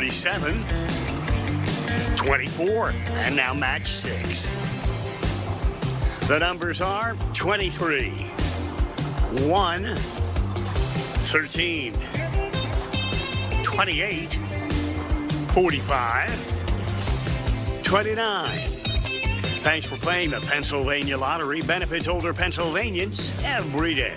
37, 24, and now match 6. The numbers are 23, 1, 13, 28, 45, 29. Thanks for playing the Pennsylvania Lottery. Benefits older Pennsylvanians every day.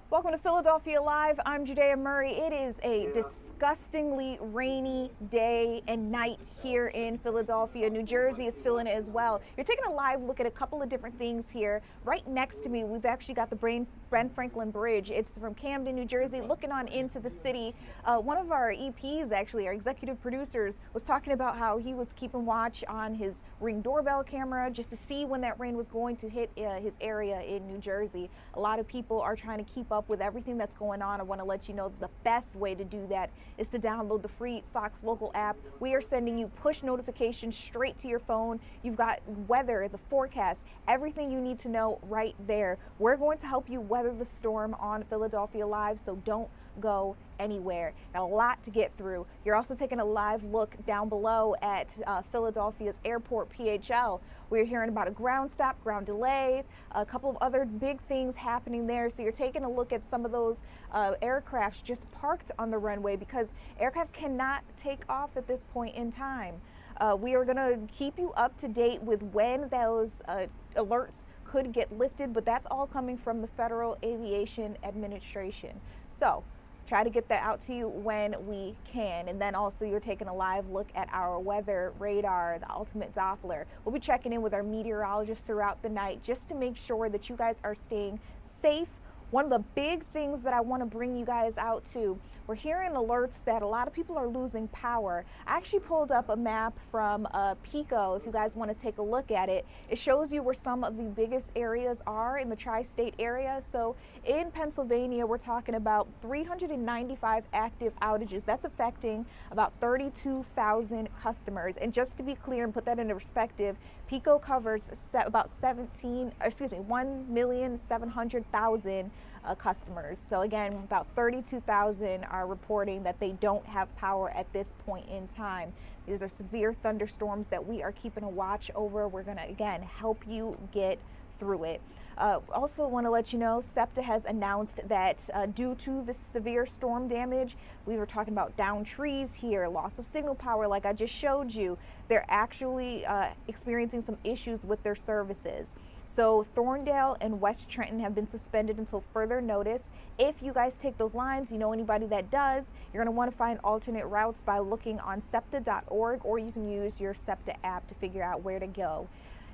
Welcome to Philadelphia Live. I'm Judea Murray. It is a disgustingly rainy day and night here in Philadelphia. New Jersey is feeling it as well. You're taking a live look at a couple of different things here. Right next to me, we've actually got the Ben Franklin Bridge. It's from Camden, New Jersey, looking on into the city. One of our EPs, actually, our executive producers, was talking about how he was keeping watch on his Ring doorbell camera just to see when that rain was going to hit his area in New Jersey. A lot of people are trying to keep up with everything that's going on. I want to let you know the best way to do that is to download the free Fox Local app. We are sending you push notifications straight to your phone. You've got weather, the forecast, everything you need to know right there. We're going to help you weather the storm on Philadelphia Live, so don't go anywhere. Got a lot to get through. You're also taking a live look down below at Philadelphia's airport PHL. We're hearing about a ground stop, ground delay, a couple of other big things happening there. So you're taking a look at some of those aircrafts just parked on the runway because aircrafts cannot take off at this point in time. We are going to keep you up to date with when those alerts could get lifted, but that's all coming from the Federal Aviation Administration. So try to get that out to you when we can. And then also you're taking a live look at our weather radar, the ultimate Doppler. We'll be checking in with our meteorologist throughout the night just to make sure that you guys are staying safe. One of the big things that I want to bring you guys out to, we're hearing alerts that a lot of people are losing power. I actually pulled up a map from Pico if you guys want to take a look at it. It shows you where some of the biggest areas are in the tri-state area. So in Pennsylvania, we're talking about 395 active outages. That's affecting about 32,000 customers. And just to be clear and put that into perspective, Pico covers about 1,700,000 customers. So again, about 32,000 are reporting that they don't have power at this point in time. These are severe thunderstorms that we are keeping a watch over. We're going to, again, help you get through it. Also want to let you know, SEPTA has announced that due to the severe storm damage, we were talking about downed trees here, loss of signal power like I just showed you. They're actually experiencing some issues with their services. So Thorndale and West Trenton have been suspended until further notice. If you guys take those lines, you know anybody that does, you're going to want to find alternate routes by looking on septa.org, or you can use your SEPTA app to figure out where to go.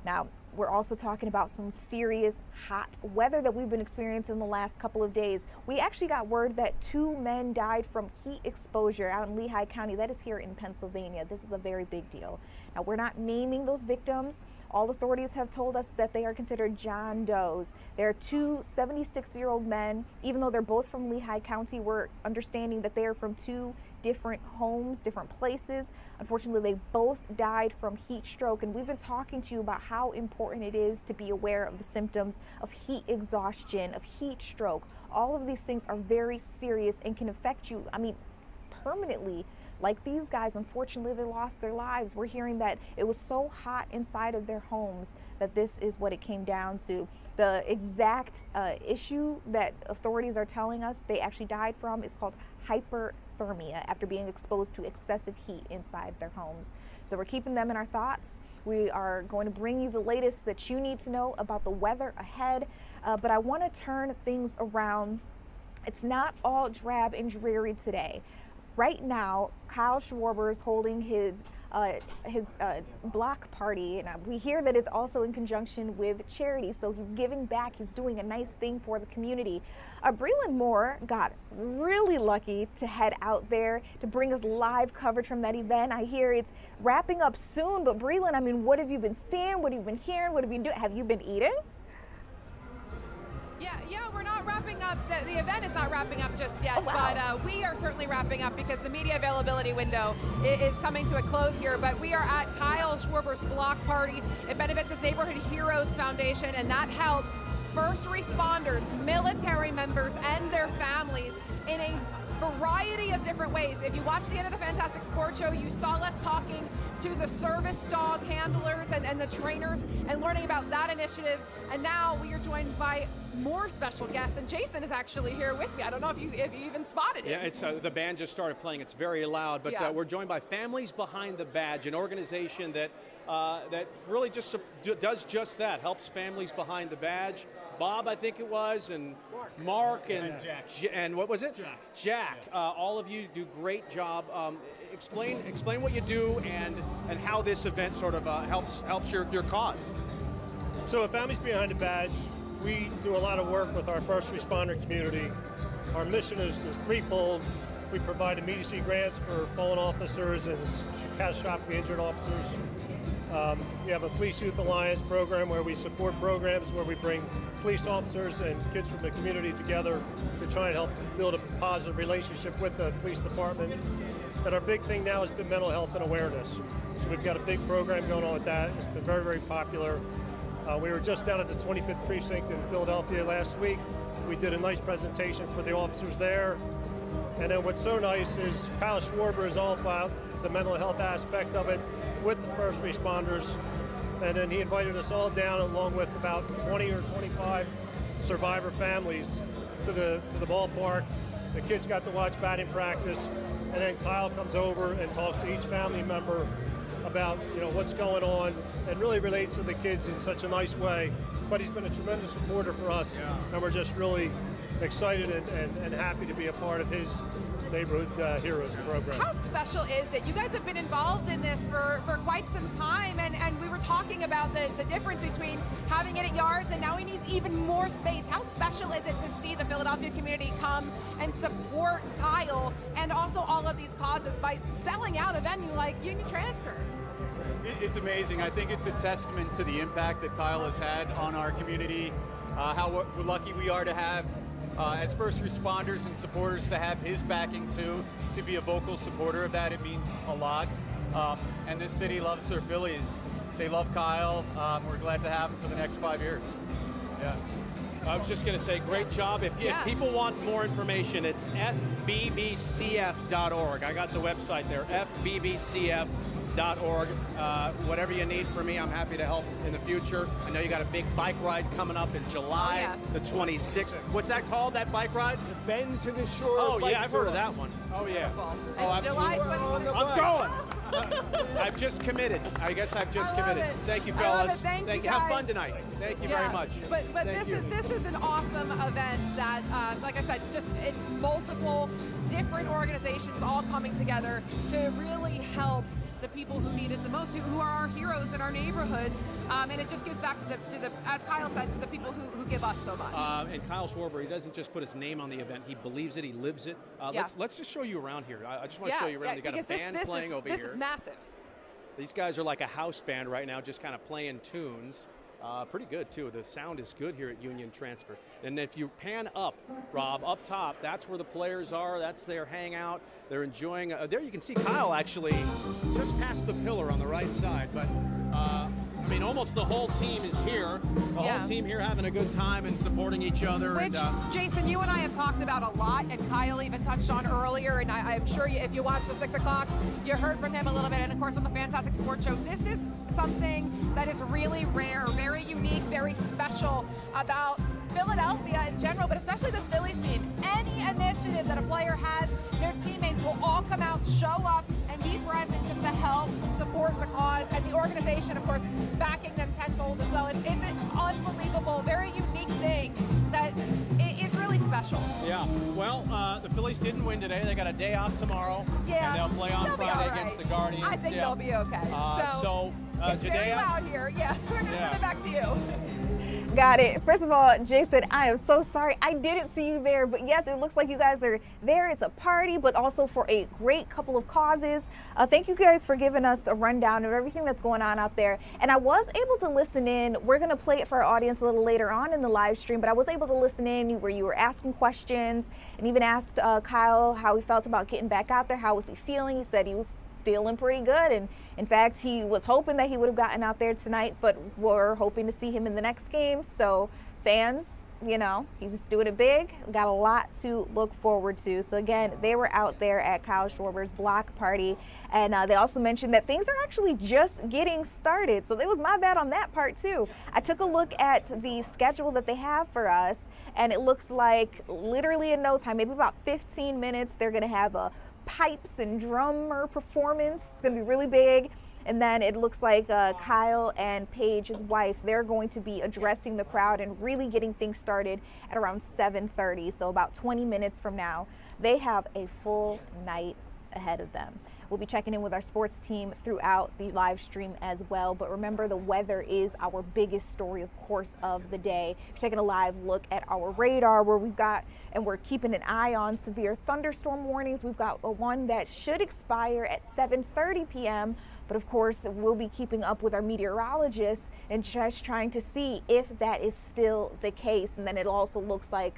Now, we're also talking about some serious hot weather that we've been experiencing the last couple of days. We actually got word that 2 men died from heat exposure out in Lehigh County. That is here in Pennsylvania. This is a very big deal. Now, we're not naming those victims. All authorities have told us that they are considered John Does. There are 2 76-year-old men. Even though they're both from Lehigh County, we're understanding that they are from 2 different homes, different places. Unfortunately, they both died from heat stroke, and we've been talking to you about how important it is to be aware of the symptoms of heat exhaustion, of heat stroke. All of these things are very serious and can affect you, permanently. Like these guys, unfortunately, they lost their lives. We're hearing that it was so hot inside of their homes that this is what it came down to. The exact issue that authorities are telling us they actually died from is called hyperthermia after being exposed to excessive heat inside their homes. So we're keeping them in our thoughts. We are going to bring you the latest that you need to know about the weather ahead. But I want to turn things around. It's not all drab and dreary today. Right now, Kyle Schwarber is holding his his block party, and we hear that it's also in conjunction with charity, so he's giving back, he's doing a nice thing for the community. Breland Moore got really lucky to head out there to bring us live coverage from that event. I hear it's wrapping up soon, but Breland, I mean, what have you been seeing? What have you been hearing? What have you been doing? Have you been eating? Yeah, we're not wrapping up. The event is not wrapping up just yet, but we are certainly wrapping up because the media availability window is coming to a close here. But we are at Kyle Schwarber's block party. It benefits his Neighborhood Heroes Foundation, and that helps first responders, military members, and their families in a variety of different ways. If you watched the end of the Fantastic Sports Show, you saw us talking to the service dog handlers and the trainers and learning about that initiative. And now we are joined by more special guests, and Jason is actually here with me. I don't know if you even spotted it. Yeah, it's the band just started playing. It's very loud, but we're joined by Families Behind the Badge, an organization that that really just does just that, helps families behind the badge. Bob, I think it was, and Mark and Jack. And what was it? Jack. All of you do great job. Explain what you do and how this event sort of helps your cause. So at Families Behind the Badge, we do a lot of work with our first responder community. Our mission is threefold. We provide immediacy grants for fallen officers and catastrophically injured officers. We have a Police Youth Alliance program where we support programs where we bring police officers and kids from the community together to try and help build a positive relationship with the police department. And our big thing now has been mental health and awareness. So we've got a big program going on with that. It's been very, very popular. We were just down at the 25th Precinct in Philadelphia last week. We did a nice presentation for the officers there. And then what's so nice is Kyle Schwarber is all about the mental health aspect of it with the first responders. And then he invited us all down along with about 20 or 25 survivor families to the ballpark. The kids got to watch batting practice. And then Kyle comes over and talks to each family member about what's going on and really relates to the kids in such a nice way. But he's been a tremendous supporter for us, and we're just really excited and happy to be a part of his Neighborhood Heroes program. How special is it? You guys have been involved in this for quite some time, and we were talking about the difference between having it at yards and now he needs even more space. How special is it to see the Philadelphia community come and support Kyle and also all of these causes by selling out a venue like Union Transfer? It's amazing. I think it's a testament to the impact that Kyle has had on our community, how lucky we are to have as first responders and supporters to have his backing too, to be a vocal supporter of that. It means a lot. And this city loves their Phillies. They love Kyle. We're glad to have him for the next 5 years. Yeah. I was just going to say, great job. If people want more information, it's fbbcf.org. I got the website there, fbbcf.org. Whatever you need from me, I'm happy to help in the future. I know you got a big bike ride coming up in July the 26th. What's that called, that bike ride? The Bend to the Shore. Oh, yeah, I've heard of that one. Oh, yeah. And July 21st. I'm going. I've just committed. I guess I've just committed. Thank you, fellas. Thank you, Have guys. fun tonight. Thank you very much. But this is an awesome event that, like I said, it's multiple different organizations all coming together to really help the people who need it the most, who are our heroes in our neighborhoods, and it just gives back to the, as Kyle said, to the people who give us so much. And Kyle Schwarber, he doesn't just put his name on the event; he believes it, he lives it. Let's just show you around here. I just want to show you around. They got a band playing over here. This is massive. These guys are like a house band right now, just kind of playing tunes. Pretty good too. The sound is good here at Union Transfer. And if you pan up, Rob, up top, that's where the players are. That's their hangout. They're enjoying. There you can see Kyle actually just past the pillar on the right side. But I mean, almost the whole team is here. The whole team here having a good time and supporting each other. Which, Jason, you and I have talked about a lot, and Kyle even touched on earlier, and I'm sure if you watched the 6 o'clock, you heard from him a little bit, and of course on the Fantastic Sports Show. This is something that is really rare, very unique, very special about Philadelphia in general, but especially this Phillies team. Any initiative that a player has, their teammates will all come out, show up, and be present just to help support the cause, and the organization, of course, backing them tenfold as well. It's an unbelievable, very unique thing that is really special. special. Yeah. Well, the Phillies didn't win today. They got a day off tomorrow. Yeah. And they'll play on They'll be Friday all right. against the Guardians. I think they'll be okay. It's very today. loud here. Yeah, we're going to send it back to you. Got it. First of all, Jay said, I am so sorry. I didn't see you there, but yes, it looks like you guys are there. It's a party, but also for a great couple of causes. Thank you guys for giving us a rundown of everything that's going on out there. And I was able to listen in. We're going to play it for our audience a little later on in the live stream, but I was able to listen in where you were asking questions and even asked Kyle how he felt about getting back out there. How was he feeling? He said he was feeling pretty good, and in fact he was hoping that he would have gotten out there tonight, but we're hoping to see him in the next game. So fans, you know, he's just doing it big, got a lot to look forward to. So again, they were out there at Kyle Schwarber's block party, and they also mentioned that things are actually just getting started. So it was my bad on that part too. I took a look at the schedule that they have for us, and it looks like literally in no time, maybe about 15 minutes, they're gonna have a pipes and drummer performance. It's gonna be really big. And then it looks like Kyle and Paige, his wife, they're going to be addressing the crowd and really getting things started at around 7:30. So about 20 minutes from now, they have a full night ahead of them. We'll be checking in with our sports team throughout the live stream as well. But remember, the weather is our biggest story, of course, of the day. We're taking a live look at our radar where we've got, and we're keeping an eye on severe thunderstorm warnings. We've got one that should expire at 7:30 p.m. But of course, we'll be keeping up with our meteorologist and just trying to see if that is still the case. And then it also looks like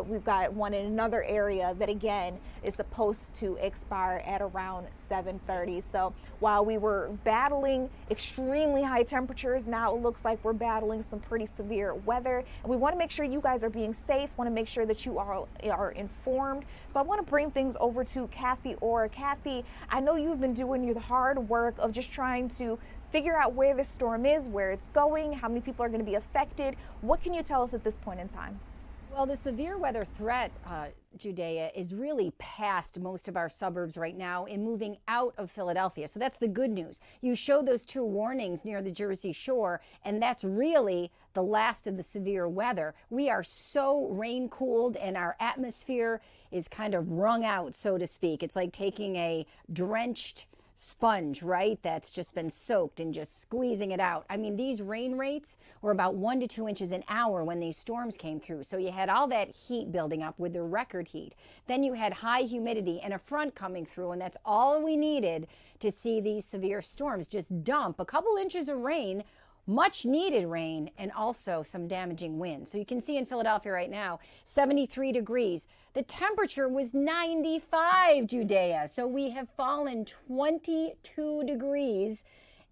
we've got one in another area that again is supposed to expire at around 7:30. So while we were battling extremely high temperatures, now it looks like we're battling some pretty severe weather. And we want to make sure you guys are being safe, want to make sure that you are informed. So I want to bring things over to Kathy Orr. Kathy, I know you've been doing your hard work of just trying to figure out where the storm is, where it's going, how many people are going to be affected. What can you tell us at this point in time? Well, the severe weather threat, Judea, is really past most of our suburbs right now and moving out of Philadelphia. So that's the good news. You showed those two warnings near the Jersey Shore, and that's really the last of the severe weather. We are so rain cooled and our atmosphere is kind of wrung out, so to speak. It's like taking a drenched sponge, right? That's just been soaked and just squeezing it out. I mean, these rain rates were about 1 to 2 inches an hour when these storms came through. So you had all that heat building up with the record heat. Then you had high humidity and a front coming through, and that's all we needed to see these severe storms just dump a couple inches of rain, much needed rain, and also some damaging wind. So you can see in Philadelphia right now, 73 degrees. The temperature was 95, Judea. So we have fallen 22 degrees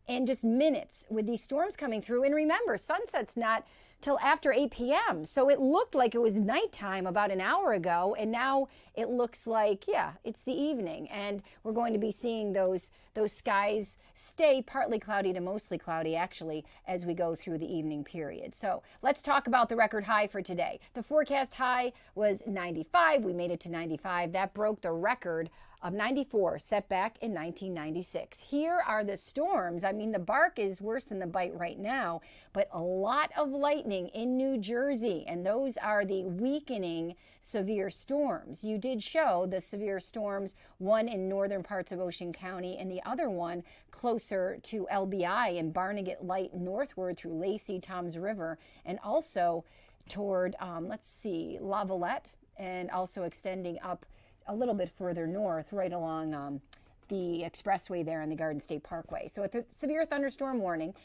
in just minutes with these storms coming through. And remember, sunset's not till after 8 p.m. So it looked like it was nighttime about an hour ago, and now it looks like, yeah, it's the evening. And we're going to be seeing those skies stay partly cloudy to mostly cloudy, actually, as we go through the evening period. So let's talk about the record high for today. The forecast high was 95. We made it to 95. That broke the record of 94 set back in 1996. Here are the storms. I mean, the bark is worse than the bite right now, but a lot of lightning in New Jersey, and those are the weakening severe storms. You did show the severe storms, one in northern parts of Ocean County and the other one closer to LBI and Barnegat Light northward through Lacey, Toms River, and also toward, La Valette, and also extending up a little bit further north, right along the expressway there in the Garden State Parkway. So a severe thunderstorm warning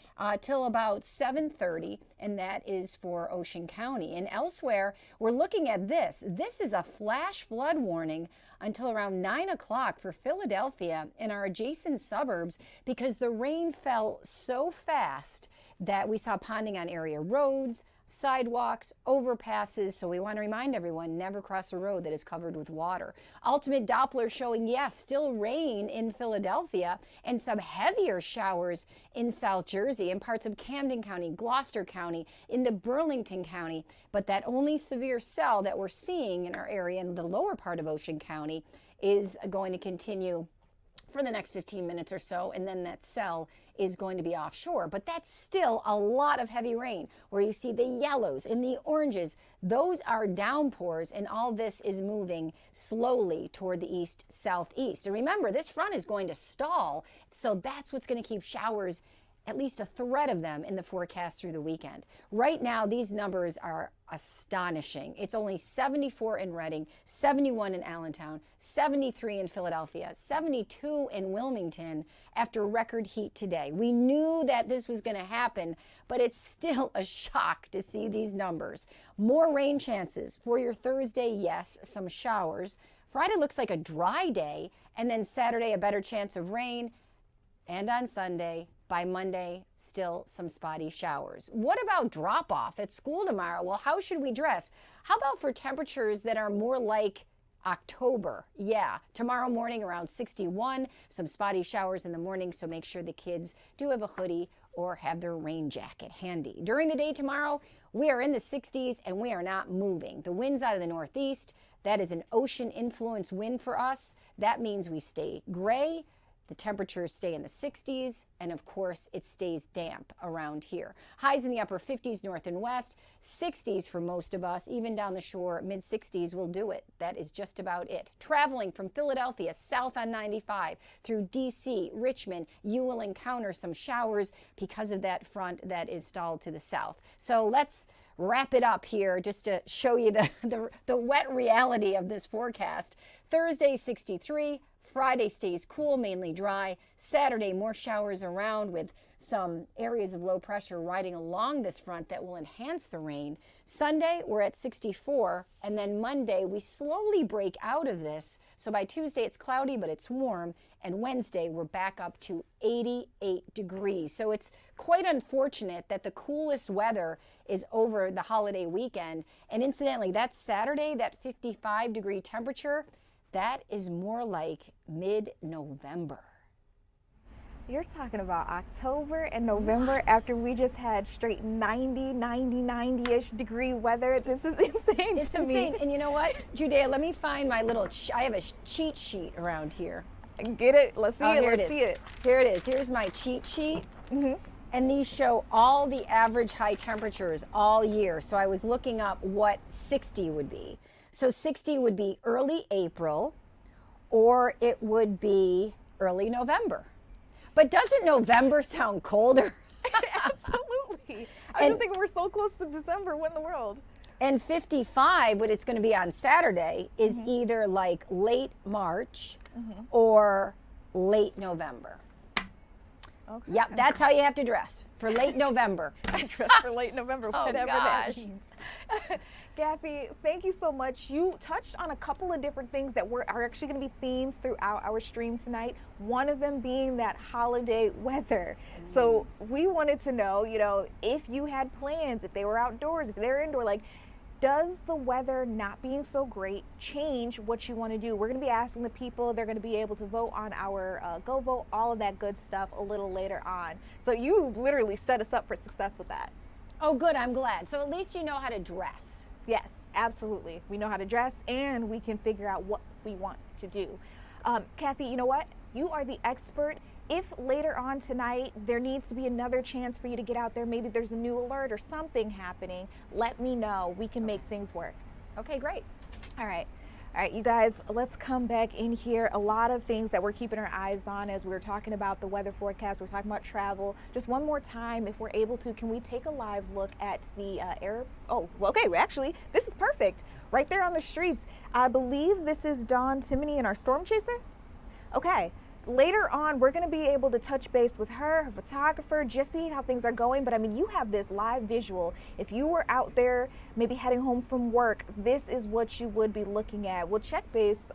till about 7:30, and that is for Ocean County. And elsewhere, we're looking at this. This is a flash flood warning until around 9 o'clock for Philadelphia and our adjacent suburbs because the rain fell so fast that we saw ponding on area roads, sidewalks, overpasses. So we want to remind everyone, never cross a road that is covered with water. Ultimate Doppler showing, yes, still rain in Philadelphia and some heavier showers in South Jersey and parts of Camden County, Gloucester County, into Burlington County. But that only severe cell that we're seeing in our area in the lower part of Ocean County is going to continue for the next 15 minutes or so, and then that cell is going to be offshore. But that's still a lot of heavy rain, where you see the yellows and the oranges. Those are downpours, and all this is moving slowly toward the east-southeast. And remember, this front is going to stall, so that's what's going to keep showers, at least a threat of them, in the forecast through the weekend. Right now, these numbers are astonishing. It's only 74 in Reading, 71 in Allentown, 73 in Philadelphia, 72 in Wilmington after record heat today. We knew that this was going to happen, but it's still a shock to see these numbers. More rain chances for your Thursday, yes, some showers. Friday looks like a dry day, and then Saturday a better chance of rain, and on Sunday, by Monday, still some spotty showers. What about drop-off at school tomorrow? Well, how should we dress? How about for temperatures that are more like October? Yeah, tomorrow morning around 61, some spotty showers in the morning, so make sure the kids do have a hoodie or have their rain jacket handy. During the day tomorrow, we are in the 60s and we are not moving. The wind's out of the northeast. That is an ocean influence wind for us. That means we stay gray. The temperatures stay in the 60s, and of course, it stays damp around here. Highs in the upper 50s north and west, 60s for most of us, even down the shore, mid-60s will do it. That is just about it. Traveling from Philadelphia south on 95 through D.C., Richmond, you will encounter some showers because of that front that is stalled to the south. So let's wrap it up here just to show you the wet reality of this forecast. Thursday, 63. Friday stays cool, mainly dry. Saturday, more showers around with some areas of low pressure riding along this front that will enhance the rain. Sunday, we're at 64, and then Monday, we slowly break out of this. So by Tuesday, it's cloudy, but it's warm, and Wednesday, we're back up to 88 degrees. So it's quite unfortunate that the coolest weather is over the holiday weekend. And incidentally, that Saturday, that 55-degree temperature, that is more like mid-November. You're talking about October and November after we just had straight 90-ish degree weather. This is insane. It's insane. And you know what, Judea, let me find my little, I have a cheat sheet around here. Get it? Let's see it. Let's see it. Here it is. Here's my cheat sheet. And these show all the average high temperatures all year. So I was looking up what 60 would be. So 60 would be early April, or it would be early November. But doesn't November sound colder? Absolutely. I just think we're so close to December. What in the world? And 55, what it's going to be on Saturday, is either like late March or late November. Okay. Yep, that's how you have to dress for late November. Dress for late November, whatever that means. Kathy, thank you so much. You touched on a couple of different things that are actually going to be themes throughout our stream tonight. One of them being that holiday weather. So we wanted to know, if you had plans, if they were outdoors, if they're indoor, does the weather not being so great change what you want to do? We're going to be asking the people. They're going to be able to vote on our Go Vote, all of that good stuff a little later on. So you literally set us up for success with that. Oh, good. I'm glad. So at least you know how to dress. Yes, absolutely. We know how to dress, and we can figure out what we want to do. Kathy, you know what? You are the expert. If later on tonight there needs to be another chance for you to get out there, maybe there's a new alert or something happening, let me know. We can make things work. Okay, great. All right. All right, you guys, let's come back in here. A lot of things that we're keeping our eyes on as we were talking about the weather forecast. We're talking about travel. Just one more time, if we're able to, can we take a live look at the air? Oh, well, okay, actually, this is perfect. Right there on the streets. I believe this is Dawn Timoney in our storm chaser. Okay. Later on, we're going to be able to touch base with her photographer, just see how things are going. But I mean, you have this live visual. If you were out there, maybe heading home from work, this is what you would be looking at. We'll check base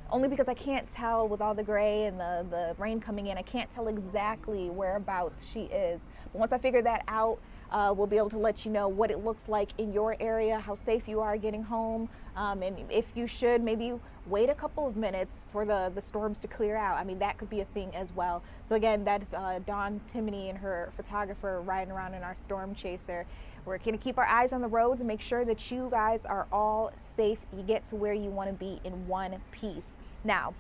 only because I can't tell with all the gray and the rain coming in. I can't tell exactly whereabouts she is. But once I figure that out, we'll be able to let you know what it looks like in your area, how safe you are getting home, and if you should maybe wait a couple of minutes for the storms to clear out. I mean, that could be a thing as well. So again, that's Dawn Timoney and her photographer riding around in our storm chaser. We're going to keep our eyes on the roads and make sure that you guys are all safe. You get to where you want to be in one piece. Now,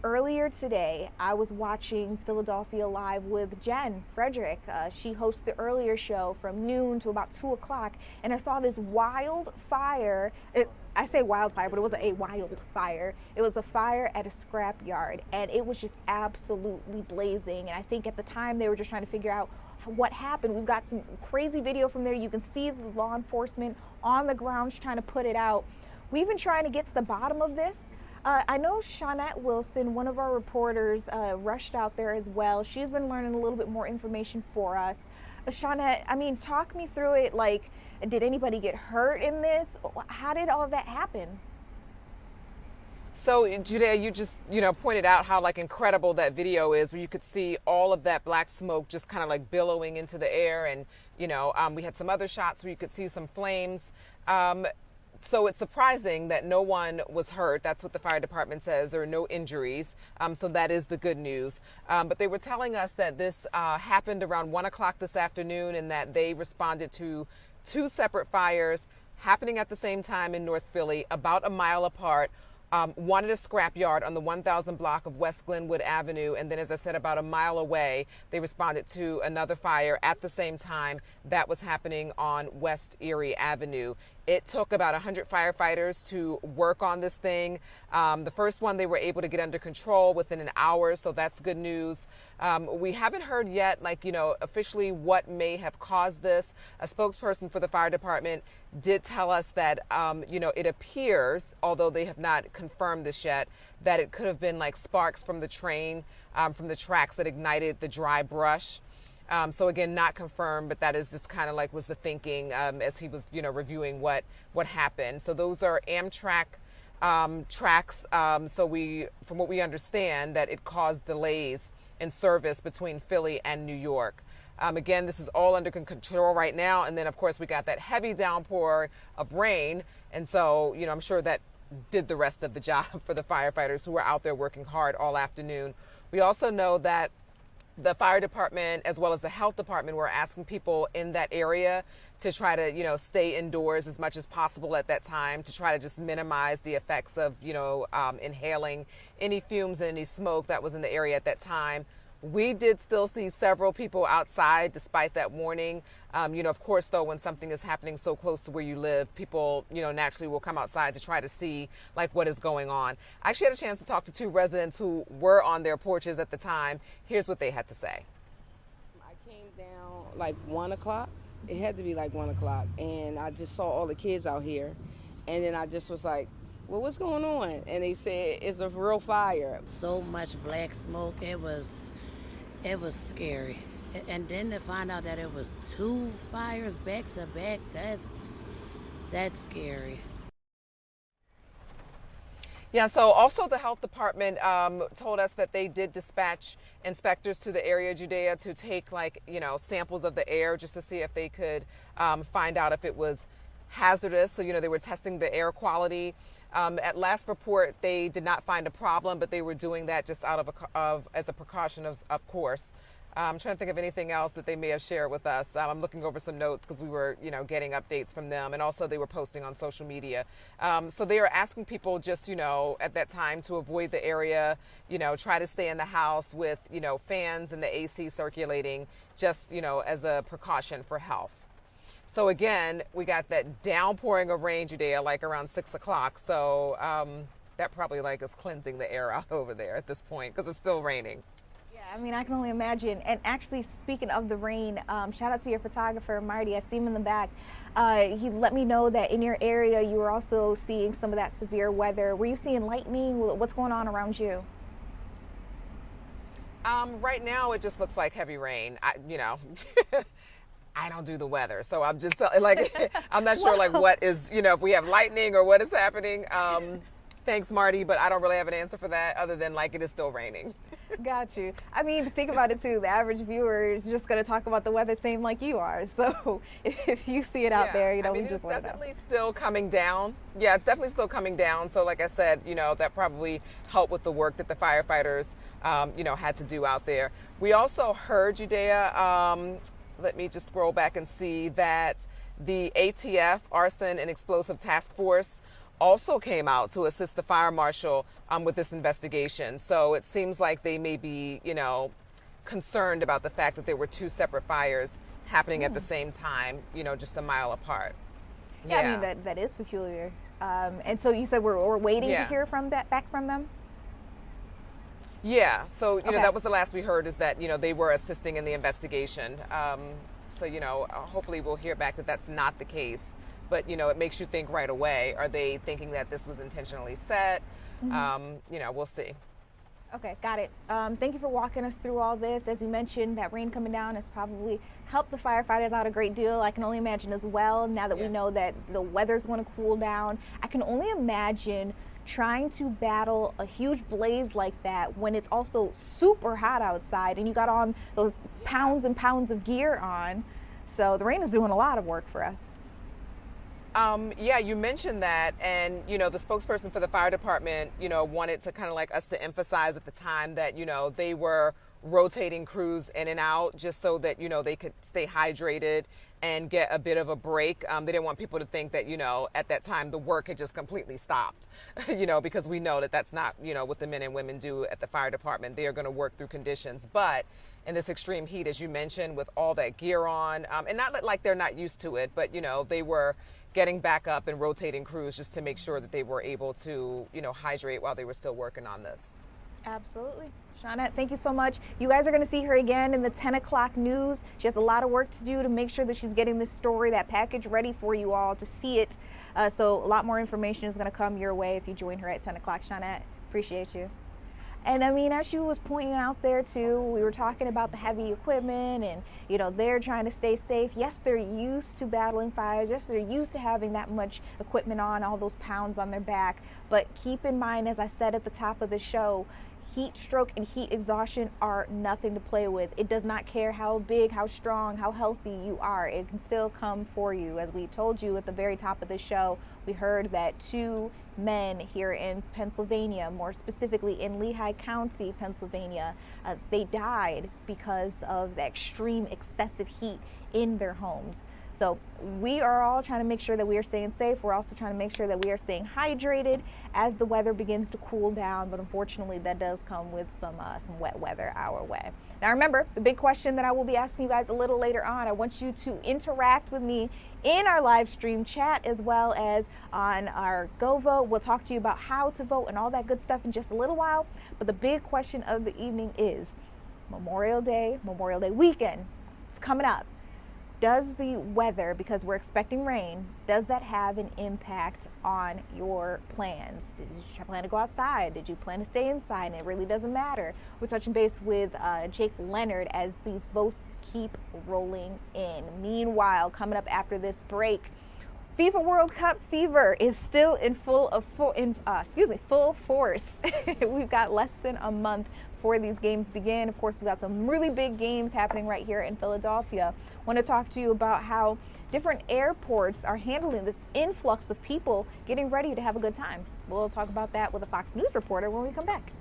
Earlier today, I was watching Philadelphia Live with Jen Frederick. She hosts the earlier show from noon to about 2 o'clock, and I saw this wildfire. I say wildfire, but it wasn't a wildfire. It was a fire at a scrapyard, and it was just absolutely blazing. And I think at the time they were just trying to figure out what happened. We've got some crazy video from there. You can see the law enforcement on the ground trying to put it out. We've been trying to get to the bottom of this. I know Shawnette Wilson, one of our reporters, rushed out there as well. She's been learning a little bit more information for us. Shawnette, I mean, talk me through it. Like, did anybody get hurt in this? How did all of that happen? So, Judea, you just, pointed out how incredible that video is, where you could see all of that black smoke just kind of billowing into the air. And, we had some other shots where you could see some flames. So it's surprising that no one was hurt. That's what the fire department says. There are no injuries. So that is the good news. But they were telling us that this happened around 1 o'clock this afternoon, and that they responded to 2 separate fires happening at the same time in North Philly, about a mile apart. One at a scrapyard on the 1000 block of West Glenwood Avenue. And then, as I said, about a mile away, they responded to another fire at the same time that was happening on West Erie Avenue. It took about 100 firefighters to work on this thing. The first one they were able to get under control within an hour, so that's good news. We haven't heard yet, officially what may have caused this. A spokesperson for the fire department did tell us that, it appears, although they have not confirmed this yet, that it could have been sparks from the train, from the tracks that ignited the dry brush. So again, not confirmed, but that is just kind of was the thinking as he was, reviewing what happened. So those are Amtrak tracks. So from what we understand, that it caused delays in service between Philly and New York. Again, this is all under control right now. And then, of course, we got that heavy downpour of rain. And so, I'm sure that did the rest of the job for the firefighters who were out there working hard all afternoon. We also know that the fire department, as well as the health department, were asking people in that area to try to, stay indoors as much as possible at that time, to try to just minimize the effects of, inhaling any fumes and any smoke that was in the area at that time. We did still see several people outside despite that warning. Of course, though, when something is happening so close to where you live, people, naturally will come outside to try to see what is going on. I actually had a chance to talk to 2 residents who were on their porches at the time. Here's what they had to say. I came down 1 o'clock. It had to be 1 o'clock. And I just saw all the kids out here. And then I just was like, well, what's going on? And they said it's a real fire. So much black smoke. It was scary. And then to find out that it was 2 fires back to back, that's scary. Yeah, so also the health department told us that they did dispatch inspectors to the area, Judea, to take samples of the air just to see if they could find out if it was hazardous. So, they were testing the air quality. At last report, they did not find a problem, but they were doing that just out of as a precaution, of course. I'm trying to think of anything else that they may have shared with us. I'm looking over some notes because we were, getting updates from them, and also they were posting on social media. So they are asking people just, at that time to avoid the area, try to stay in the house with, fans and the AC circulating, just, as a precaution for health. So again, we got that downpouring of rain, Judea, around 6 o'clock. So that probably is cleansing the air out over there at this point because it's still raining. Yeah, I mean, I can only imagine. And actually, speaking of the rain, shout out to your photographer, Marty. I see him in the back. He let me know that in your area, you were also seeing some of that severe weather. Were you seeing lightning? What's going on around you? Right now, it just looks like heavy rain. I don't do the weather, so I'm just I'm not sure what is, if we have lightning or what is happening. Thanks, Marty, but I don't really have an answer for that other than it is still raining. Got you. I mean, think about it too. The average viewer is just going to talk about the weather same like you are. So if you see it out there, we just want to know. It's definitely still coming down. Yeah, it's definitely still coming down. So like I said, that probably helped with the work that the firefighters, had to do out there. We also heard, Judea, let me just scroll back and see that the ATF, Arson and Explosive Task Force, also came out to assist the fire marshal with this investigation. So it seems like they may be, concerned about the fact that there were two separate fires happening at the same time, just a mile apart. Yeah, I mean, that is peculiar. And so you said we're waiting to hear back from them? Yeah, so, that was the last we heard, is that, they were assisting in the investigation. So, hopefully we'll hear back that that's not the case. But, it makes you think right away. Are they thinking that this was intentionally set? We'll see. Okay, got it. Thank you for walking us through all this. As you mentioned, that rain coming down has probably helped the firefighters out a great deal. I can only imagine as well, now that we know that the weather's going to cool down. I can only imagine trying to battle a huge blaze like that when it's also super hot outside and you got on those pounds and pounds of gear on. So the rain is doing a lot of work for us. Yeah, you mentioned that, and the spokesperson for the fire department, wanted to kind of like us to emphasize at the time that they were rotating crews in and out just so that they could stay hydrated and get a bit of a break. They didn't want people to think that at that time the work had just completely stopped, because we know that that's not what the men and women do at the fire department. They are going to work through conditions, but in this extreme heat, as you mentioned, with all that gear on, and not like they're not used to it, but they were getting back up and rotating crews just to make sure that they were able to, hydrate while they were still working on this. Absolutely. Shawnette, thank you so much. You guys are going to see her again in the 10 o'clock news. She has a lot of work to do to make sure that she's getting this story, that package ready for you all to see it. So a lot more information is going to come your way if you join her at 10 o'clock. Shawnette, appreciate you. And I mean, as she was pointing out there too, we were talking about the heavy equipment and, they're trying to stay safe. Yes, they're used to battling fires. Yes, they're used to having that much equipment on, all those pounds on their back. But keep in mind, as I said at the top of the show, heat stroke and heat exhaustion are nothing to play with. It does not care how big, how strong, how healthy you are. It can still come for you. As we told you at the very top of the show, we heard that 2 men here in Pennsylvania, more specifically in Lehigh County, Pennsylvania, they died because of the extreme excessive heat in their homes. So we are all trying to make sure that we are staying safe. We're also trying to make sure that we are staying hydrated as the weather begins to cool down. But unfortunately, that does come with some wet weather our way. Now, remember, the big question that I will be asking you guys a little later on, I want you to interact with me in our live stream chat as well as on our Go Vote. We'll talk to you about how to vote and all that good stuff in just a little while. But the big question of the evening is Memorial Day weekend. It's coming up. Does the weather, because we're expecting rain, does that have an impact on your plans? Did you plan to go outside? Did you plan to stay inside? And it really doesn't matter. We're touching base with Jake Leonard as these votes keep rolling in. Meanwhile, coming up after this break, FIFA World Cup fever is still in full force. We've got less than a month before these games begin. Of course, we've got some really big games happening right here in Philadelphia. I want to talk to you about how different airports are handling this influx of people getting ready to have a good time. We'll talk about that with a Fox News reporter when we come back.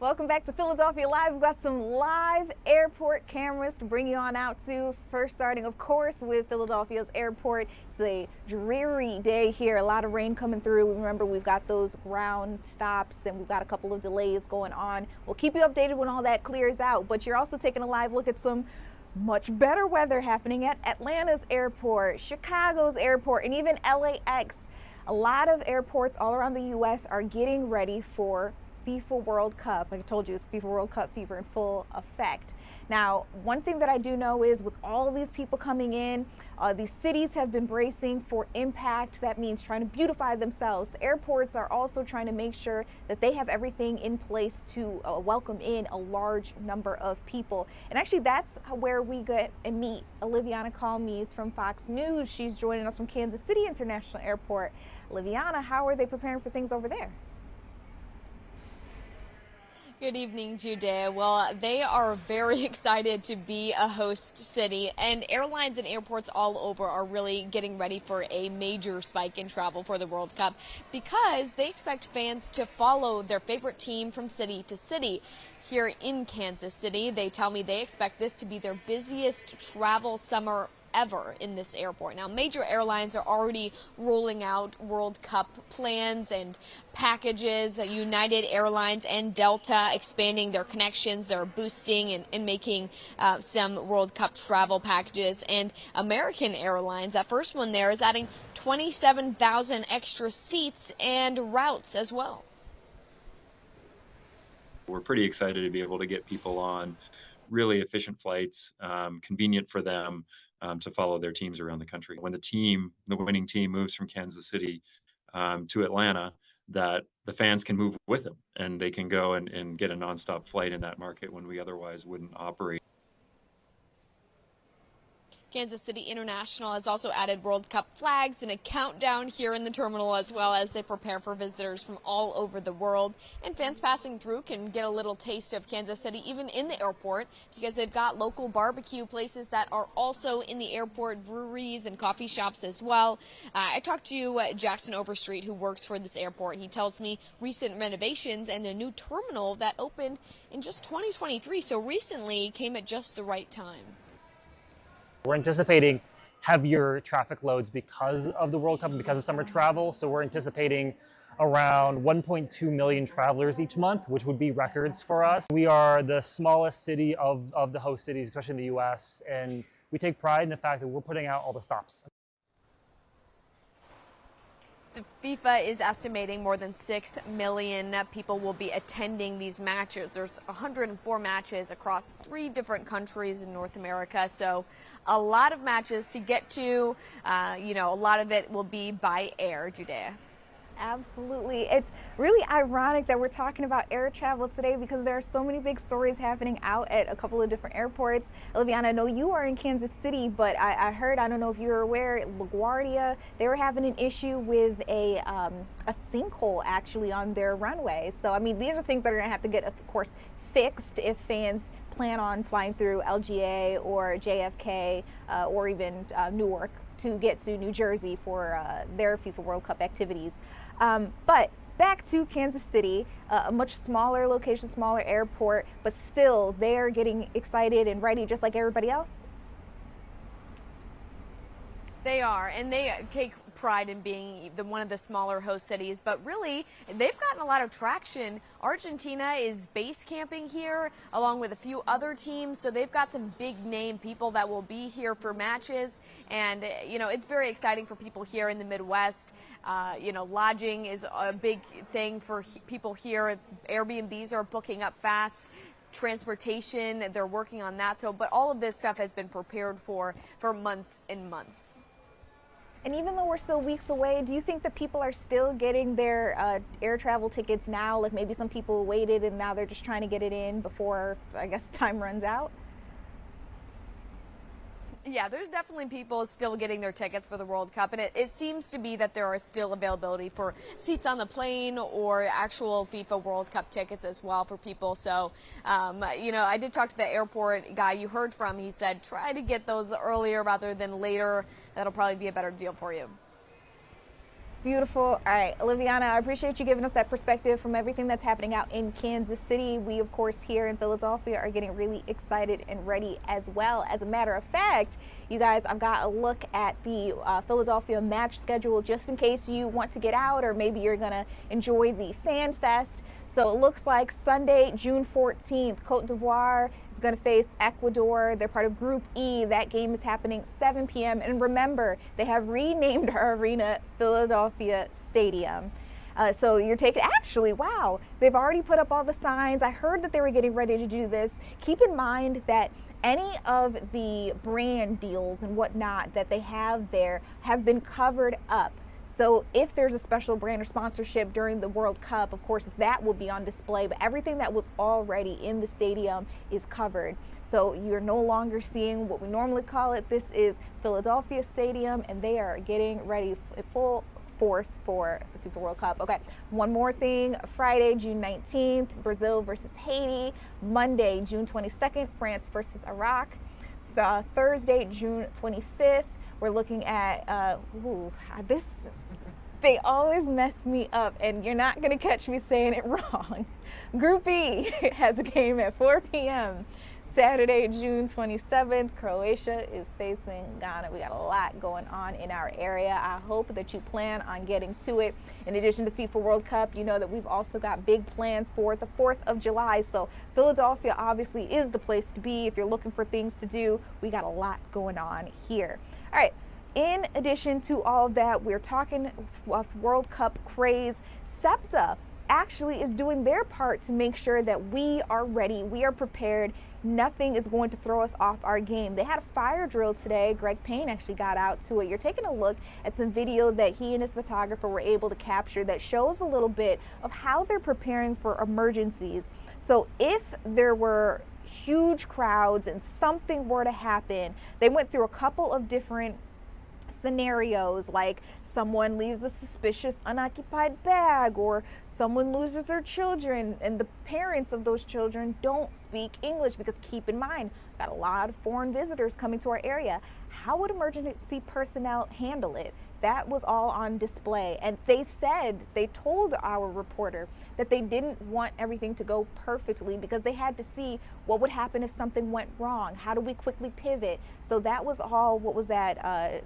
Welcome back to Philadelphia Live. We've got some live airport cameras to bring you on out to. First starting, of course, with Philadelphia's airport. It's a dreary day here. A lot of rain coming through. Remember, we've got those ground stops and we've got a couple of delays going on. We'll keep you updated when all that clears out. But you're also taking a live look at some much better weather happening at Atlanta's airport, Chicago's airport, and even LAX. A lot of airports all around the U.S. are getting ready for FIFA World Cup. Like I told you, it's FIFA World Cup fever in full effect. Now, one thing that I do know is with all of these people coming in, these cities have been bracing for impact. That means trying to beautify themselves. The airports are also trying to make sure that they have everything in place to welcome in a large number of people. And actually, that's where we get and meet Oliviana Calmes from Fox News. She's joining us from Kansas City International Airport. Oliviana, how are they preparing for things over there? Good evening, Judea. Well, they are very excited to be a host city, and airlines and airports all over are really getting ready for a major spike in travel for the World Cup because they expect fans to follow their favorite team from city to city. Here in Kansas City, they tell me they expect this to be their busiest travel summer ever in this airport. Now, major airlines are already rolling out World Cup plans and packages. United Airlines and Delta expanding their connections. They're boosting and making some World Cup travel packages. And American Airlines, that first one there, is adding 27,000 extra seats and routes as well. We're pretty excited to be able to get people on really efficient flights, convenient for them, to follow their teams around the country. When the winning team moves from Kansas City to Atlanta, that the fans can move with them and they can go and get a nonstop flight in that market when we otherwise wouldn't operate. Kansas City International has also added World Cup flags and a countdown here in the terminal as well as they prepare for visitors from all over the world. And fans passing through can get a little taste of Kansas City even in the airport because they've got local barbecue places that are also in the airport, breweries and coffee shops as well. I talked to Jackson Overstreet, who works for this airport. He tells me recent renovations and a new terminal that opened in just 2023, so recently came at just the right time. We're anticipating heavier traffic loads because of the World Cup and because of summer travel. So we're anticipating around 1.2 million travelers each month, which would be records for us. We are the smallest city of the host cities, especially in the US, and we take pride in the fact that we're putting out all the stops. The FIFA is estimating more than 6 million people will be attending these matches. There's 104 matches across 3 different countries in North America, so a lot of matches to get to. A lot of it will be by air, Judea. Absolutely. It's really ironic that we're talking about air travel today because there are so many big stories happening out at a couple of different airports. Oliviana, I know you are in Kansas City, but I heard, I don't know if you're aware, LaGuardia, they were having an issue with a sinkhole actually on their runway. So, I mean, these are things that are going to have to get, of course, fixed if fans plan on flying through LGA or JFK or even Newark to get to New Jersey for their FIFA World Cup activities. But back to Kansas City, a much smaller location, smaller airport, but still they're getting excited and ready just like everybody else. They are, and they take pride in being one of the smaller host cities, but really, they've gotten a lot of traction. Argentina is base camping here, along with a few other teams, so they've got some big name people that will be here for matches, and, it's very exciting for people here in the Midwest. Lodging is a big thing for people here. Airbnbs are booking up fast. Transportation, they're working on that, but all of this stuff has been prepared for months and months. And even though we're still weeks away, do you think that people are still getting their air travel tickets now? Like maybe some people waited and now they're just trying to get it in before, I guess, time runs out? Yeah, there's definitely people still getting their tickets for the World Cup, and it seems to be that there are still availability for seats on the plane or actual FIFA World Cup tickets as well for people. So, I did talk to the airport guy you heard from. He said try to get those earlier rather than later. That'll probably be a better deal for you. Beautiful. All right, Oliviana, I appreciate you giving us that perspective from everything that's happening out in Kansas City. We, of course, here in Philadelphia are getting really excited and ready as well. As a matter of fact, you guys, I've got a look at the Philadelphia match schedule just in case you want to get out or maybe you're going to enjoy the Fan Fest. So it looks like Sunday, June 14th, Côte d'Ivoire is going to face Ecuador. They're part of Group E. That game is happening 7 p.m. And remember, they have renamed our arena Philadelphia Stadium. So you're taking, actually, wow, they've already put up all the signs. I heard that they were getting ready to do this. Keep in mind that any of the brand deals and whatnot that they have there have been covered up. So if there's a special brand or sponsorship during the World Cup, of course, that will be on display, but everything that was already in the stadium is covered. So you're no longer seeing what we normally call it. This is Philadelphia Stadium, and they are getting ready full force for the FIFA World Cup. Okay, one more thing. Friday, June 19th, Brazil versus Haiti. Monday, June 22nd, France versus Iraq. Thursday, June 25th, we're looking at, they always mess me up, and you're not going to catch me saying it wrong. Group E has a game at 4 p.m. Saturday, June 27th, Croatia is facing Ghana. We got a lot going on in our area. I hope that you plan on getting to it. In addition to FIFA World Cup, you know that we've also got big plans for the 4th of July. So Philadelphia obviously is the place to be if you're looking for things to do. We got a lot going on here. All right. In addition to all of that, we're talking World Cup craze. SEPTA actually is doing their part to make sure that we are ready, we are prepared. Nothing is going to throw us off our game. They had a fire drill today. Greg Payne actually got out to it. You're taking a look at some video that he and his photographer were able to capture that shows a little bit of how they're preparing for emergencies. So if there were huge crowds and something were to happen, they went through a couple of different scenarios, like someone leaves a suspicious unoccupied bag, or someone loses their children and the parents of those children don't speak English, because keep in mind, got a lot of foreign visitors coming to our area. How would emergency personnel handle it? That was all on display, and they told our reporter that they didn't want everything to go perfectly because they had to see what would happen if something went wrong. How do we quickly pivot? So that was all, what was that?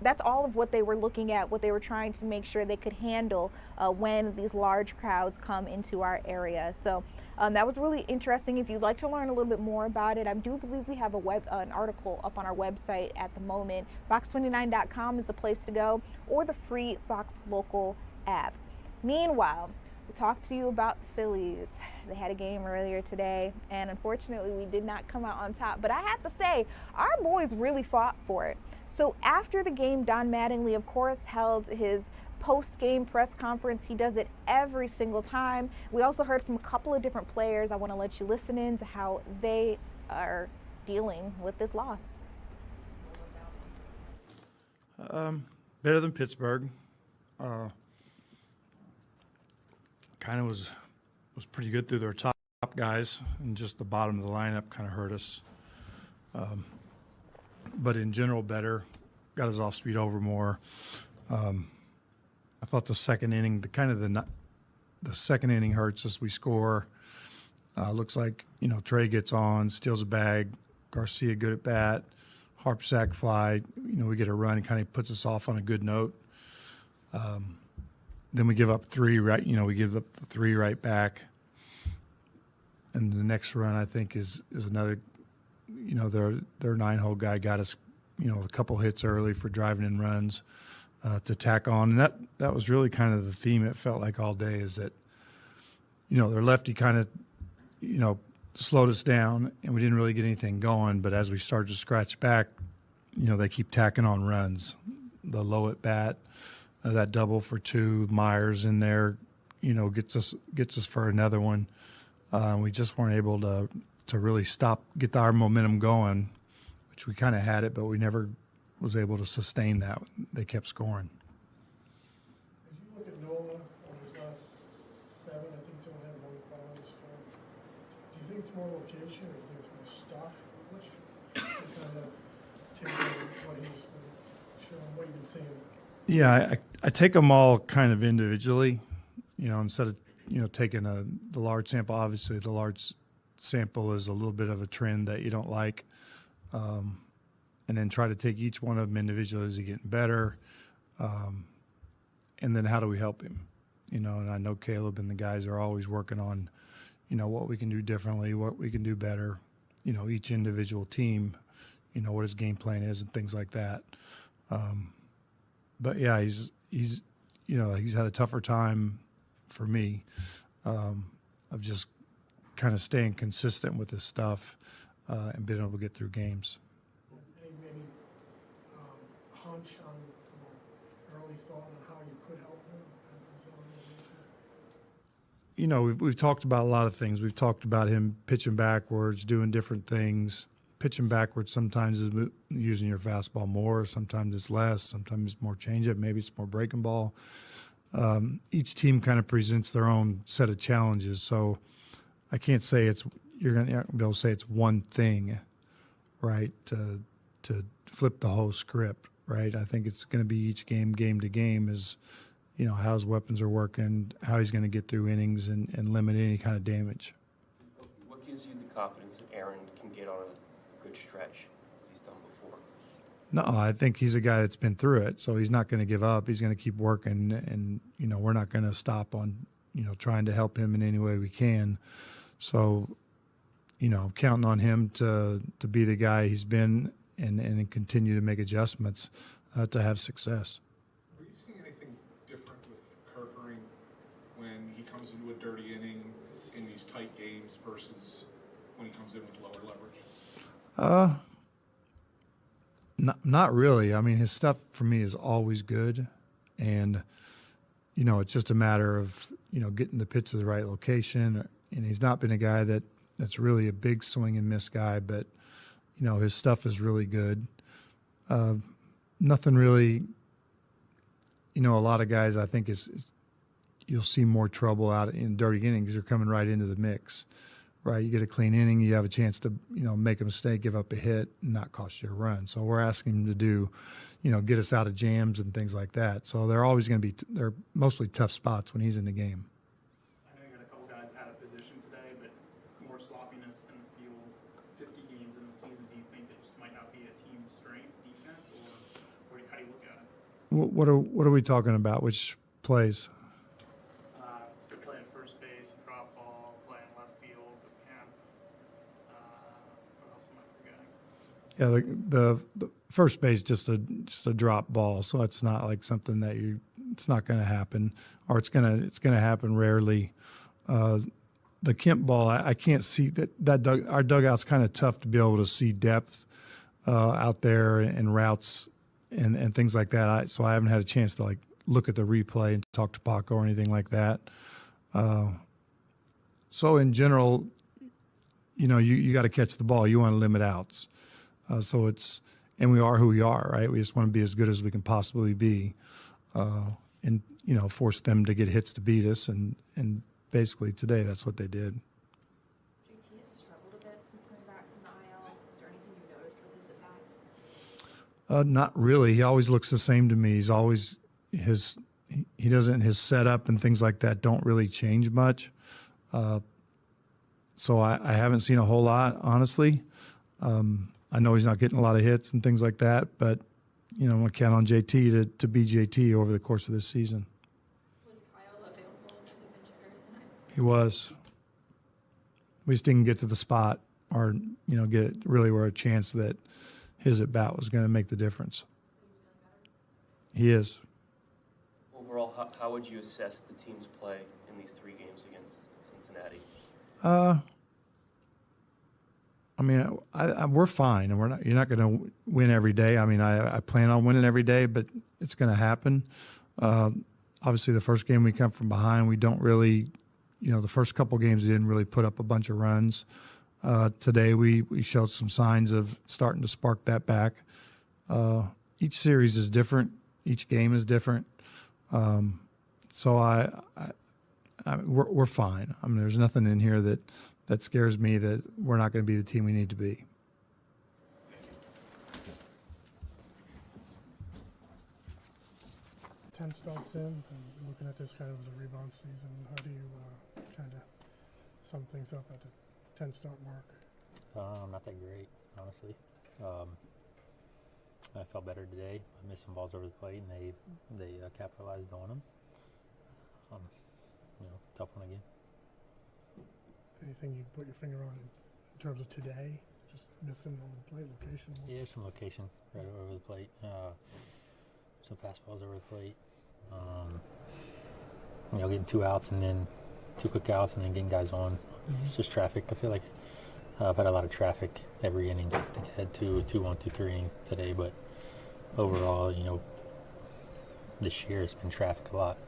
That's all of what they were looking at, what they were trying to make sure they could handle when these large crowds come into our area. So that was really interesting. If you'd like to learn a little bit more about it, I do believe we have an article up on our website at the moment. Fox29.com is the place to go, or the free Fox Local app. Meanwhile, we talked to you about the Phillies. They had a game earlier today, and unfortunately we did not come out on top. But I have to say, our boys really fought for it. So after the game, Don Mattingly, of course, held his post-game press conference. He does it every single time. We also heard from a couple of different players. I want to let you listen in to how they are dealing with this loss. Better than Pittsburgh. Kind of was pretty good through their top guys, and just the bottom of the lineup kind of hurt us. But in general, better. Got us off speed over more. I thought the second inning, the second inning hurts us. We score. Looks like, Trey gets on, steals a bag. Garcia good at bat. Harp sack fly. We get a run and kind of puts us off on a good note. Then we give up three, right? We give up the three right back. And the next run, I think, is another, their 9-hole guy got us, a couple hits early for driving in runs to tack on. And that was really kind of the theme, it felt like, all day, is that, their lefty kind of, slowed us down, and we didn't really get anything going. But as we started to scratch back, they keep tacking on runs. The low at bat, that double for 2, Myers in there, gets us for another one. We just weren't able to really get our momentum going, which we kind of had it, but we never was able to sustain that. They kept scoring. As you look at Nola on his last 7, I think he's only had 1 foul this far. Do you think it's more location, or do you think it's more stuff? Which kind of take what you've been seeing? Yeah, I take them all kind of individually, instead of, taking the large sample. Obviously, the large sample is a little bit of a trend that you don't like. And then try to take each one of them individually. Is he getting better? And then how do we help him? And I know Caleb and the guys are always working on, what we can do differently, what we can do better, each individual team, what his game plan is and things like that. But yeah, he's had a tougher time for me of just kind of staying consistent with his stuff and being able to get through games. Any hunch on early thought on how you could help him as an organization? We've talked about a lot of things. We've talked about him pitching backwards, doing different things. Pitching backwards sometimes is using your fastball more, sometimes it's less, sometimes it's more changeup, maybe it's more breaking ball. Each team kind of presents their own set of challenges, so I can't say you're going to be able to say it's one thing, right, to flip the whole script, right? I think it's going to be each game to game is, how his weapons are working, how he's going to get through innings and limit any kind of damage. What gives you the confidence that Aaron can get on a good stretch as he's done before? No, I think he's a guy that's been through it, so he's not going to give up. He's going to keep working, and we're not going to stop on trying to help him in any way we can. So, counting on him to be the guy he's been and continue to make adjustments to have success. Are you seeing anything different with Kirkering when he comes into a dirty inning in these tight games versus when he comes in with lower leverage? Not really. I mean, his stuff for me is always good, and it's just a matter of getting the pitch to the right location. And he's not been a guy that's really a big swing and miss guy, but his stuff is really good. Nothing really. A lot of guys I think is you'll see more trouble out in dirty innings. You're coming right into the mix. Right, you get a clean inning, you have a chance to, make a mistake, give up a hit, and not cost you a run. So we're asking him to do, get us out of jams and things like that. So they're always going to be, they're mostly tough spots when he's in the game. I know you got a couple guys out of position today, but more sloppiness in the field, 50 games in the season. Do you think that just might not be a team strength defense, or how do you look at it? What are we talking about? Which plays? Yeah, the first base just a drop ball, so it's not like something that it's not going to happen, or it's gonna happen rarely. The Kemp ball, I can't see that our dugout's kind of tough to be able to see depth out there and routes and things like that. So I haven't had a chance to look at the replay and talk to Paco or anything like that. So in general, you got to catch the ball. You want to limit outs. And we are who we are, right? We just want to be as good as we can possibly be, and force them to get hits to beat us. And basically today, that's what they did. JT has struggled a bit since coming back from the IL. Is there anything you noticed with his at-bats? Not really. He always looks the same to me. He's always his setup and things like that don't really change much. So I haven't seen a whole lot, honestly. I know he's not getting a lot of hits and things like that, but I'm going to count on JT to be JT over the course of this season. Was Kyle available as a pinch hitter tonight? He was. We just didn't get to the spot or get really where a chance that his at bat was going to make the difference. He is. Overall, how would you assess the team's play in these 3 games against Cincinnati? I mean, we're fine, and you're not going to win every day. I mean, I plan on winning every day, but it's going to happen. Obviously, the first game we come from behind, we don't really, the first couple games we didn't really put up a bunch of runs. Today we showed some signs of starting to spark that back. Each series is different. Each game is different. So we're fine. I mean, there's nothing in here that scares me that we're not going to be the team we need to be. 10 starts in, and looking at this kind of as a rebound season, how do you kind of sum things up at the 10 start mark? Not that great, honestly. I felt better today. I missed some balls over the plate, and they capitalized on them. Tough one again. Anything you put your finger on in terms of today? Just missing over the plate, location? Yeah, some location right over the plate. Some fastballs over the plate. Getting 2 outs and then 2 quick outs and then getting guys on. It's just traffic. I feel like I've had a lot of traffic every inning. I think I had 2, 1, 2, 3 innings today, but overall, this year it's been traffic a lot.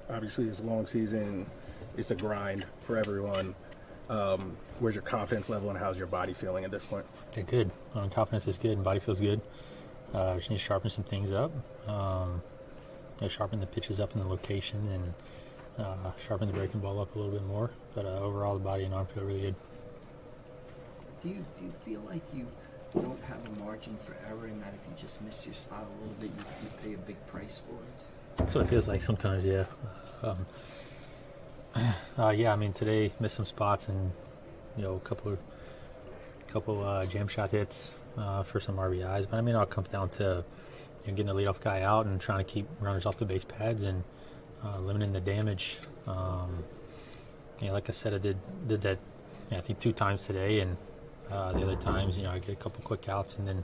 Obviously, it's a long season. It's a grind for everyone. Where's your confidence level and how's your body feeling at this point? Yeah, good. Confidence is good and body feels good. Just need to sharpen some things up. Sharpen the pitches up in the location and sharpen the breaking ball up a little bit more. But overall, the body and arm feel really good. Do you feel like you don't have a margin for error and that if you just miss your spot a little bit, you pay a big price for it? That's what it feels like sometimes, yeah. Today missed some spots and a couple jam shot hits for some RBIs. But it all comes down to getting the leadoff guy out and trying to keep runners off the base pads and limiting the damage. Like I said, I did that. I think 2 times today, and the other times, I get a couple quick outs and then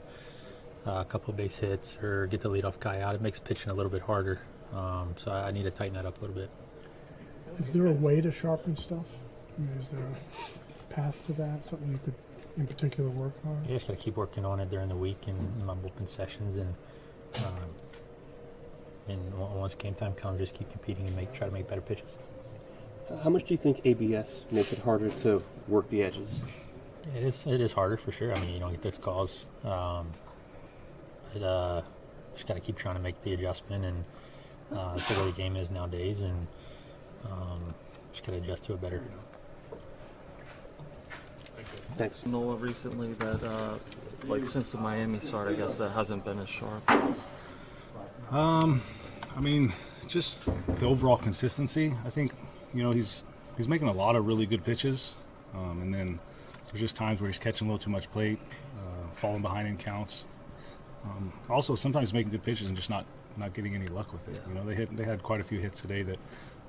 a couple of base hits or get the leadoff guy out. It makes pitching a little bit harder. So I need to tighten that up a little bit. Is there a way to sharpen stuff? Is there a path to that? Something you could, in particular, work on? Yeah, just got to keep working on it during the week and in my bullpen sessions, and once game time comes, just keep competing and try to make better pitches. How much do you think ABS makes it harder to work the edges? It is harder for sure. You don't get those calls. Just got to keep trying to make the adjustment, and that's the way the game is nowadays, and just got to adjust to it better. Thanks. Nola recently that, since the Miami start, I guess that hasn't been as sharp. Just the overall consistency. I think, he's making a lot of really good pitches, and then there's just times where he's catching a little too much plate, falling behind in counts. Also, sometimes making good pitches and just not getting any luck with it. They had quite a few hits today that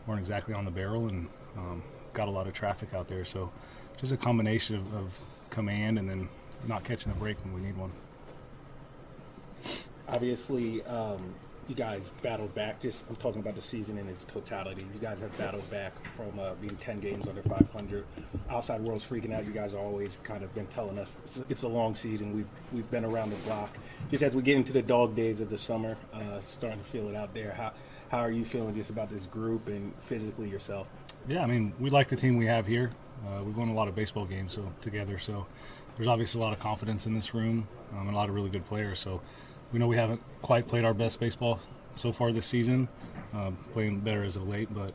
weren't exactly on the barrel and got a lot of traffic out there. So just a combination of command and then not catching a break when we need one. Obviously, you guys battled back. I'm talking about the season in its totality. You guys have battled back from being 10 games under 500. Outside world's freaking out. You guys always kind of been telling us it's a long season. We've been around the block. Just as we get into the dog days of the summer, starting to feel it out there. How are you feeling just about this group and physically yourself? Yeah, we like the team we have here. We've won a lot of baseball games together, so there's obviously a lot of confidence in this room and a lot of really good players. So we know we haven't quite played our best baseball so far this season, playing better as of late, but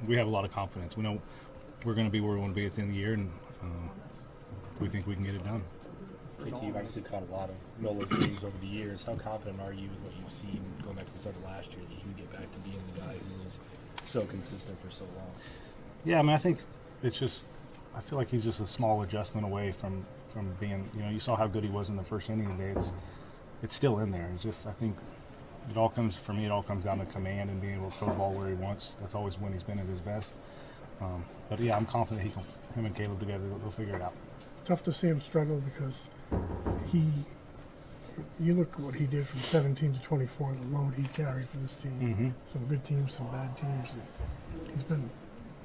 we have a lot of confidence. We know we're going to be where we want to be at the end of the year, and we think we can get it done. You've obviously caught a lot of Nola's games over the years. How confident are you with what you've seen going back to the start of last year that you can get back to being the guy who was so consistent for so long? Yeah, I think it's just I feel like he's just a small adjustment away from being, you saw how good he was in the first inning today. It's still in there. It's just, I think it all comes down to command and being able to throw the ball where he wants. That's always when he's been at his best. But yeah, I'm confident him and Caleb together, they'll figure it out. Tough to see him struggle because you look at what he did from 17 to 24, the load he carried for this team. Mm-hmm. Some good teams, some bad teams. He's been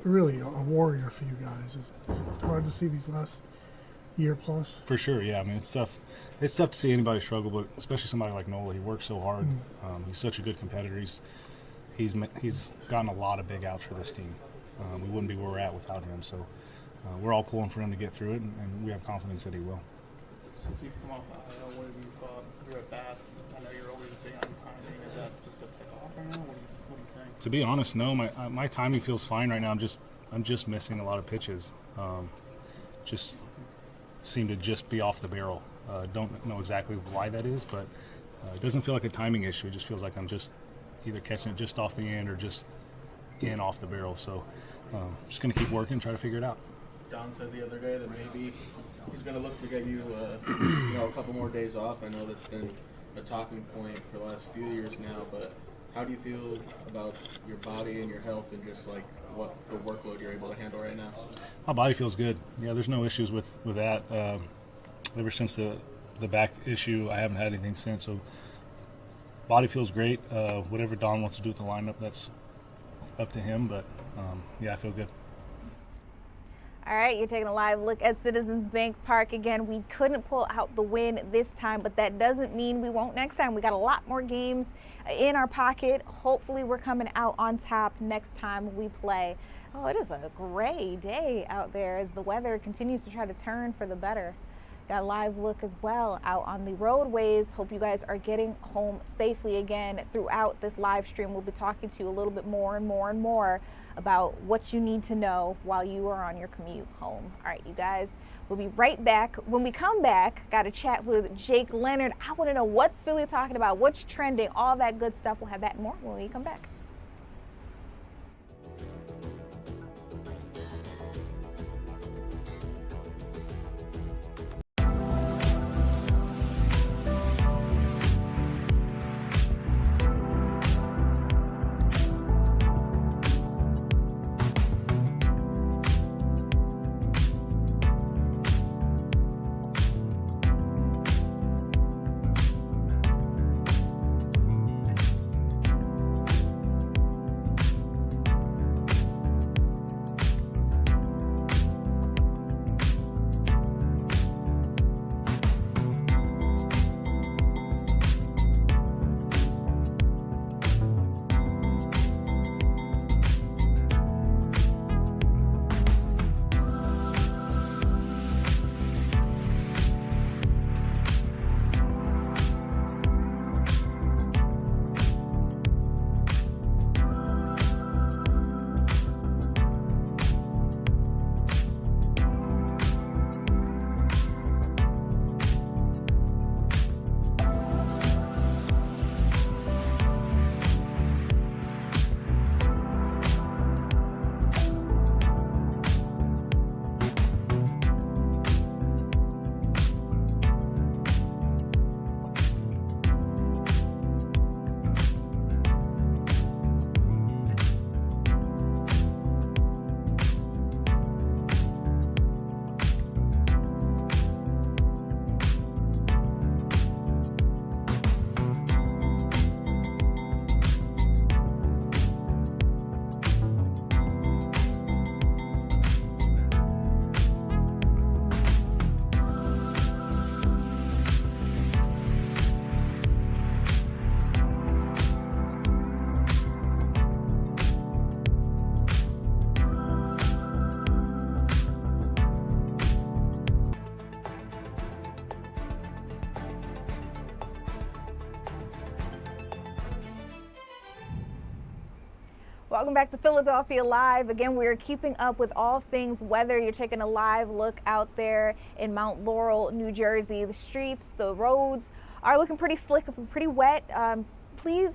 really a warrior for you guys. Is it hard to see these last year plus? For sure, yeah. It's tough. It's tough to see anybody struggle, but especially somebody like Nola. He works so hard. He's such a good competitor. He's gotten a lot of big outs for this team. We wouldn't be where we're at without him. So we're all pulling for him to get through it, and we have confidence that he will. Since you've come off the IL, what have you thought your at-bats? I know you're always big on timing. Is that just a tip-off right now? What do you think? To be honest, no. My timing feels fine right now. I'm just missing a lot of pitches. Just seem to just be off the barrel. Don't know exactly why that is, but It doesn't feel like a timing issue. It just feels like I'm just either catching it just off the end or just in off the barrel. So just going to keep working, try to figure it out. Don said the other day that maybe he's going to look to get you, a couple more days off. I know that's been a talking point for the last few years now, but how do you feel about your body and your health and just like what the workload you're able to handle right now? My body feels good. Yeah, there's no issues with that. Ever since the back issue, I haven't had anything since. So body feels great. Whatever Don wants to do with the lineup, that's up to him. But yeah, I feel good. All right, you're taking a live look at Citizens Bank Park. Again, we couldn't pull out the win this time, but that doesn't mean we won't next time. We got a lot more games in our pocket. Hopefully we're coming out on top next time we play. Oh, it is a gray day out there as the weather continues to try to turn for the better. Got a live look as well out on the roadways. Hope you guys are getting home safely. Again, throughout this live stream, we'll be talking to you a little bit more and more about what you need to know while you are on your commute home. All right, you guys, we'll be right back. When we come back, got to chat with Jake Leonard. I want to know what's Philly talking about, what's trending, all that good stuff. We'll have that and more when we come back. Welcome back to Philadelphia Live. Again, we're keeping up with all things weather. You're taking a live look out there in Mount Laurel, New Jersey. The streets, the roads are looking pretty slick, pretty wet. Please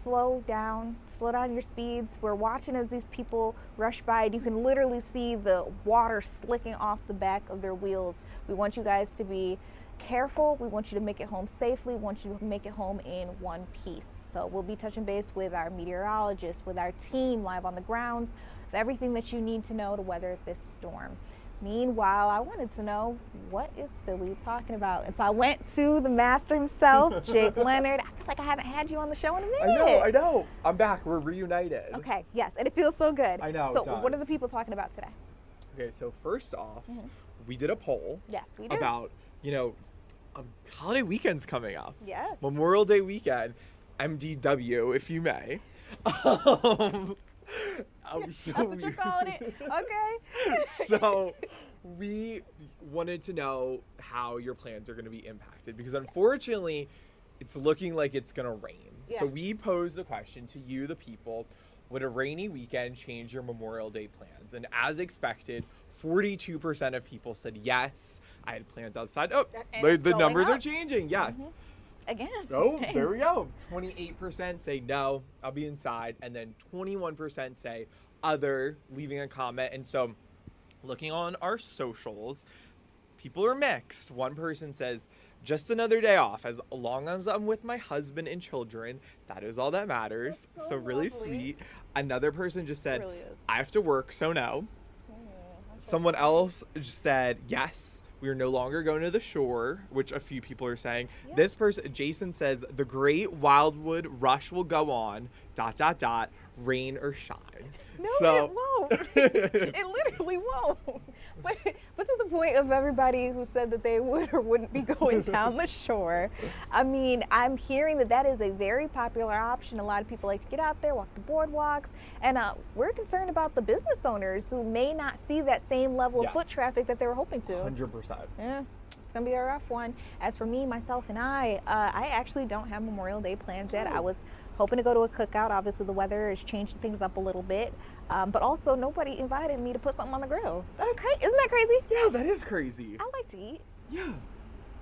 slow down your speeds. We're watching as these people rush by, and you can literally see the water slicking off the back of their wheels. We want you guys to be careful. We want you to make it home safely. We want you to make it home in one piece. So we'll be touching base with our meteorologist, with our team live on the grounds, with everything that you need to know to weather this storm. Meanwhile, I wanted to know, what is Philly talking about? And so I went to the master himself, Jake Leonard. I feel like I haven't had you on the show in a minute. I know. I'm back. We're reunited. Okay, yes, and it feels so good. I know. So what are the people talking about today? Okay, so first off, we did a poll. Yes, we did. About, holiday weekend's coming up. Yes. Memorial Day weekend. MDW, if you may. That's what you're calling it? Okay. So we wanted to know how your plans are going to be impacted, because unfortunately it's looking like it's going to rain. Yeah. So we posed the question to you, the people: would a rainy weekend change your Memorial Day plans? And as expected, 42% of people said yes. I had plans outside. Oh, the numbers are changing. Yes. again. Oh, Dang. there we go. 28% say no, I'll be inside, and then 21% say other, leaving a comment. And so looking on our socials, people are mixed. One person says, just another day off. As long as I'm with my husband and children, that is all that matters. So really sweet. Another person just said, really is. I have to work, so no. Someone else just said, yes, we are no longer going to the shore, which a few people are saying. Yeah. This person, Jason, says, the great Wildwood rush will go on, ... rain or shine. No, it won't. It literally won't. But to the point of everybody who said that they would or wouldn't be going down the shore, I mean, I'm hearing that is a very popular option. A lot of people like to get out there, walk the boardwalks, and we're concerned about the business owners who may not see that same level of foot traffic that they were hoping to. 100%. Yeah. It's gonna be a rough one. As for me, myself, and I actually don't have Memorial Day plans yet. I was hoping to go to a cookout. Obviously, the weather is changing things up a little bit, but also nobody invited me to put something on the grill. That's crazy. Isn't that crazy? Yeah, that is crazy. I like to eat. Yeah.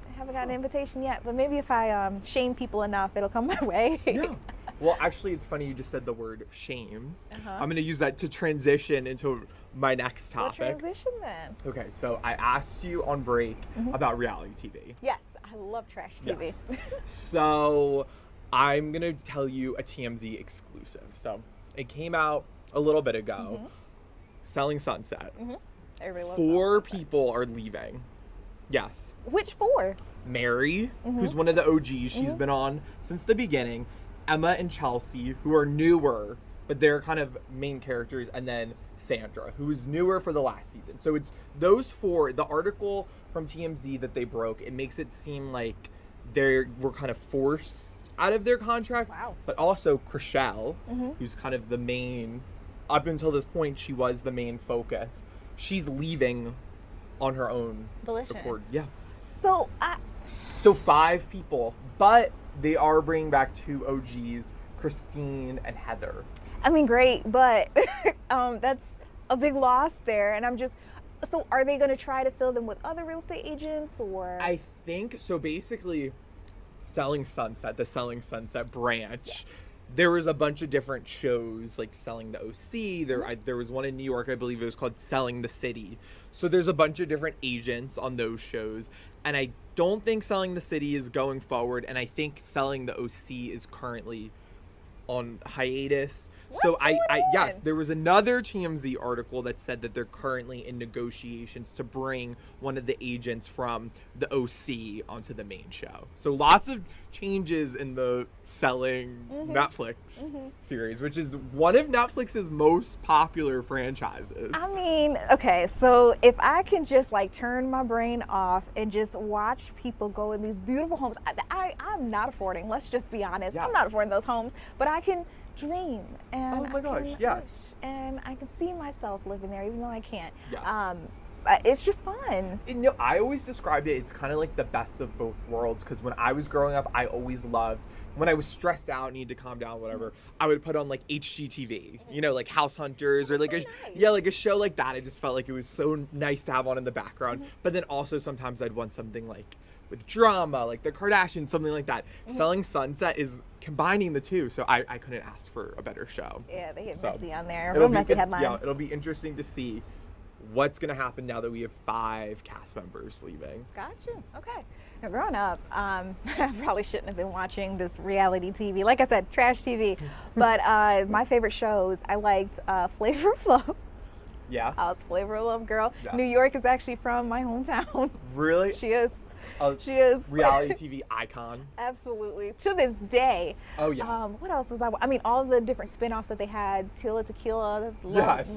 I haven't gotten an invitation yet, but maybe if I shame people enough, it'll come my way. Yeah. Well, actually, it's funny you just said the word shame. Uh-huh. I'm going to use that to transition into my next topic. What transition then? Okay, so I asked you on break about reality TV. Yes, I love trash TV. Yes. So I'm going to tell you a TMZ exclusive. So it came out a little bit ago. Selling Sunset. Everybody loves 4 people are leaving. Yes. Which 4? Mary, who's one of the OGs. She's been on since the beginning. Emma and Chelsea, who are newer, but they're kind of main characters. And then Sandra, who is newer for the last season. So it's those 4. The article from TMZ that they broke, it makes it seem like they were kind of forced out of their contract. Wow. But also Chriselle, who's kind of the main, up until this point, she was the main focus. She's leaving on her own volition. accord. Yeah. So 5 people, but they are bringing back 2 OGs, Christine and Heather. I mean, great, but that's a big loss there. And I'm just, so are they going to try to fill them with other real estate agents, or? I think, so basically, Selling Sunset, the Selling Sunset branch, there was a bunch of different shows, like Selling the OC. There was one in New York, I believe it was called Selling the City. So there's a bunch of different agents on those shows. And I don't think Selling the City is going forward. And I think Selling the OC is currently on hiatus. Yes, there was another TMZ article that said that they're currently in negotiations to bring one of the agents from the OC onto the main show. So lots of changes in the Selling Netflix series, which is one of Netflix's most popular franchises. I mean, okay, so if I can just like turn my brain off and just watch people go in these beautiful homes, I'm not affording, let's just be honest. Yes. I'm not affording those homes, but I can dream, and oh my gosh, yes, and I can see myself living there, even though I can't. Yes. It's just fun. You know, I always described it, it's kind of like the best of both worlds, because when I was growing up, I always loved, when I was stressed out, needed to calm down, whatever, I would put on like HGTV, you know, like House Hunters, or like like a show like that. I just felt like it was so nice to have on in the background. But then also sometimes I'd want something like with drama, like the Kardashians, something like that. Selling Sunset is combining the two, so I couldn't ask for a better show. Yeah, they get messy on there. Real messy headlines. Yeah, it'll be interesting to see what's going to happen now that we have 5 cast members leaving. Gotcha. Okay. Now, growing up, I probably shouldn't have been watching this reality TV. Like I said, trash TV. But my favorite shows, I liked Flavor of Love. Yeah. I was a Flavor of Love girl. Yes. New York is actually from my hometown. Really? She is. She is. Reality TV icon. Absolutely. To this day. Oh, yeah. What else was I mean, all of the different spin-offs that they had, Tila Tequila, Yes.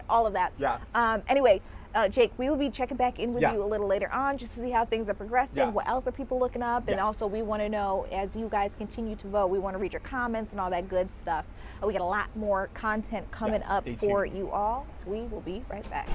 all of that. Yes. Anyway, Jake, we will be checking back in with Yes. you a little later on just to see how things are progressing. Yes. What else are people looking up? And Yes. also, we want to know, as you guys continue to vote, we want to read your comments and all that good stuff. We got a lot more content coming Yes, up stay for tuned. you all. We will be right back.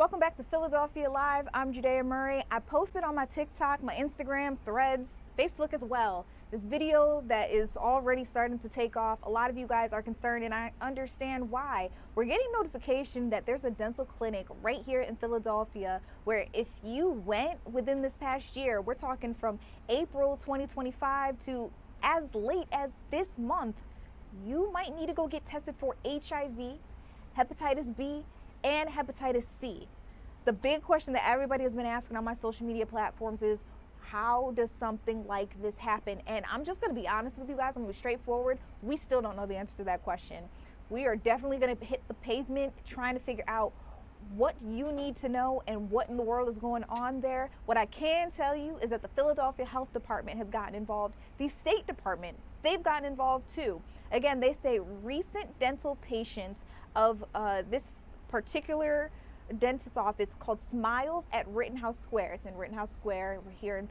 Welcome back to Philadelphia Live. I'm Judea Murray. I posted on my TikTok, my Instagram, Threads, Facebook as well, this video that is already starting to take off. A lot of you guys are concerned, and I understand why. We're getting notification that there's a dental clinic right here in Philadelphia where if you went within this past year, we're talking from April 2025 to as late as this month, you might need to go get tested for HIV, hepatitis B, and hepatitis C. The big question that everybody has been asking on my social media platforms is, how does something like this happen? And I'm just going to be honest with you guys. I'm going to be straightforward. We still don't know the answer to that question. We are definitely going to hit the pavement trying to figure out what you need to know and what in the world is going on there. What I can tell you is that the Philadelphia Health Department has gotten involved. The State Department, they've gotten involved too. Again, they say recent dental patients of this particular dentist office called Smiles at Rittenhouse Square. It's in Rittenhouse Square. We're here in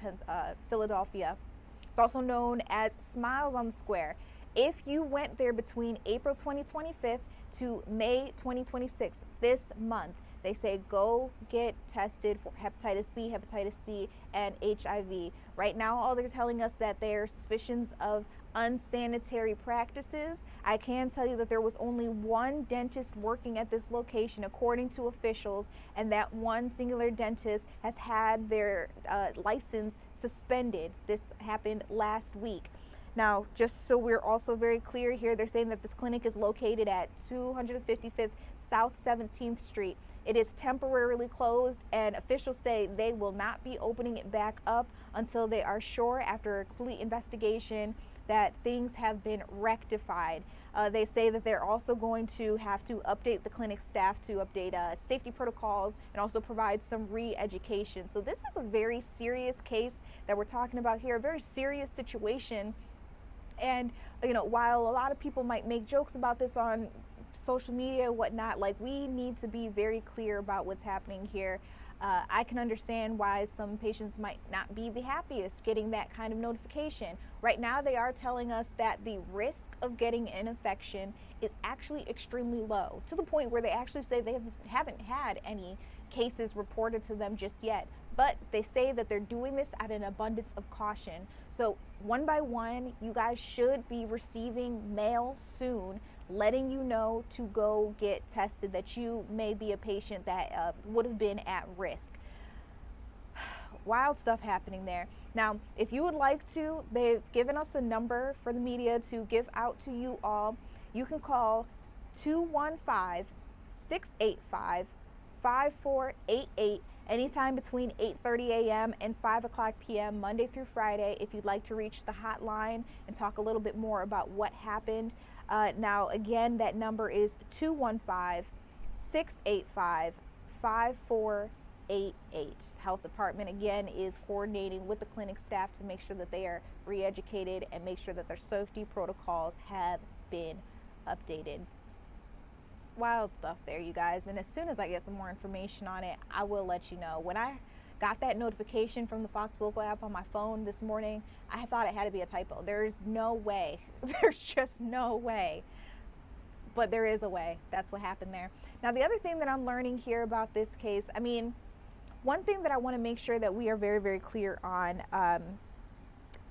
Philadelphia. It's also known as Smiles on the Square. If you went there between April 2025 to May 2026, this month, they say go get tested for hepatitis B, hepatitis C, and HIV. Right now, all they're telling us that there are suspicions of unsanitary practices. I can tell you that there was only one dentist working at this location, according to officials, and that one singular dentist has had their license suspended. This happened last week. Now, just so we're also very clear here, they're saying that this clinic is located at 255th South 17th Street. It is temporarily closed, and officials say they will not be opening it back up until they are sure, after a complete investigation, that things have been rectified. They say that they're also going to have to update the clinic staff to update safety protocols and also provide some re-education. So this is a very serious case that we're talking about here, a very serious situation. And, you know, while a lot of people might make jokes about this on social media and whatnot, like, we need to be very clear about what's happening here. I can understand why some patients might not be the happiest getting that kind of notification. Right now, they are telling us that the risk of getting an infection is actually extremely low, to the point where they actually say they haven't had any cases reported to them just yet. But they say that they're doing this at an abundance of caution. So one by one, you guys should be receiving mail soon letting you know to go get tested, that you may be a patient that would have been at risk. Wild stuff happening there. Now, if you would like to, they've given us a number for the media to give out to you all. You can call 215-685-5488 anytime between 8:30 a.m. and 5 o'clock p.m. Monday through Friday, if you'd like to reach the hotline and talk a little bit more about what happened. Now, again, that number is 215-685-5488. Health Department, again, is coordinating with the clinic staff to make sure that they are re-educated and make sure that their safety protocols have been updated. Wild stuff there, you guys. And as soon as I get some more information on it, I will let you know. When I got that notification from the Fox Local app on my phone this morning, I thought it had to be a typo. There's no way. There's just no way. But there is a way. That's what happened there. Now, the other thing that I'm learning here about this case, I mean, one thing that I want to make sure that we are very, very clear on,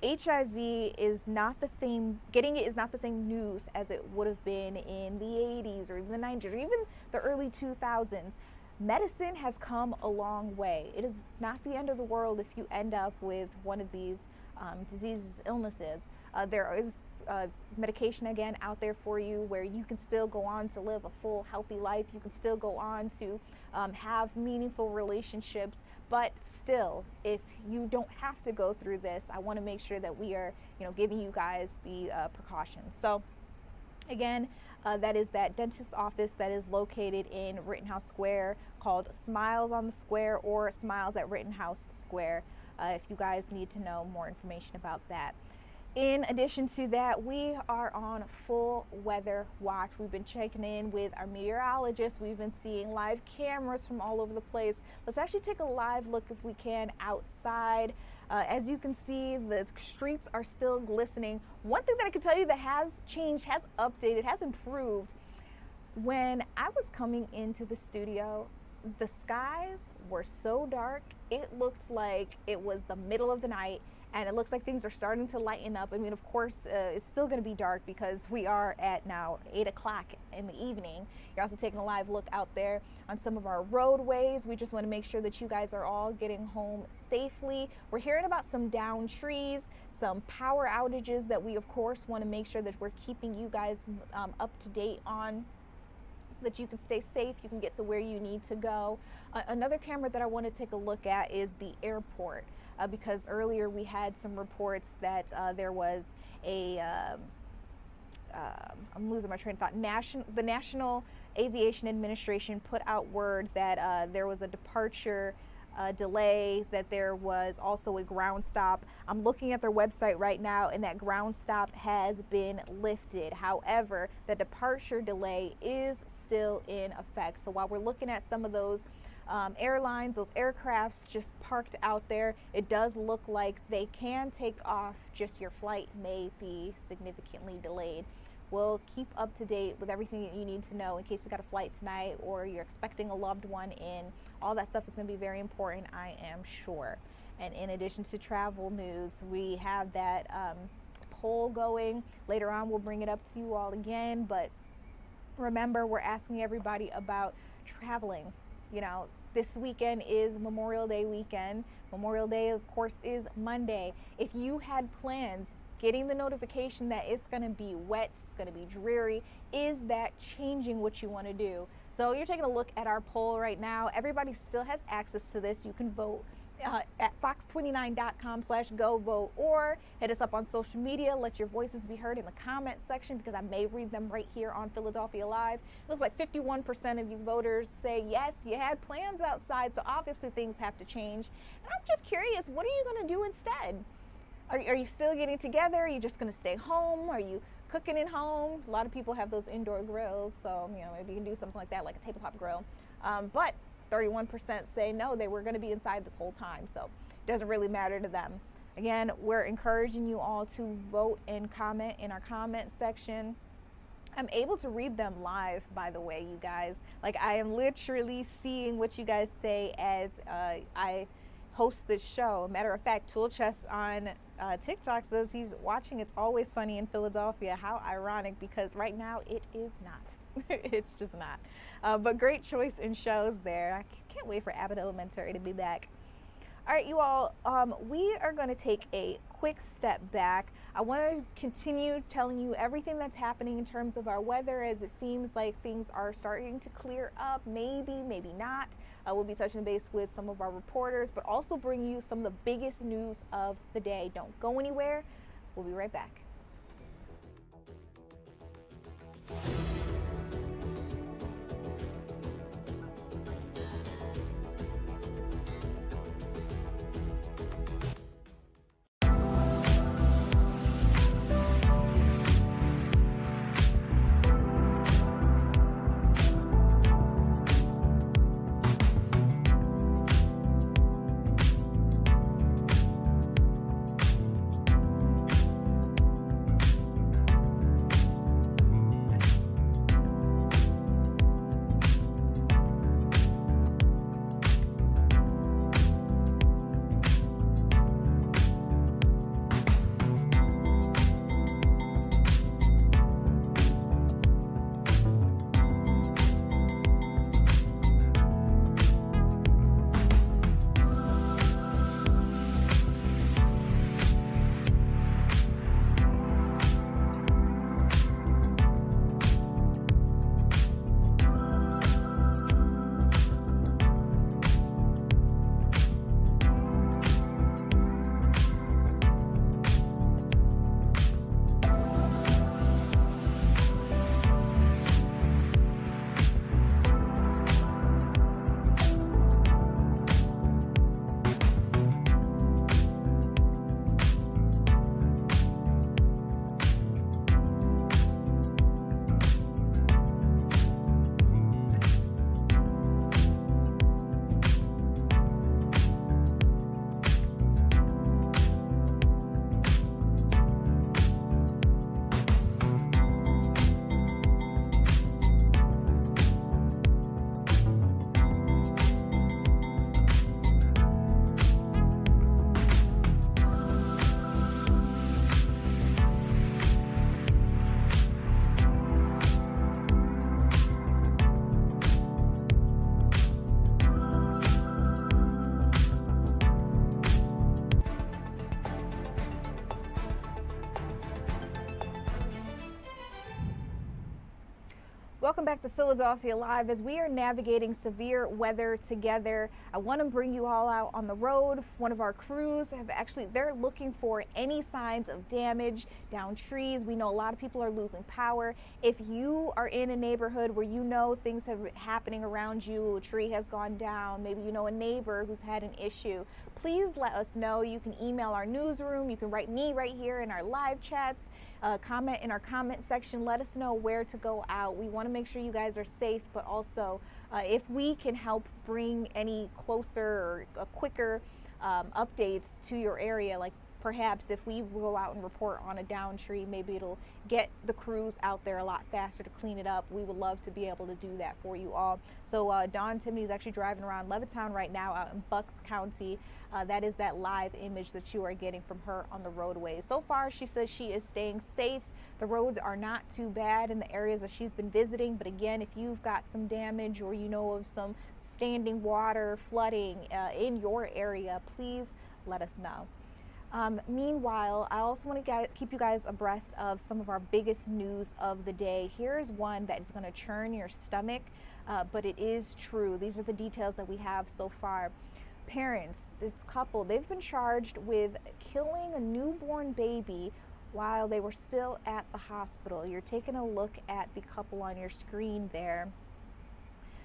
HIV is not the same, getting it is not the same news as it would have been in the 80s or even the 90s or even the early 2000s. Medicine has come a long way. It is not the end of the world if you end up with one of these diseases, illnesses. There is medication, again, out there for you where you can still go on to live a full, healthy life. You can still go on to have meaningful relationships. But still, if you don't have to go through this, I want to make sure that we are, giving you guys the precautions. So, again, that is that dentist office that is located in Rittenhouse Square, called Smiles on the Square or Smiles at Rittenhouse Square, if you guys need to know more information about that. In addition to that, we are on full weather watch. We've been checking in with our meteorologist. We've been seeing live cameras from all over the place. Let's actually take a live look, if we can, outside. As you can see, the streets are still glistening. One thing that I can tell you that has changed, has updated, has improved. When I was coming into the studio, the skies were so dark, it looked like it was the middle of the night, and it looks like things are starting to lighten up. I mean, of course, it's still going to be dark because we are at now 8 o'clock in the evening. You're also taking a live look out there on some of our roadways. We just want to make sure that you guys are all getting home safely. We're hearing about some downed trees, some power outages that we, of course, want to make sure that we're keeping you guys up to date on, so that you can stay safe, you can get to where you need to go. Another camera that I want to take a look at is the airport, because earlier we had some reports that there was a, I'm losing my train of thought, the National Aviation Administration put out word that there was a departure delay, that there was also a ground stop. I'm looking at their website right now, and that ground stop has been lifted. However, the departure delay is still in effect. So while we're looking at some of those airlines, those aircrafts just parked out there, it does look like they can take off, just your flight may be significantly delayed. We'll keep up to date with everything that you need to know in case you got a flight tonight or you're expecting a loved one in. All that stuff is going to be very important, I am sure. And in addition to travel news, we have that poll going. Later on, we'll bring it up to you all again. But remember, we're asking everybody about traveling. You know, this weekend is Memorial Day weekend. Memorial Day, of course, is Monday. If you had plans, getting the notification that it's going to be wet, it's going to be dreary, is that changing what you want to do? So you're taking a look at our poll right now. Everybody still has access to this. You can vote at fox29.com/go vote, or hit us up on social media. Let your voices be heard in the comment section, because I may read them right here on Philadelphia Live. It looks like 51% of you voters say yes, you had plans outside, so obviously things have to change. And I'm just curious, what are you going to do instead? Are you still getting together? Are you just going to stay home? Are you cooking at home? A lot of people have those indoor grills, so you know, maybe you can do something like that, like a tabletop grill. But 31% say no, they were going to be inside this whole time, so it doesn't really matter to them. Again, we're encouraging you all to vote and comment in our comment section. I'm able to read them live, by the way, you guys. Like, I am literally seeing what you guys say as I host this show. Matter of fact, Tool Chest on TikTok says he's watching It's Always Sunny in Philadelphia. How ironic, because right now it is not. It's just not. But great choice in shows there. I can't wait for Abbott Elementary to be back. All right, you all, we are going to take a quick step back. I want to continue telling you everything that's happening in terms of our weather, as it seems like things are starting to clear up, maybe not. We'll be touching base with some of our reporters, but also bring you some of the biggest news of the day. Don't go anywhere. We'll be right back. Welcome back to Philadelphia Live. As we are navigating severe weather together, I want to bring you all out on the road. One of our crews they're looking for any signs of damage, down trees. We know a lot of people are losing power. If you are in a neighborhood where you know things have been happening around you, a tree has gone down, maybe you know a neighbor who's had an issue, please let us know. You can email our newsroom. You can write me right here in our live chats. Comment in our comment section. Let us know where to go out. We want to make sure you guys are safe, but also if we can help bring any closer or quicker updates to your area, like perhaps if we go out and report on a down tree, maybe it'll get the crews out there a lot faster to clean it up. We would love to be able to do that for you all. So Dawn Timney is actually driving around Levittown right now out in Bucks County. That is that live image that you are getting from her on the roadways. So far, she says she is staying safe. The roads are not too bad in the areas that she's been visiting. But again, if you've got some damage or you know of some standing water, flooding in your area, please let us know. Meanwhile, I also want to keep you guys abreast of some of our biggest news of the day. Here's one that is going to churn your stomach, but it is true. These are the details that we have so far. Parents, this couple, they've been charged with killing a newborn baby while they were still at the hospital. You're taking a look at the couple on your screen there.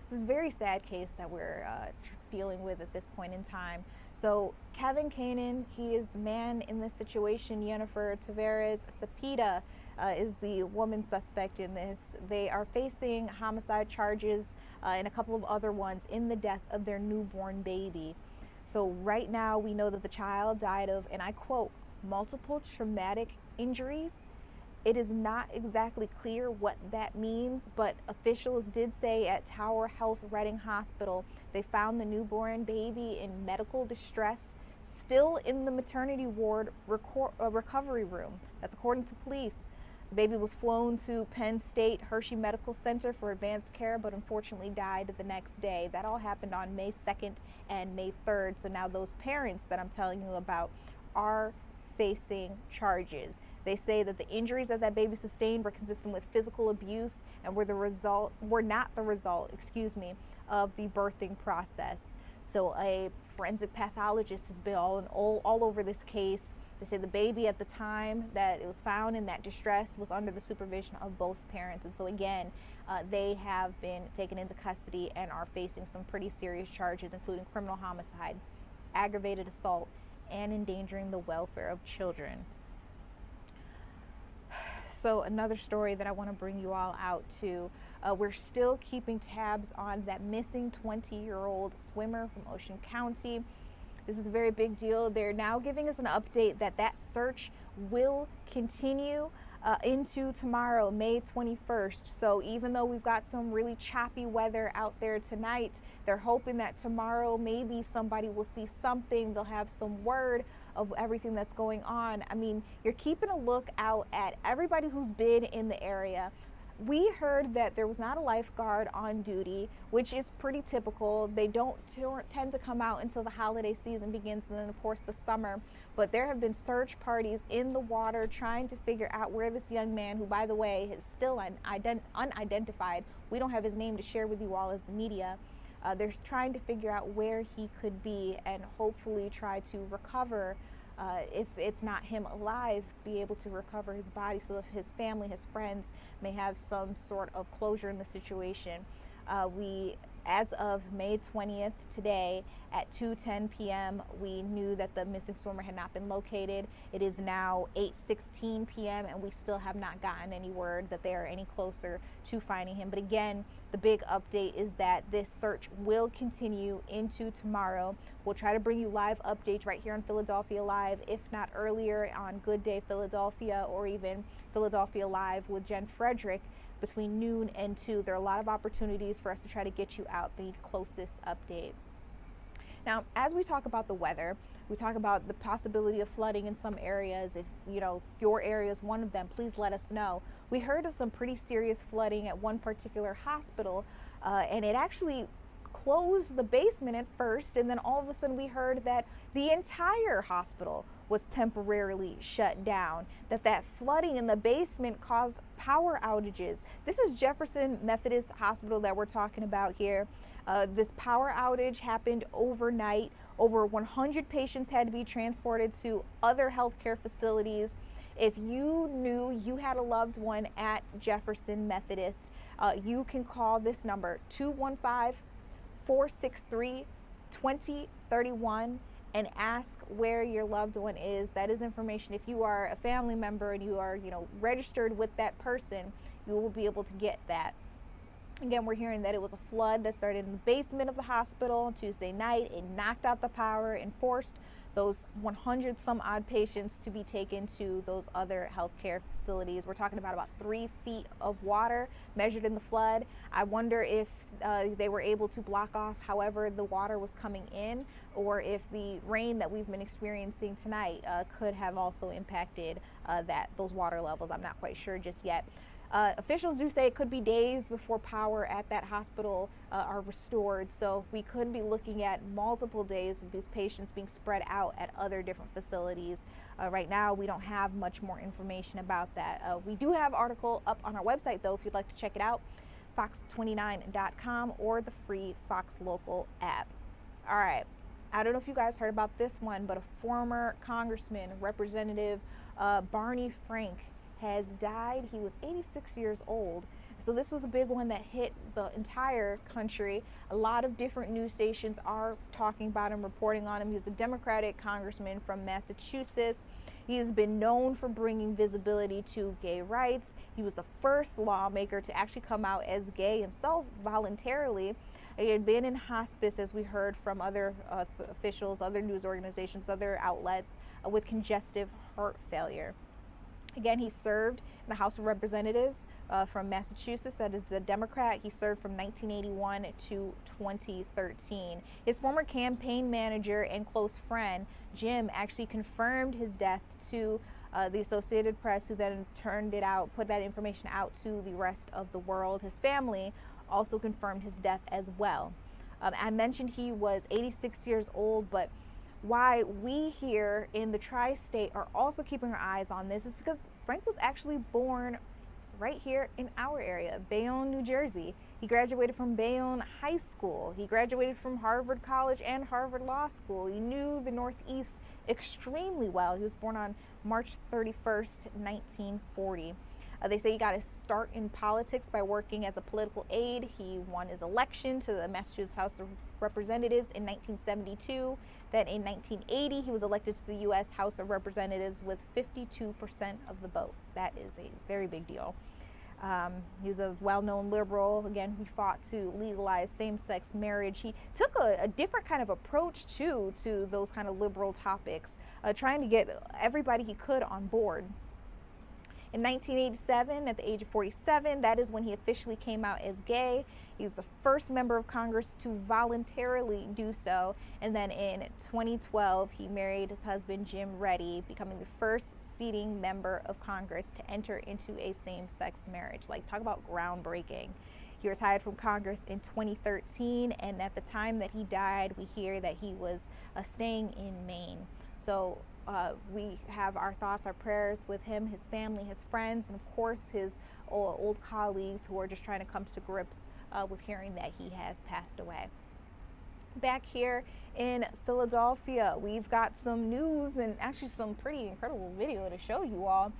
This is a very sad case that we're dealing with at this point in time. So Kevin Canaan, he is the man in this situation. Jennifer Tavares Cepeda is the woman suspect in this. They are facing homicide charges and a couple of other ones in the death of their newborn baby. So right now we know that the child died of, and I quote, multiple traumatic injuries. It is not exactly clear what that means, but officials did say at Tower Health Reading Hospital, they found the newborn baby in medical distress, still in the maternity ward recovery room. That's according to police. The baby was flown to Penn State Hershey Medical Center for advanced care, but unfortunately died the next day. That all happened on May 2nd and May 3rd. So now those parents that I'm telling you about are facing charges. They say that the injuries that baby sustained were consistent with physical abuse and were not the result, of the birthing process. So a forensic pathologist has been all over this case. They say the baby at the time that it was found in that distress was under the supervision of both parents. And so again, they have been taken into custody and are facing some pretty serious charges, including criminal homicide, aggravated assault, and endangering the welfare of children. So another story that I want to bring you all out to, we're still keeping tabs on that missing 20-year-old swimmer from Ocean County. This is a very big deal. They're now giving us an update that search will continue into tomorrow, May 21st. So even though we've got some really choppy weather out there tonight, they're hoping that tomorrow maybe somebody will see something. They'll have some word of everything that's going on. I mean, you're keeping a look out at everybody who's been in the area. We heard that there was not a lifeguard on duty, which is pretty typical. They don't tend to come out until the holiday season begins, and then of course the summer. But there have been search parties in the water trying to figure out where this young man, who by the way is still unidentified, we don't have his name to share with you all as the media, they're trying to figure out where he could be and hopefully try to recover, if it's not him alive, be able to recover his body so that his family, his friends may have some sort of closure in the situation. As of May 20th, today at 2:10 p.m., we knew that the missing swimmer had not been located. It is now 8:16 p.m. and we still have not gotten any word that they are any closer to finding him. But again, the big update is that this search will continue into tomorrow. We'll try to bring you live updates right here on Philadelphia Live, if not earlier on Good Day Philadelphia or even Philadelphia Live with Jen Frederick between noon and 2. There are a lot of opportunities for us to try to get you out the closest update. Now, as we talk about the weather, we talk about the possibility of flooding in some areas. If your area is one of them, please let us know. We heard of some pretty serious flooding at one particular hospital, and it actually closed the basement at first, and then all of a sudden we heard that the entire hospital was temporarily shut down, that flooding in the basement caused power outages. This is Jefferson Methodist Hospital that we're talking about here. This power outage happened overnight. Over 100 patients had to be transported to other healthcare facilities. If you knew you had a loved one at Jefferson Methodist, you can call this number, 215-463-2031, and ask where your loved one is. That is information. If you are a family member and you are, registered with that person, you will be able to get that. Again, we're hearing that it was a flood that started in the basement of the hospital on Tuesday night. It knocked out the power and forced those 100 some odd patients to be taken to those other healthcare facilities. We're talking about 3 feet of water measured in the flood. I wonder if they were able to block off however the water was coming in, or if the rain that we've been experiencing tonight could have also impacted those water levels. I'm not quite sure just yet. Officials do say it could be days before power at that hospital are restored, so we could be looking at multiple days of these patients being spread out at other different facilities. Right now, we don't have much more information about that. We do have an article up on our website, though, if you'd like to check it out, fox29.com or the free Fox Local app. All right, I don't know if you guys heard about this one, but a former congressman, Representative Barney Frank, has died. He was 86 years old. So this was a big one that hit the entire country. A lot of different news stations are talking about him, reporting on him. He's a Democratic congressman from Massachusetts. He has been known for bringing visibility to gay rights. He was the first lawmaker to actually come out as gay himself voluntarily. He had been in hospice, as we heard from other officials, other news organizations, other outlets, with congestive heart failure. Again, he served in the House of Representatives from Massachusetts. That is a Democrat. He served from 1981 to 2013. His former campaign manager and close friend, Jim, actually confirmed his death to the Associated Press, who then put that information out to the rest of the world. His family also confirmed his death as well. I mentioned he was 86 years old, but why we here in the tri-state are also keeping our eyes on this is because Frank was actually born right here in our area, Bayonne, New Jersey. He graduated from Bayonne High School. He graduated from Harvard College and Harvard Law School. He knew the Northeast extremely well. He was born on March 31st, 1940. They say he got his start in politics by working as a political aide. He won his election to the Massachusetts House of Representatives in 1972. Then in 1980, he was elected to the U.S. House of Representatives with 52% of the vote. That is a very big deal. He's a well-known liberal. Again, he fought to legalize same-sex marriage. He took a different kind of approach, too, to those kind of liberal topics, trying to get everybody he could on board. In 1987, at the age of 47, that is when he officially came out as gay. He was the first member of Congress to voluntarily do so. And then in 2012, he married his husband, Jim Reddy, becoming the first sitting member of Congress to enter into a same-sex marriage. Like, talk about groundbreaking. He retired from Congress in 2013, and at the time that he died, we hear that he was staying in Maine. So we have our thoughts, our prayers with him, his family, his friends, and of course his old colleagues who are just trying to come to grips with hearing that he has passed away. Back here in Philadelphia, we've got some news and actually some pretty incredible video to show you all.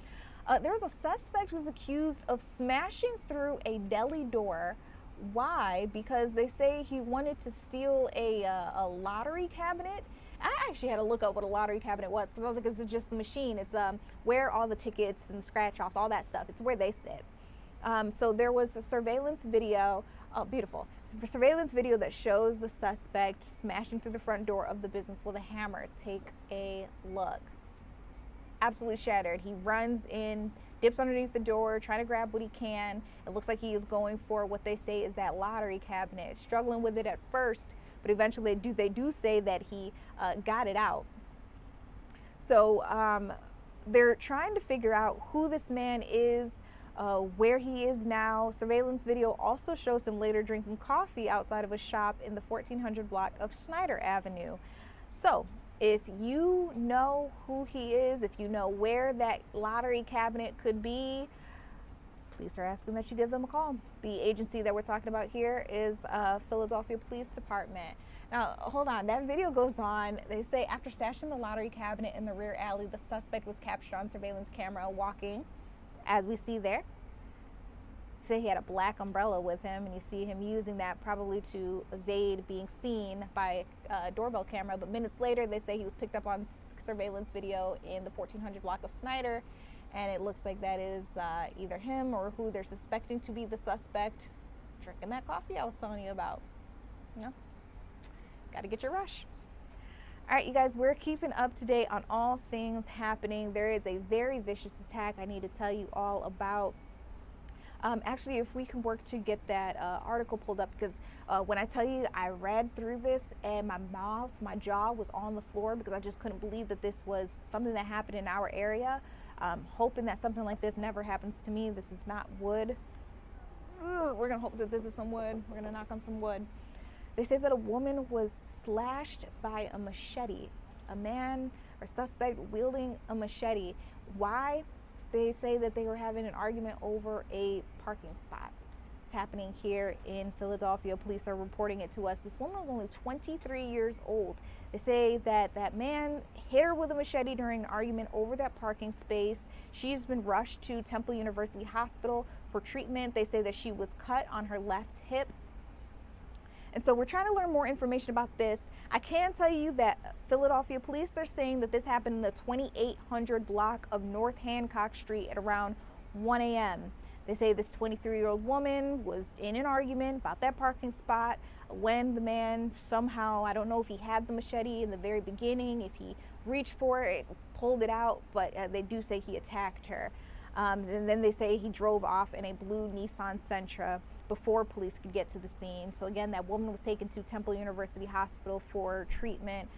There was a suspect who was accused of smashing through a deli door. Why? Because they say he wanted to steal a lottery cabinet. I actually had to look up what a lottery cabinet was because I was like, is it just the machine? It's where all the tickets and scratch-offs, all that stuff, it's where they sit. So there was a surveillance video, beautiful, a surveillance video that shows the suspect smashing through the front door of the business with a hammer. Take a look. Absolutely shattered. He runs in, dips underneath the door, trying to grab what he can. It looks like he is going for what they say is that lottery cabinet, struggling with it at first, but eventually they do say that he got it out. So they're trying to figure out who this man is, where he is now. Surveillance video also shows him later drinking coffee outside of a shop in the 1400 block of Snyder Avenue. So If you know who he is, if you know where that lottery cabinet could be, police are asking that you give them a call. The agency that we're talking about here is Philadelphia Police Department. Now, hold on, that video goes on. They say after stashing the lottery cabinet in the rear alley, the suspect was captured on surveillance camera walking, as we see there. Say he had a black umbrella with him, and you see him using that probably to evade being seen by a doorbell camera. But minutes later, they say he was picked up on surveillance video in the 1400 block of Snyder, and it looks like that is either him or who they're suspecting to be the suspect, drinking that coffee I was telling you about. You know, got to get your rush. All right, you guys, we're keeping up to date on all things happening. There is a very vicious attack I need to tell you all about. Actually, if we can work to get that article pulled up, because when I tell you I read through this and my jaw was on the floor because I just couldn't believe that this was something that happened in our area. Hoping that something like this never happens to me. This is not wood. We're gonna hope that this is some wood. We're gonna knock on some wood. They say that a woman was slashed by a machete. A man or suspect wielding a machete. Why? They say that they were having an argument over a parking spot. It's happening here in Philadelphia. Police are reporting it to us. This woman was only 23 years old. They say that that man hit her with a machete during an argument over that parking space. She's been rushed to Temple University Hospital for treatment. They say that she was cut on her left hip. And so we're trying to learn more information about this. I can tell you that Philadelphia police, they're saying that this happened in the 2800 block of North Hancock Street at around 1 a.m. They say this 23-year-old woman was in an argument about that parking spot when the man somehow, I don't know if he had the machete in the very beginning, if he reached for it, pulled it out, but they do say he attacked her. And then they say he drove off in a blue Nissan Sentra before police could get to the scene. So again, that woman was taken to Temple University Hospital for treatment.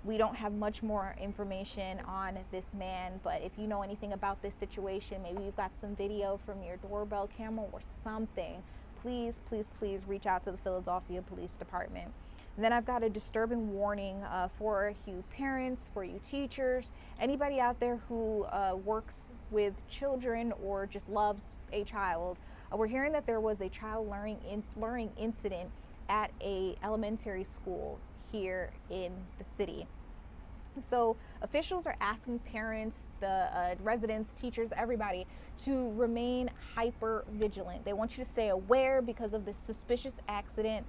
We don't have much more information on this man, but if you know anything about this situation, maybe you've got some video from your doorbell camera or something, please, please, please reach out to the Philadelphia Police Department. And then I've got a disturbing warning for you parents, for you teachers, anybody out there who works with children or just loves a child. We're hearing that there was a child learning incident at a elementary school here in the city. So officials are asking parents, the residents, teachers, everybody to remain hyper vigilant. They want you to stay aware because of this suspicious incident.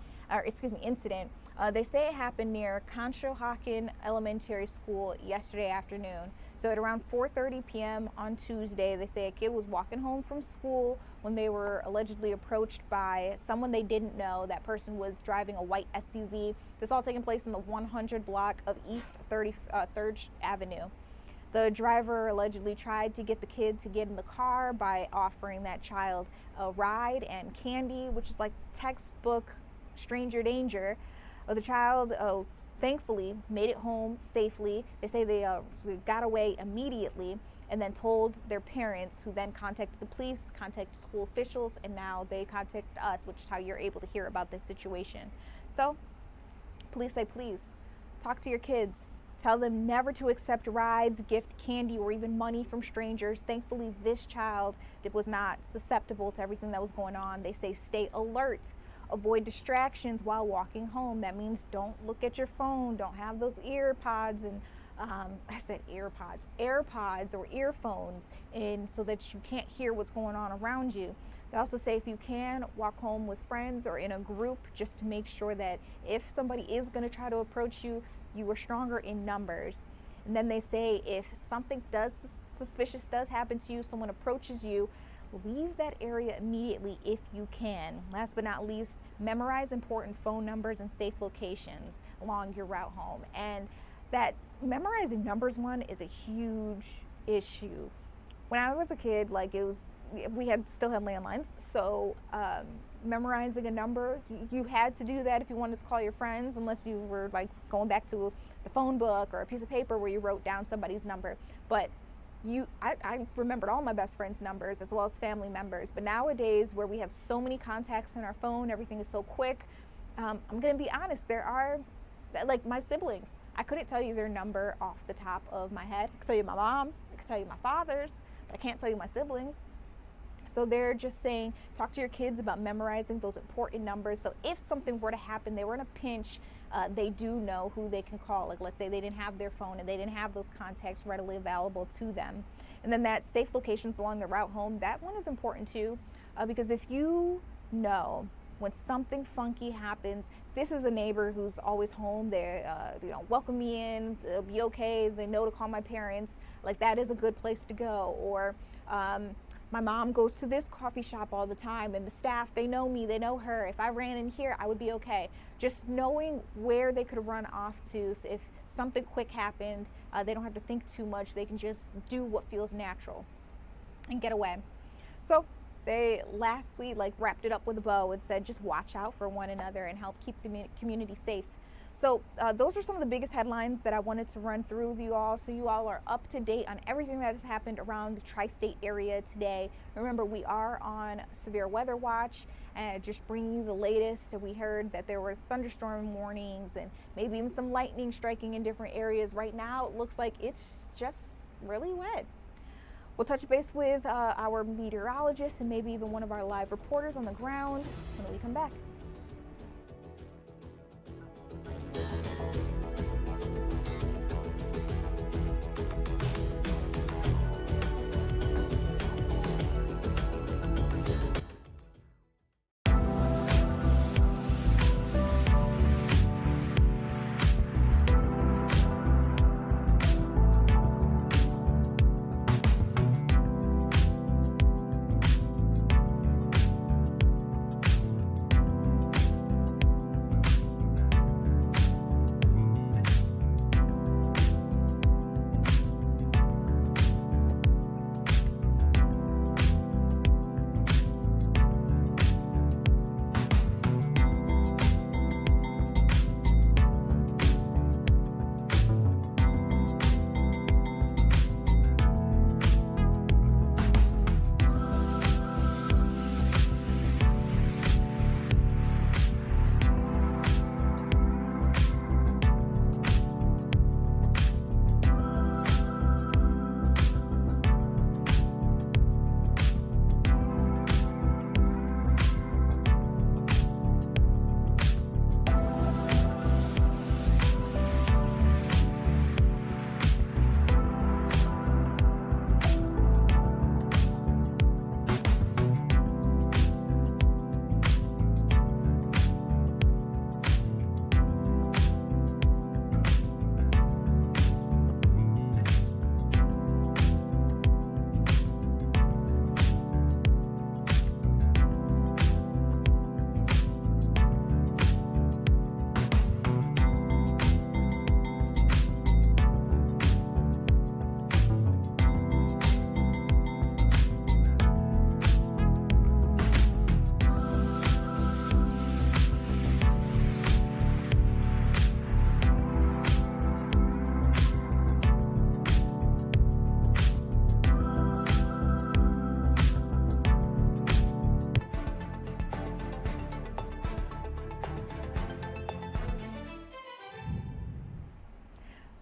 They say it happened near Conshohocken Elementary School yesterday afternoon. So at around 4:30 p.m. on Tuesday, they say a kid was walking home from school when they were allegedly approached by someone they didn't know. That person was driving a white SUV. This all taking place in the 100 block of East 3rd Avenue. The driver allegedly tried to get the kid to get in the car by offering that child a ride and candy, which is like textbook stranger danger. The child thankfully made it home safely. They say they got away immediately and then told their parents, who then contacted the police, contacted school officials, and now they contacted us, which is how you're able to hear about this situation. So police say, please talk to your kids. Tell them never to accept rides, gift, candy, or even money from strangers. Thankfully, this child was not susceptible to everything that was going on. They say stay alert. Avoid distractions while walking home. That means don't look at your phone. Don't have those AirPods and AirPods or earphones in so that you can't hear what's going on around you. They also say if you can, walk home with friends or in a group just to make sure that if somebody is going to try to approach you, you are stronger in numbers. And then they say if something suspicious does happen to you, someone approaches you, leave that area immediately if you can. Last but not least, memorize important phone numbers and safe locations along your route home. And that memorizing numbers one is a huge issue. When I was a kid, we still had landlines, so memorizing a number, you had to do that if you wanted to call your friends, unless you were like going back to the phone book or a piece of paper where you wrote down somebody's number. But I remembered all my best friends' numbers as well as family members. But nowadays, where we have so many contacts in our phone, everything is so quick. I'm gonna be honest, there are, like my siblings, I couldn't tell you their number off the top of my head. I could tell you my mom's, I could tell you my father's, but I can't tell you my siblings. So they're just saying, talk to your kids about memorizing those important numbers. So if something were to happen, they were in a pinch, they do know who they can call. Like, let's say they didn't have their phone and they didn't have those contacts readily available to them. And then that safe locations along the route home, that one is important too, because if you know when something funky happens, this is a neighbor who's always home. They welcome me in, it'll be okay, they know to call my parents, like that is a good place to go. Or my mom goes to this coffee shop all the time, and the staff, they know me, they know her. If I ran in here, I would be okay. Just knowing where they could run off to, so if something quick happened, they don't have to think too much. They can just do what feels natural and get away. So they lastly wrapped it up with a bow and said, just watch out for one another and help keep the community safe. So those are some of the biggest headlines that I wanted to run through with you all, so you all are up to date on everything that has happened around the tri-state area today. Remember, we are on severe weather watch, and just bringing you the latest. We heard that there were thunderstorm warnings and maybe even some lightning striking in different areas. Right now, it looks like it's just really wet. We'll touch base with our meteorologist and maybe even one of our live reporters on the ground when we come back.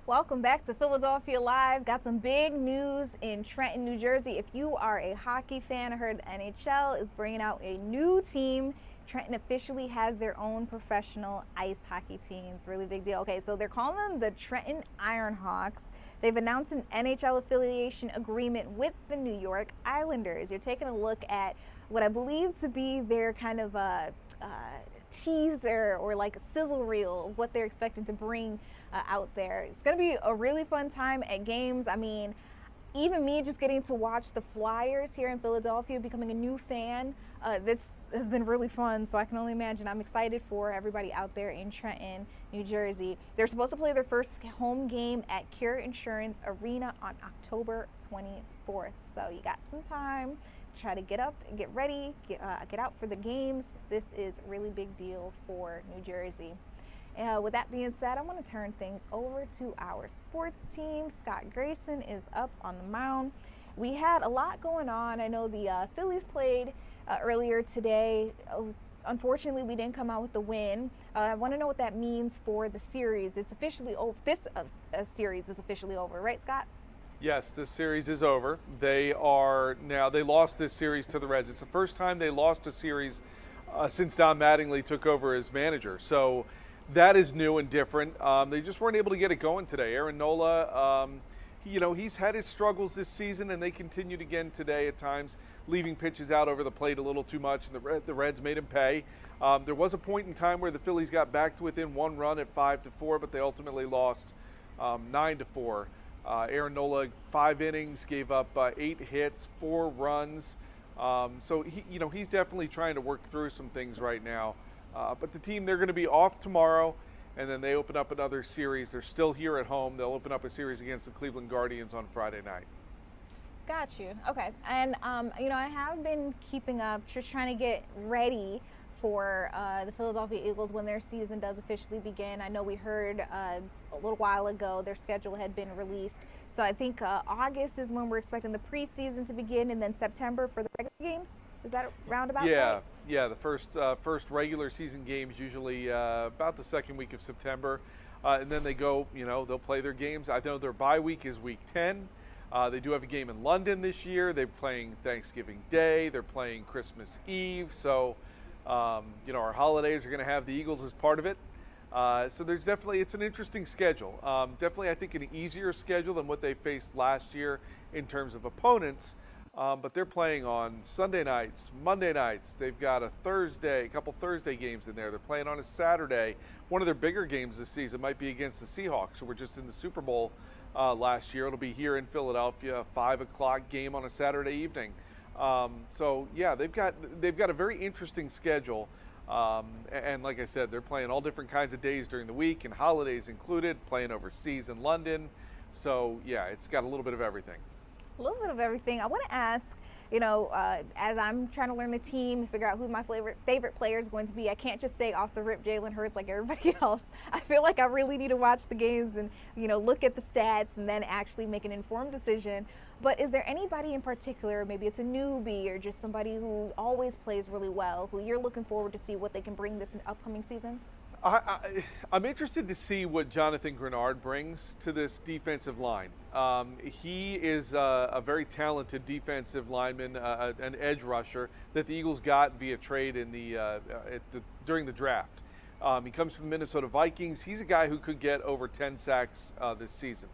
Welcome back to Philadelphia Live. Got some big news in Trenton, New Jersey. If you are a hockey fan, I heard the NHL is bringing out a new team. Trenton officially has their own professional ice hockey team. It's a really big deal. Okay, so they're calling them the Trenton Ironhawks. They've announced an NHL affiliation agreement with the New York Islanders. You're taking a look at what I believe to be their kind of teaser or like a sizzle reel of what they're expecting to bring out there. It's going to be a really fun time at games. I mean, even me just getting to watch the Flyers here in Philadelphia, becoming a new fan, this has been really fun. So I can only imagine. I'm excited for everybody out there in Trenton, New Jersey. They're supposed to play their first home game at Cure Insurance Arena on October 24th. So you got some time. Try to get up and get ready, get out for the games. This is a really big deal for New Jersey. With that being said, I want to turn things over to our sports team. Scott Grayson is up on the mound. We had a lot going on. I know the Phillies played earlier today. unfortunately, we didn't come out with the win. I want to know what that means for the series. It's officially over. This series is officially over, right, Scott? Yes, this series is over. They lost this series to the Reds. It's the first time they lost a series since Don Mattingly took over as manager. So that is new and different. They just weren't able to get it going today. Aaron Nola, he's had his struggles this season, and they continued again today at times, leaving pitches out over the plate a little too much, and the Reds made him pay. There was a point in time where the Phillies got back to within 1 run at 5-4, but they ultimately lost 9-4. Aaron Nola, 5 innings, gave up 8 hits, 4 runs. So he's definitely trying to work through some things right now. But the team, they're going to be off tomorrow, and then they open up another series. They're still here at home. They'll open up a series against the Cleveland Guardians on Friday night. Got you. Okay. And, I have been keeping up, just trying to get ready for the Philadelphia Eagles when their season does officially begin. I know we heard a little while ago their schedule had been released. So I think August is when we're expecting the preseason to begin, and then September for the regular games. Is that roundabout? Yeah. The first regular season games usually about the second week of September, and then they go. They'll play their games. I know their bye week is week 10. They do have a game in London this year. They're playing Thanksgiving Day. They're playing Christmas Eve. So, our holidays are going to have the Eagles as part of it. So there's it's an interesting schedule. Definitely, I think, an easier schedule than what they faced last year in terms of opponents. But they're playing on Sunday nights, Monday nights. They've got a couple Thursday games in there. They're playing on a Saturday. One of their bigger games this season might be against the Seahawks, who were just in the Super Bowl last year. It'll be here in Philadelphia, a 5 o'clock game on a Saturday evening. They've got a very interesting schedule. And like I said, they're playing all different kinds of days during the week, and holidays included, playing overseas in London. So, it's got a little bit of everything. A little bit of everything. I want to ask, as I'm trying to learn the team, figure out who my favorite player is going to be, I can't just say off the rip Jalen Hurts like everybody else. I feel like I really need to watch the games and, look at the stats and then actually make an informed decision. But is there anybody in particular, maybe it's a newbie or just somebody who always plays really well, who you're looking forward to see what they can bring this upcoming season? I'm interested to see what Jonathan Grenard brings to this defensive line. He is a very talented defensive lineman, an edge rusher that the Eagles got via trade during the draft. He comes from the Minnesota Vikings. He's a guy who could get over 10 sacks this season.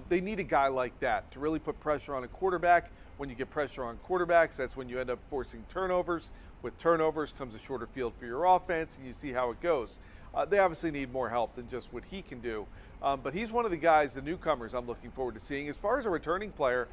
They need a guy like that to really put pressure on a quarterback. When you get pressure on quarterbacks, that's when you end up forcing turnovers. With turnovers comes a shorter field for your offense, and you see how it goes. They obviously need more help than just what he can do. But he's one of the guys, the newcomers, I'm looking forward to seeing. As far as a returning player,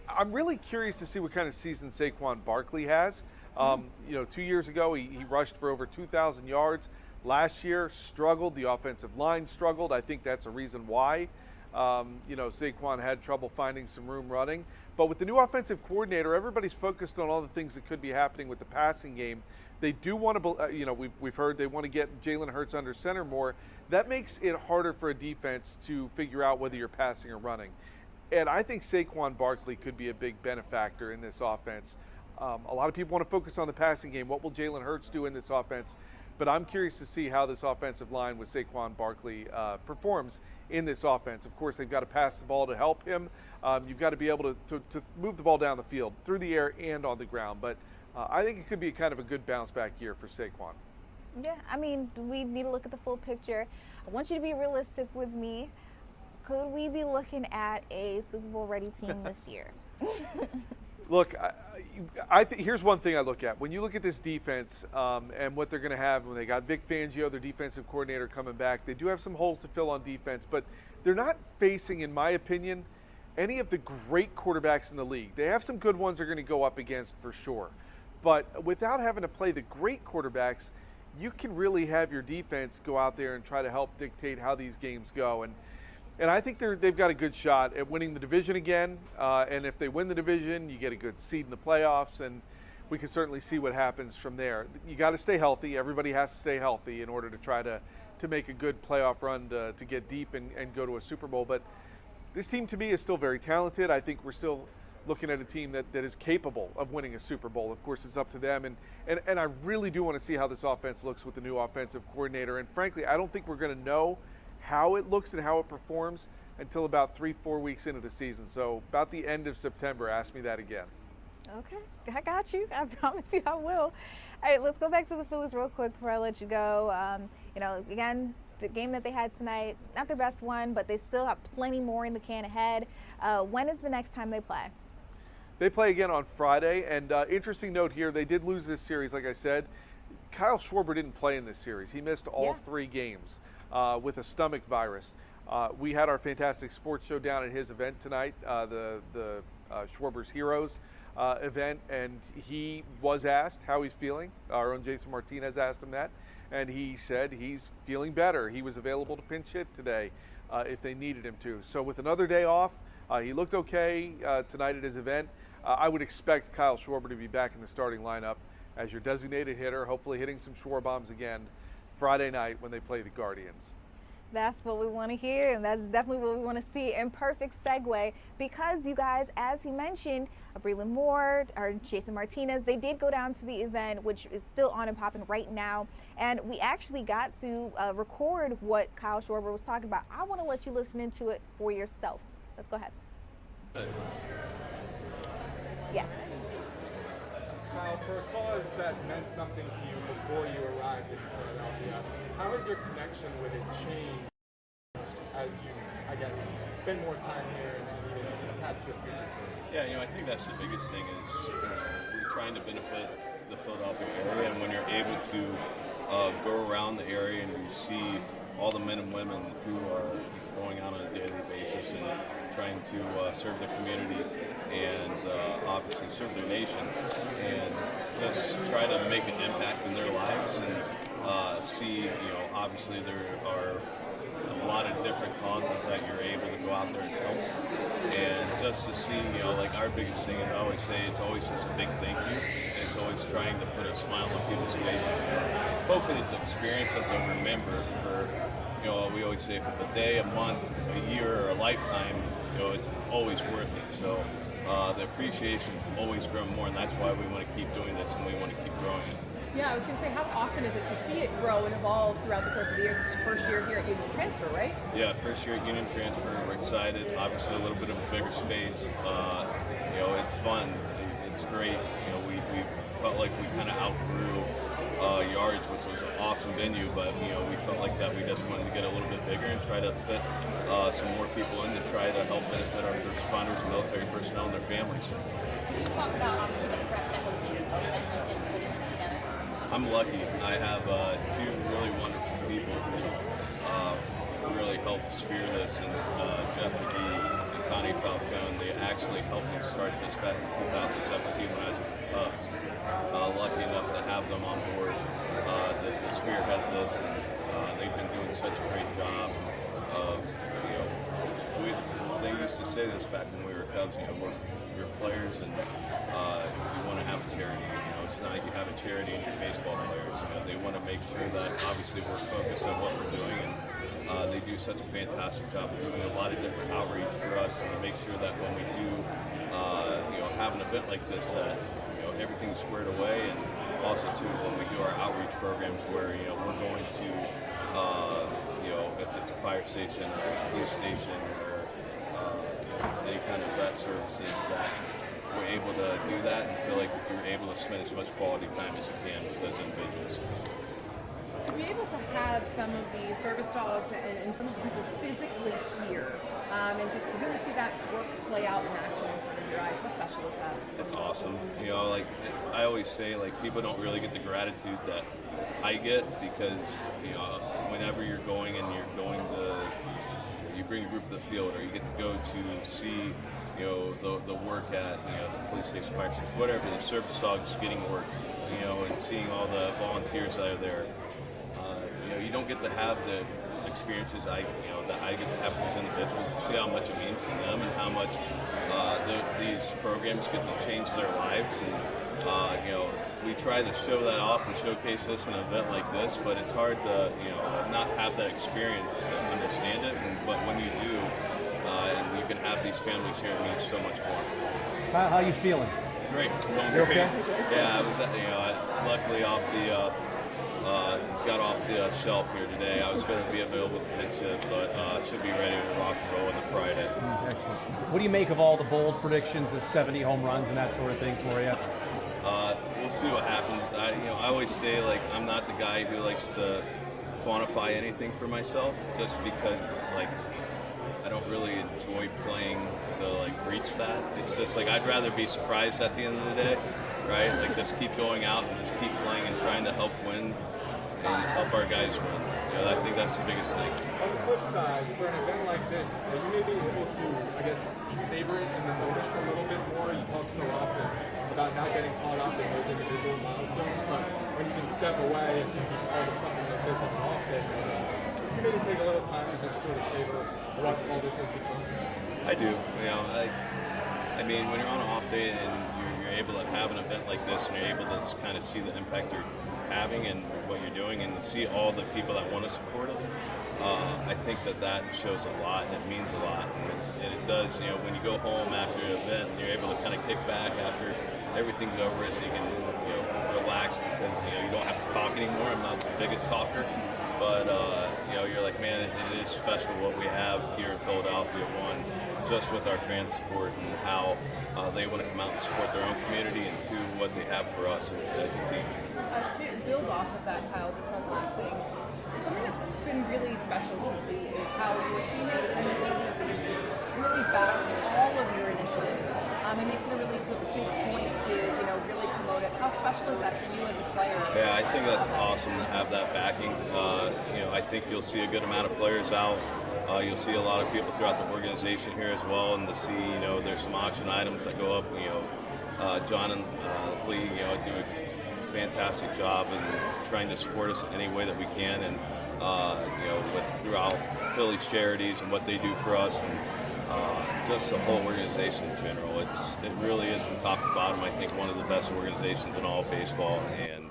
I'm really curious to see what kind of season Saquon Barkley has. 2 years ago, he rushed for over 2,000 yards. Last year, struggled. The offensive line struggled. I think that's a reason why. Saquon had trouble finding some room running. But with the new offensive coordinator, everybody's focused on all the things that could be happening with the passing game. They do want to, we've heard they want to get Jalen Hurts under center more. That makes it harder for a defense to figure out whether you're passing or running. And I think Saquon Barkley could be a big benefactor in this offense. A lot of people want to focus on the passing game. What will Jalen Hurts do in this offense? But I'm curious to see how this offensive line with Saquon Barkley performs in this offense. Of course, they've got to pass the ball to help him. You've got to be able to move the ball down the field, through the air and on the ground. But I think it could be kind of a good bounce-back year for Saquon. Yeah, we need to look at the full picture. I want you to be realistic with me. Could we be looking at a Super Bowl-ready team this year? Look, here's one thing I look at. When you look at this defense and what they're going to have when they got Vic Fangio, their defensive coordinator, coming back, they do have some holes to fill on defense, but they're not facing, in my opinion, any of the great quarterbacks in the league. They have some good ones they're going to go up against for sure. But without having to play the great quarterbacks, you can really have your defense go out there and try to help dictate how these games go. And I think they've got a good shot at winning the division again. And if they win the division, you get a good seed in the playoffs, and we can certainly see what happens from there. You got to stay healthy. Everybody has to stay healthy in order to try to make a good playoff run to get deep and go to a Super Bowl. But this team, to me, is still very talented. I think we're still looking at a team that is capable of winning a Super Bowl. Of course, it's up to them, and I really do want to see how this offense looks with the new offensive coordinator. And frankly, I don't think we're going to know how it looks and how it performs until about 3-4 weeks into the season. So about the end of September, ask me that again. Okay, I got you. I promise you I will. All right, let's go back to the Phillies real quick before I let you go. Again, the game that they had tonight, not their best one, but they still have plenty more in the can ahead. When is the next time they play? They play again on Friday, and interesting note here, they did lose this series, like I said. Kyle Schwarber didn't play in this series. He missed all 3 games with a stomach virus. We had our fantastic sports show down at his event tonight, the Schwarber's Heroes event, and he was asked how he's feeling. Our own Jason Martinez asked him that, and he said he's feeling better. He was available to pinch hit today if they needed him to. So with another day off, he looked okay tonight at his event. I would expect Kyle Schwarber to be back in the starting lineup as your designated hitter, hopefully hitting some Schwarber bombs again Friday night when they play the Guardians. That's what we want to hear, and that's definitely what we want to see. And perfect segue, because you guys, as he mentioned, Breland Moore or Jason Martinez, they did go down to the event, which is still on and popping right now. And we actually got to record what Kyle Schwarber was talking about. I want to let you listen into it for yourself. Let's go ahead. Yes. Kyle, for a cause that meant something to you before you arrived in Philadelphia, how has your connection with it changed as you, I guess, spend more time here and even attach your future to it? Yeah, I think that's the biggest thing is we're trying to benefit the Philadelphia area, and when you're able to go around the area and you see all the men and women who are going out on a daily basis and trying to serve their community and obviously serve their nation and just try to make an impact in their lives and see, obviously there are a lot of different causes that you're able to go out there and help. And just to see, like our biggest thing, I always say, it's always just a big thank you. It's always trying to put a smile on people's faces. Hopefully it's an experience that they'll remember for, we always say if it's a day, a month, a year, or a lifetime, it's always worth it. So the appreciation's always grown more, and that's why we want to keep doing this and we want to keep growing it. Yeah, I was going to say, how awesome is it to see it grow and evolve throughout the course of the years? This is your first year here at Union Transfer, right? Yeah, first year at Union Transfer. We're excited. Obviously, a little bit of a bigger space. It's fun. It's great. We felt like we kind of outgrew Yards, which was an awesome venue, but we felt like that we just wanted to get a little bit bigger and try to fit some more people in to try to help benefit our first responders, military personnel, and their families. Can you talk about obviously the prep that goes into COVID is putting this together? I'm lucky. I have 2 really wonderful people who really helped spear this, and Jeff McGee and Connie Falcone. They actually helped me start this back in 2017 when I was with the Cubs. Lucky enough to have them on board to spearhead this, and they've been doing such a great job of, they used to say this back when we were Cubs, we're players and we want to have a charity. It's not like you have a charity and your baseball players. They want to make sure that obviously we're focused on what we're doing, and they do such a fantastic job of doing a lot of different outreach for us, and to make sure that when we do, have an event like this, that everything's squared away, and also too when we do our outreach programs where we're going to, if it's a fire station or a police station or any kind of vet services, that we're able to do that and feel like you're able to spend as much quality time as you can with those individuals. To be able to have some of the service dogs and some of the people physically here and just really see that work play out in action in front of your eyes, how special is that? It's awesome. I always say, people don't really get the gratitude that I get because, whenever you're going and you bring a group to the field, or you get to go to see the work at the police station, fire station, whatever, the service dogs getting worked, and seeing all the volunteers that are there. You don't get to have the experiences that I get to have with these individuals, and see how much it means to them and how much these programs get to change their lives. And we try to show that off and showcase this in an event like this, but it's hard to not have that experience to understand it. But when you do, and you can have these families here means so much more. How you feeling? Great. You okay? Yeah, I was at luckily got off the shelf here today. I was going to be available to pitch it, but should be ready to rock and roll on the Friday. Excellent. What do you make of all the bold predictions of 70 home runs and that sort of thing for you? We'll see what happens. I always say, like, I'm not the guy who likes to quantify anything for myself, just because it's like I don't really enjoy playing to like reach that. It's just like I'd rather be surprised at the end of the day, right? Like just keep going out and just keep playing and trying to help win and help our guys win. I think that's the biggest thing. On the flip side, for an event like this, you may be able to, I guess, savor it in the moment a little bit more. You talk so often about not getting caught up in those individual milestones, but when you can step away and be part of something like this on an off day, you maybe take a little time to just sort of savor what all this has become. I do. I mean, when you're on an off day and you're able to have an event like this and you're able to just kind of see the impact you're having and what you're doing and to see all the people that want to support it, I think that shows a lot and it means a lot. And it does, when you go home after an event and you're able to kind of kick back after everything's over so you can, relax because, you don't have to talk anymore. I'm not the biggest talker, but, you're like, man, it is special what we have here in Philadelphia, one, just with our fan support and how they want to come out and support their own community, and two, what they have for us as a team. To build off of that, Kyle, just one last thing. Something that's been really special to see is how your teammates and the organization really backs all of your initiatives. It makes it a really big point to, really promote it. How special is that to you as a player? Yeah, I think that's awesome to have that backing. I think you'll see a good amount of players out. You'll see a lot of people throughout the organization here as well, and to see, there's some auction items that go up. John and Lee, do a fantastic job in trying to support us in any way that we can, and throughout Phillies charities and what they do for us, and just the whole organization in general. It really is from top to bottom, I think, one of the best organizations in all of baseball, and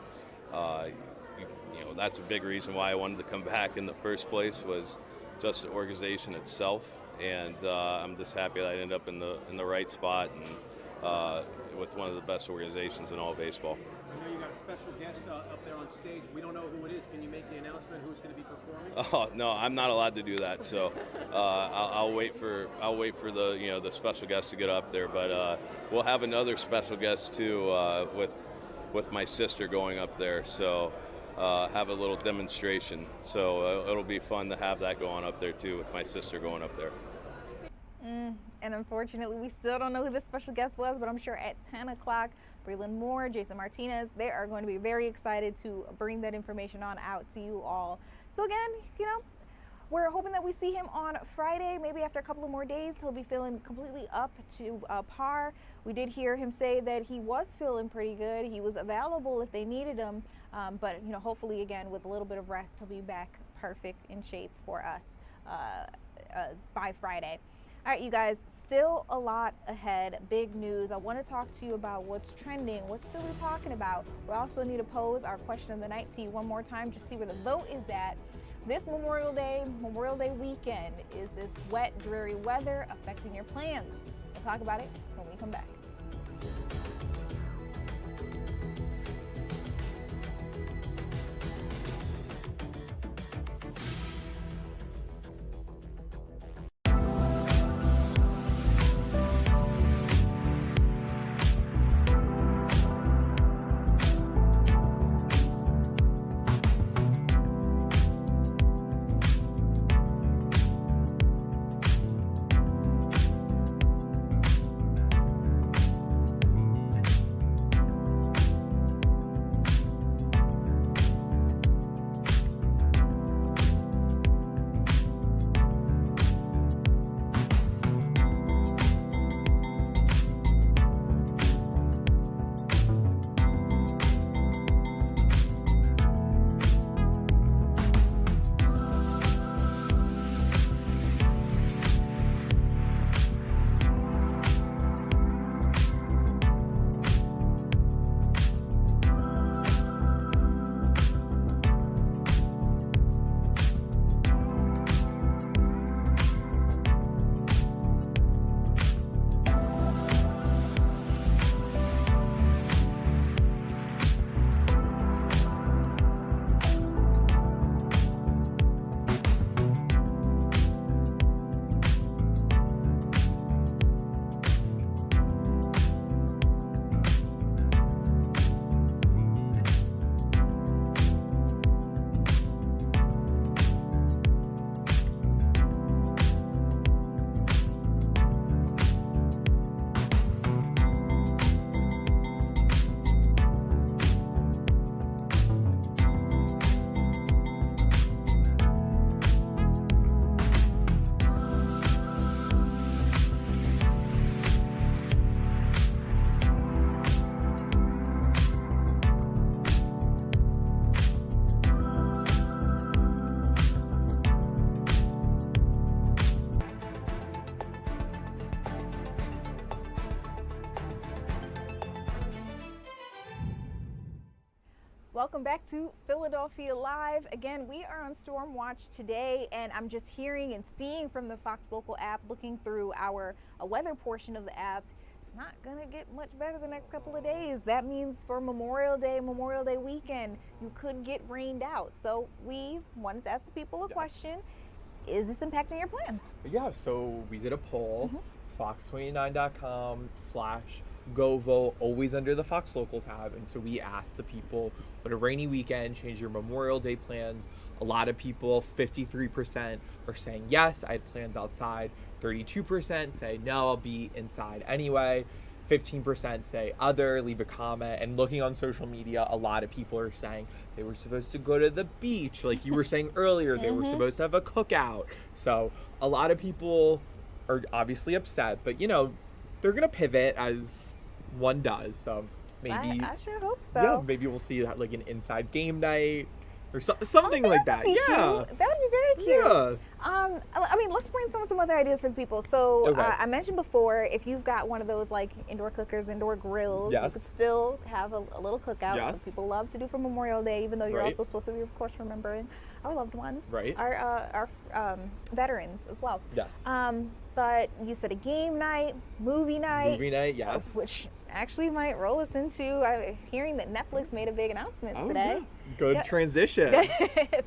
that's a big reason why I wanted to come back in the first place, was just the organization itself, and I'm just happy that I ended up in the right spot and with one of the best organizations in all of baseball. I know you got a special guest up there on stage. We don't know who it is. Can you make the announcement who's going to be performing? Oh no, I'm not allowed to do that. So I'll wait for the the special guest to get up there. But we'll have another special guest too with my sister going up there. So have a little demonstration. So it'll be fun to have that going up there too, with my sister going up there. And unfortunately, we still don't know who the special guest was, but I'm sure at 10 o'clock, Braylon Moore, Jason Martinez, they are going to be very excited to bring that information on out to you all. So again, we're hoping that we see him on Friday. Maybe after a couple of more days, he'll be feeling completely up to par. We did hear him say that he was feeling pretty good. He was available if they needed him. But hopefully, again, with a little bit of rest, he'll be back perfect in shape for us by Friday. All right, you guys, still a lot ahead. Big news. I want to talk to you about what's trending, what's Philly talking about. We also need to pose our question of the night to you one more time, just see where the vote is at. This Memorial Day weekend, is this wet, dreary weather affecting your plans? We'll talk about it when we come back. Welcome back to Philadelphia Live. Again, we are on Storm Watch today, and I'm just hearing and seeing from the Fox Local app, looking through our weather portion of the app, it's not gonna get much better the next couple of days. That means for Memorial Day weekend, you could get rained out. So we wanted to ask the people a question. Is this impacting your plans? Yeah, so we did a poll, fox29.com/go vote, always under the Fox Local tab. And so we asked the people, would a rainy weekend change your Memorial Day plans? A lot of people, 53%, are saying yes, I had plans outside. 32% say no, I'll be inside anyway. 15% say other, leave a comment. And looking on social media, a lot of people are saying they were supposed to go to the beach, like you were saying earlier. They were supposed to have a cookout. So a lot of people are obviously upset, but you know, they're gonna pivot as one does. So maybe I sure hope so. Yeah, maybe we'll see that, like an inside game night or something like that. Cute. Yeah, That would be very cute. Yeah. I mean, let's brainstorm some other ideas for the people. So Okay. I mentioned before, if you've got one of those like indoor cookers, indoor grills, you Yes. could still have a little cookout. Yes. That people love to do for Memorial Day, even though you're Right. also supposed to be, of course, remembering our loved ones, Right. Our veterans as well. Yes. But you said a game night, movie night. Movie night, yes. Which actually might roll us into hearing that Netflix made a big announcement Oh, today. yeah. Good transition.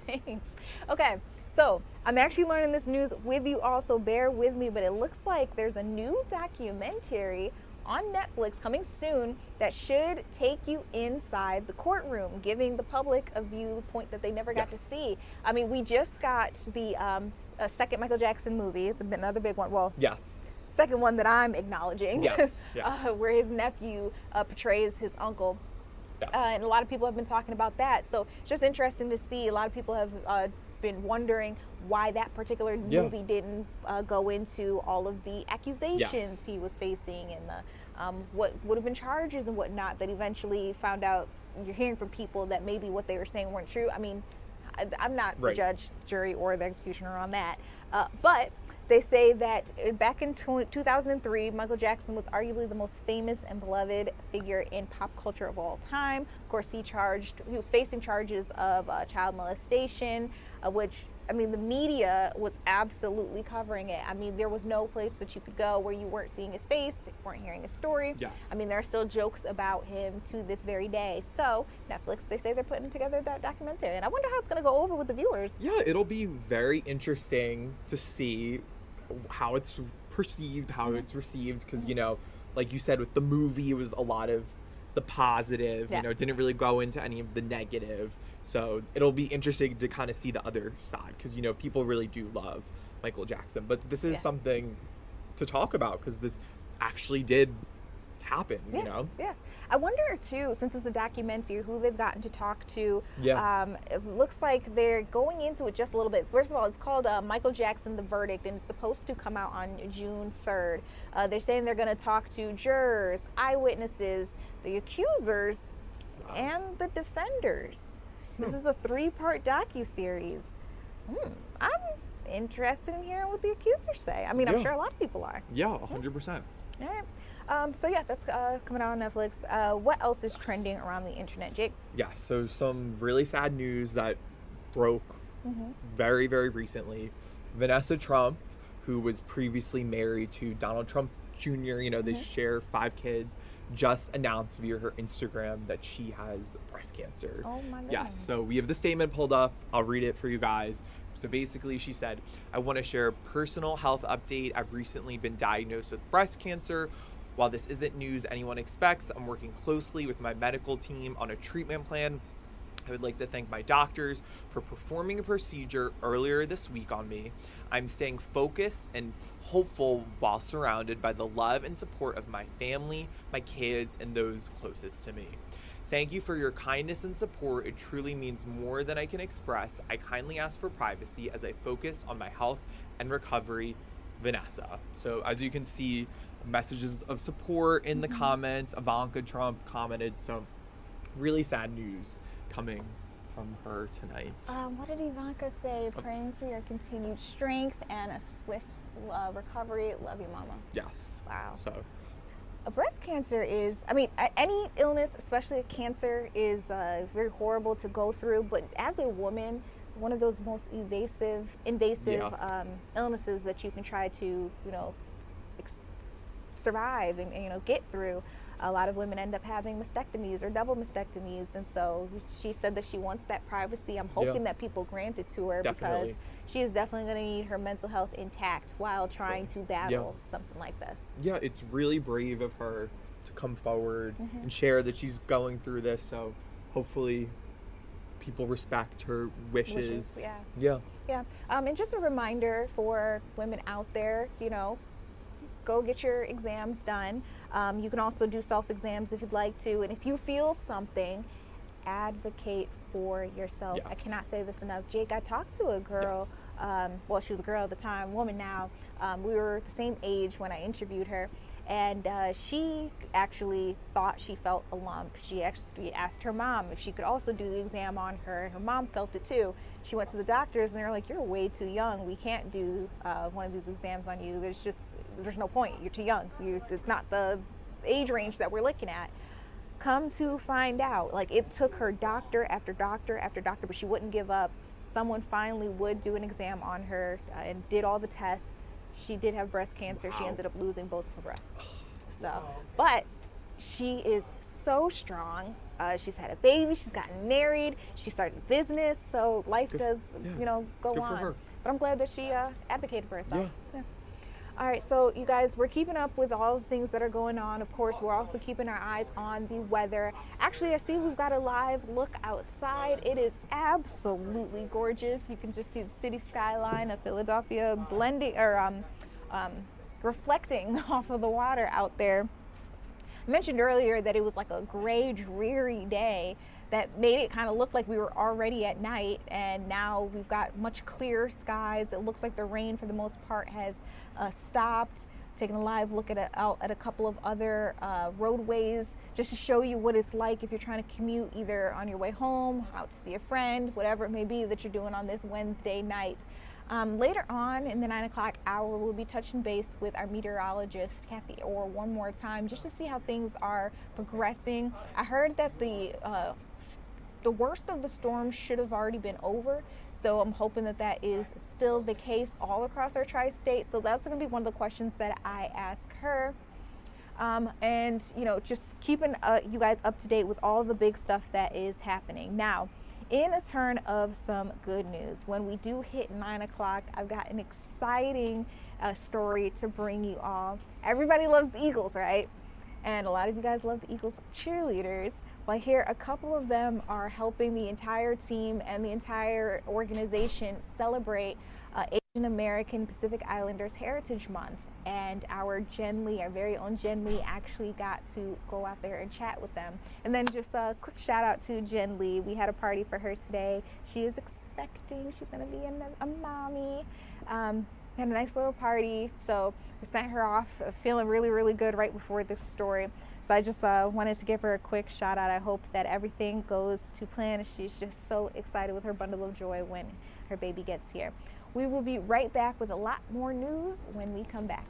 Thanks. Okay, so I'm actually learning this news with you all, so bear with me, but it looks like there's a new documentary on Netflix coming soon that should take you inside the courtroom, giving the public a viewpoint that they never got to see. I mean, we just got the second Michael Jackson movie, another big one. Well, yes. Second one that I'm acknowledging. Yes. Where his nephew portrays his uncle. Yes. And a lot of people have been talking about that. So it's just interesting to see. A lot of people have been wondering why that particular movie didn't go into all of the accusations he was facing and the, what would have been charges and whatnot that eventually found out. You're hearing from people that maybe what they were saying weren't true. I mean, I'm not the judge, jury, or the executioner on that. But they say that back in 2003, Michael Jackson was arguably the most famous and beloved figure in pop culture of all time. Of course, he was facing charges of child molestation, which, I mean, the media was absolutely covering it. I mean, there was no place that you could go where you weren't seeing his face, weren't hearing his story. Yes. I mean, there are still jokes about him to this very day. So Netflix, they say they're putting together that documentary, and I wonder how it's going to go over with the viewers. Yeah, it'll be very interesting to see how it's perceived, how it's received, because, you know, like you said, with the movie, it was a lot of the positive, you know, it didn't really go into any of the negative. So it'll be interesting to kind of see the other side, because, you know, people really do love Michael Jackson. But this is something to talk about, because this actually did happen, you know? Yeah. I wonder, too, since it's a documentary, who they've gotten to talk to. Yeah. It looks like they're going into it just a little bit. First of all, it's called Michael Jackson, The Verdict, and it's supposed to come out on June 3rd. They're saying they're going to talk to jurors, eyewitnesses, the accusers, and the defenders. This is a 3-part docuseries. I'm interested in hearing what the accusers say. I mean, I'm sure a lot of people are. Yeah, 100%. All right. So yeah, that's coming out on Netflix. What else is trending around the internet, Jake? Yeah, so some really sad news that broke very, very recently. Vanessa Trump, who was previously married to Donald Trump Jr., you know, they share 5 kids, just announced via her Instagram that she has breast cancer. Oh my goodness. Yes, so we have the statement pulled up. I'll read it for you guys. So basically she said, I want to share a personal health update. I've recently been diagnosed with breast cancer. While this isn't news anyone expects, I'm working closely with my medical team on a treatment plan. I would like to thank my doctors for performing a procedure earlier this week on me. I'm staying focused and hopeful while surrounded by the love and support of my family, my kids, and those closest to me. Thank you for your kindness and support. It truly means more than I can express. I kindly ask for privacy as I focus on my health and recovery, Vanessa. So as you can see, messages of support in the comments. Ivanka Trump commented some really sad news coming from her tonight. What did Ivanka say? Praying for your continued strength and a swift recovery. Love you, Mama. Yes. Wow. So breast cancer is, I mean, any illness, especially cancer, is very horrible to go through. But as a woman, one of those most invasive illnesses that you can try to, you know, survive and you know, get through. A lot of women end up having mastectomies or double mastectomies, and so she said that she wants that privacy. I'm hoping that people grant it to her because she is definitely going to need her mental health intact while trying to battle something like this. Yeah, it's really brave of her to come forward and share that she's going through this. So hopefully people respect her wishes. Yeah. And just a reminder for women out there, you know, go get your exams done. You can also do self-exams if you'd like to. And if you feel something, advocate for yourself. I cannot say this enough. Jake, I talked to a girl, well, she was a girl at the time, woman now. We were the same age when I interviewed her. And she actually thought she felt a lump. She actually asked her mom if she could also do the exam on her, and her mom felt it too. She went to the doctors, and they were like, "You're way too young. We can't do one of these exams on you. There's no point. You're too young. It's not the age range that we're looking at." Come to find out, like, it took her doctor after doctor after doctor, but she wouldn't give up. Someone finally would do an exam on her and did all the tests. She did have breast cancer. She ended up losing both of her breasts. So, but she is so strong. She's had a baby. She's gotten married. She started a business. So life does, you know, go on. For her. But I'm glad that she advocated for herself. All right, so you guys, we're keeping up with all the things that are going on. Of course, we're also keeping our eyes on the weather. Actually, I see we've got a live look outside. It is absolutely gorgeous. You can just see the city skyline of Philadelphia blending or reflecting off of the water out there. I mentioned earlier that it was like a gray, dreary day that made it kind of look like we were already at night, and now we've got much clearer skies. It looks like the rain for the most part has stopped. Taking a live look at a couple of other roadways just to show you what it's like if you're trying to commute either on your way home, out to see a friend, whatever it may be that you're doing on this Wednesday night. Later on in the 9 o'clock hour, we'll be touching base with our meteorologist, Kathy Orr, one more time just to see how things are progressing. I heard that the worst of the storm should have already been over. So I'm hoping that that is still the case all across our tri-state. So that's going to be one of the questions that I ask her. And, you know, just keeping you guys up to date with all the big stuff that is happening. Now, in a turn of some good news, when we do hit 9 o'clock, I've got an exciting story to bring you all. Everybody loves the Eagles, right? And a lot of you guys love the Eagles cheerleaders. Well, I hear a couple of them are helping the entire team and the entire organization celebrate Asian American Pacific Islanders Heritage Month. And our Jen Lee, our very own Jen Lee, actually got to go out there and chat with them. And then just a quick shout out to Jen Lee. We had a party for her today. She is expecting, she's gonna be a mommy. Had a nice little party, so we sent her off feeling really, really good right before this story. So I just wanted to give her a quick shout out. I hope that everything goes to plan. She's just so excited with her bundle of joy when her baby gets here. We will be right back with a lot more news when we come back.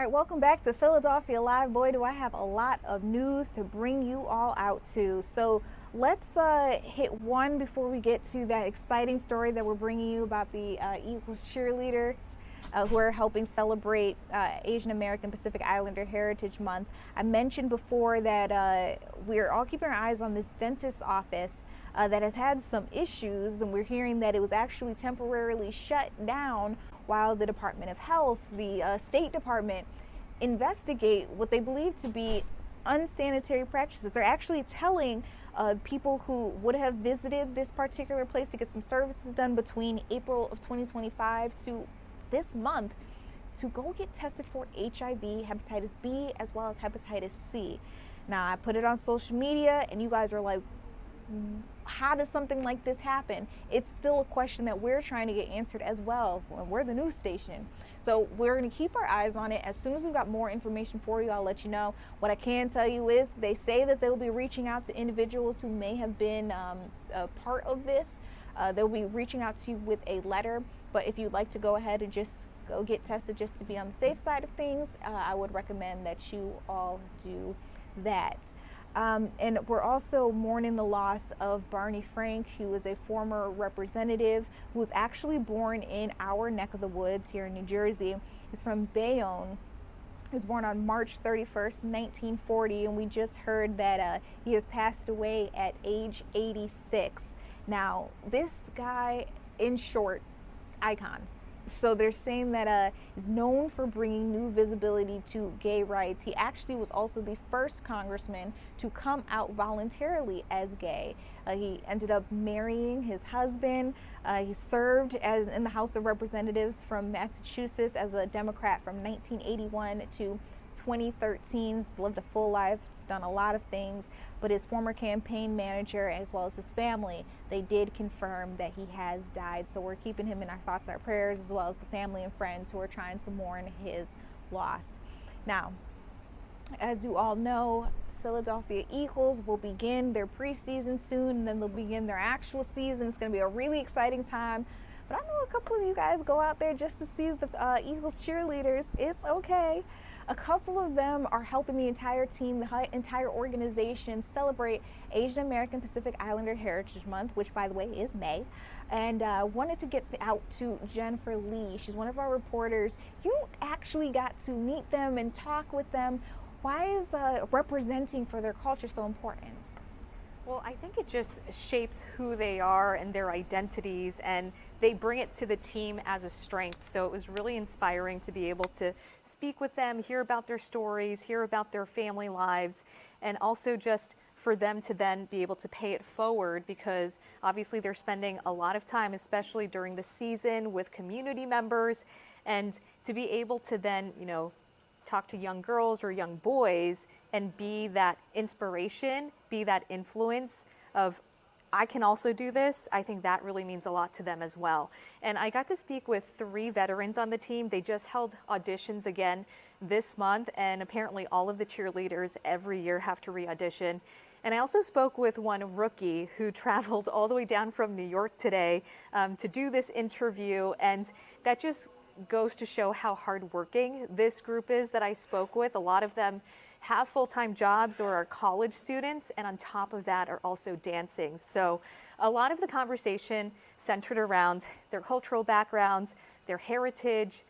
right, welcome back to Philadelphia Live. Boy, do I have a lot of news to bring you all out to. So let's hit one before we get to that exciting story that we're bringing you about the Eagles cheerleaders who are helping celebrate Asian American Pacific Islander Heritage Month. I mentioned before that we're all keeping our eyes on this dentist's office that has had some issues, and we're hearing that it was actually temporarily shut down while the Department of Health, the State Department, investigate what they believe to be unsanitary practices. They're actually telling people who would have visited this particular place to get some services done between April of 2025 to this month to go get tested for HIV, hepatitis B, as well as hepatitis C. Now, I put it on social media, and you guys are like, how does something like this happen? It's still a question that we're trying to get answered as well. We're the news station. So we're going to keep our eyes on it. As soon as we've got more information for you, I'll let you know. What I can tell you is they say that they'll be reaching out to individuals who may have been a part of this. They'll be reaching out to you with a letter. But if you'd like to go ahead and just go get tested just to be on the safe side of things, I would recommend that you all do that. And we're also mourning the loss of Barney Frank. He was a former representative who was actually born in our neck of the woods here in New Jersey. He's from Bayonne. He was born on March 31st, 1940, and we just heard that he has passed away at age 86. Now, this guy, in short, icon. So they're saying that he's known for bringing new visibility to gay rights. He actually was also the first congressman to come out voluntarily as gay. He ended up marrying his husband. He served as in the House of Representatives from Massachusetts as a Democrat from 1981 to 2013. He's lived a full life. He's done a lot of things. But his former campaign manager, as well as his family, they did confirm that he has died. So we're keeping him in our thoughts, our prayers, as well as the family and friends who are trying to mourn his loss. Now, as you all know, Philadelphia Eagles will begin their preseason soon, and then they'll begin their actual season. It's going to be a really exciting time. But I know a couple of you guys go out there just to see the Eagles cheerleaders. It's okay. A couple of them are helping the entire team, the entire organization celebrate Asian American Pacific Islander Heritage Month, which, by the way, is May. And wanted to get out to Jennifer Lee. She's one of our reporters. You actually got to meet them and talk with them. Why is representing for their culture so important? Well, I think it just shapes who they are and their identities, and they bring it to the team as a strength. So it was really inspiring to be able to speak with them, hear about their stories, hear about their family lives, and also just for them to then be able to pay it forward, because obviously they're spending a lot of time, especially during the season, with community members, and to be able to then, talk to young girls or young boys and be that inspiration, be that influence of, I can also do this. I think that really means a lot to them as well. And I got to speak with 3 veterans on the team. They just held auditions again this month, and apparently all of the cheerleaders every year have to re-audition. And I also spoke with one rookie who traveled all the way down from New York today to do this interview, and that just goes to show how hardworking this group is that I spoke with. A lot of them have full-time jobs or are college students, and on top of that are also dancing. So a lot of the conversation centered around their cultural backgrounds, their heritage,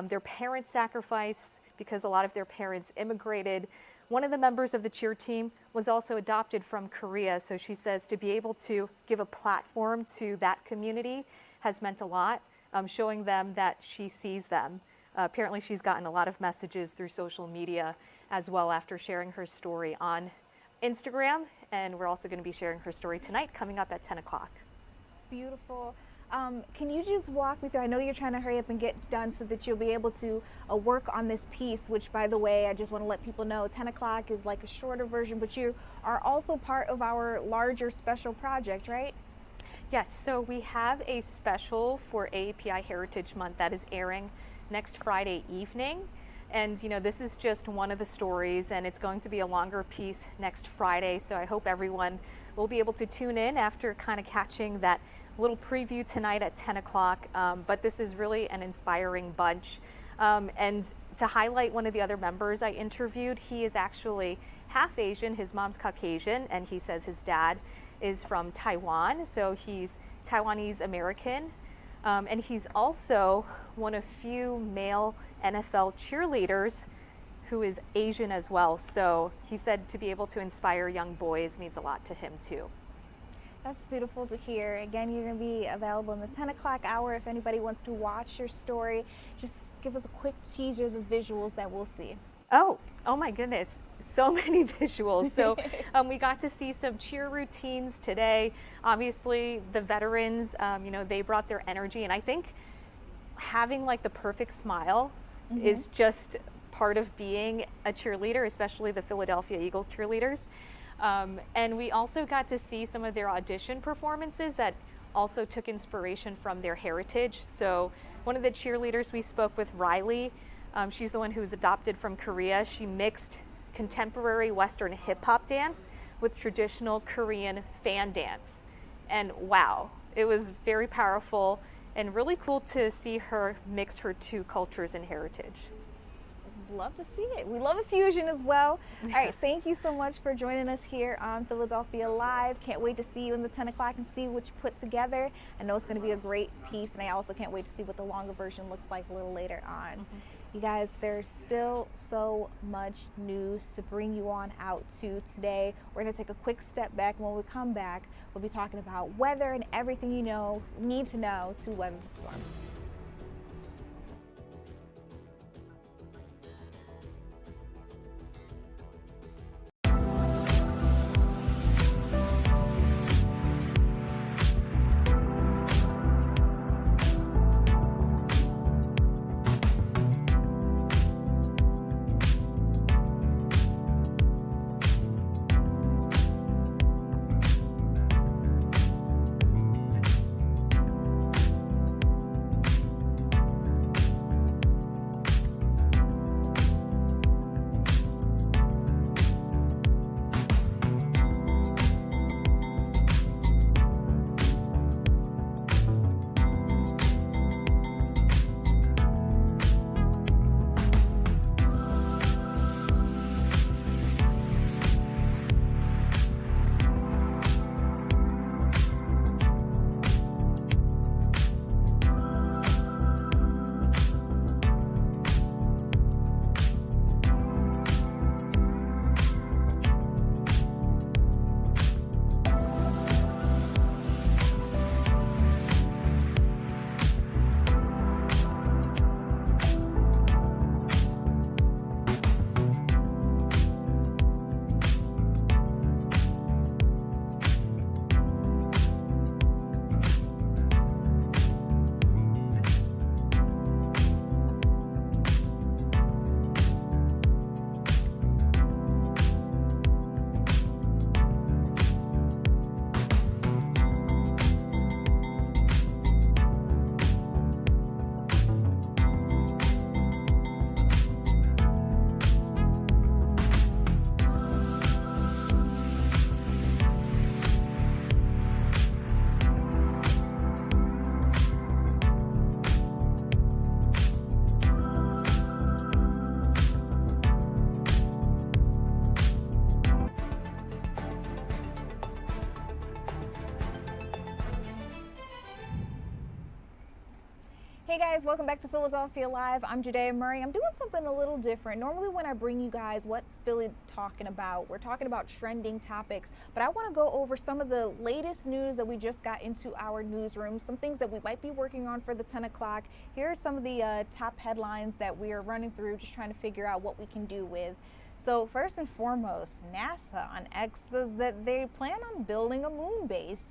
their parents' sacrifice, because a lot of their parents immigrated. One of the members of the cheer team was also adopted from Korea, so she says to be able to give a platform to that community has meant a lot. Showing them that she sees them. Apparently she's gotten a lot of messages through social media as well after sharing her story on Instagram, and we're also going to be sharing her story tonight coming up at 10 o'clock. Beautiful. Can you just walk me through, I know you're trying to hurry up and get done so that you'll be able to work on this piece, which, by the way, I just want to let people know 10 o'clock is like a shorter version, but you are also part of our larger special project, right? Yes, so we have a special for AAPI Heritage Month that is airing next Friday evening. And this is just one of the stories, and it's going to be a longer piece next Friday. So I hope everyone will be able to tune in after kind of catching that little preview tonight at 10 o'clock. But this is really an inspiring bunch. And to highlight one of the other members I interviewed, he is actually half Asian. His mom's Caucasian, and he says his dad is from Taiwan, so he's Taiwanese American. And he's also one of few male NFL cheerleaders who is Asian as well. So he said to be able to inspire young boys means a lot to him too. That's beautiful to hear. Again, you're going to be available in the 10 o'clock hour. If anybody wants to watch your story, just give us a quick teaser of the visuals that we'll see. Oh my goodness, so many visuals. So we got to see some cheer routines today. Obviously, the veterans, they brought their energy, and I think having like the perfect smile is just part of being a cheerleader, especially the Philadelphia Eagles cheerleaders. And we also got to see some of their audition performances that also took inspiration from their heritage. So one of the cheerleaders we spoke with, Riley, she's the one who was adopted from Korea. She mixed contemporary Western hip hop dance with traditional Korean fan dance. And wow, it was very powerful and really cool to see her mix her two cultures and heritage. Love to see it. We love a fusion as well. All right, thank you so much for joining us here on Philadelphia Live. Can't wait to see you in the 10 o'clock and see what you put together. I know it's going to be a great piece, and I also can't wait to see what the longer version looks like a little later on. You guys, there's still so much news to bring you on out to today. We're going to take a quick step back, and when we come back, we'll be talking about weather and everything you need to know to weather the storm. Hey guys, welcome back to Philadelphia Live. I'm Judea Murray. I'm doing something a little different. Normally when I bring you guys what's Philly talking about, we're talking about trending topics, but I want to go over some of the latest news that we just got into our newsroom, some things that we might be working on for the 10 o'clock. Here are some of the top headlines that we are running through, just trying to figure out what we can do with. So first and foremost, NASA on X says that they plan on building a moon base.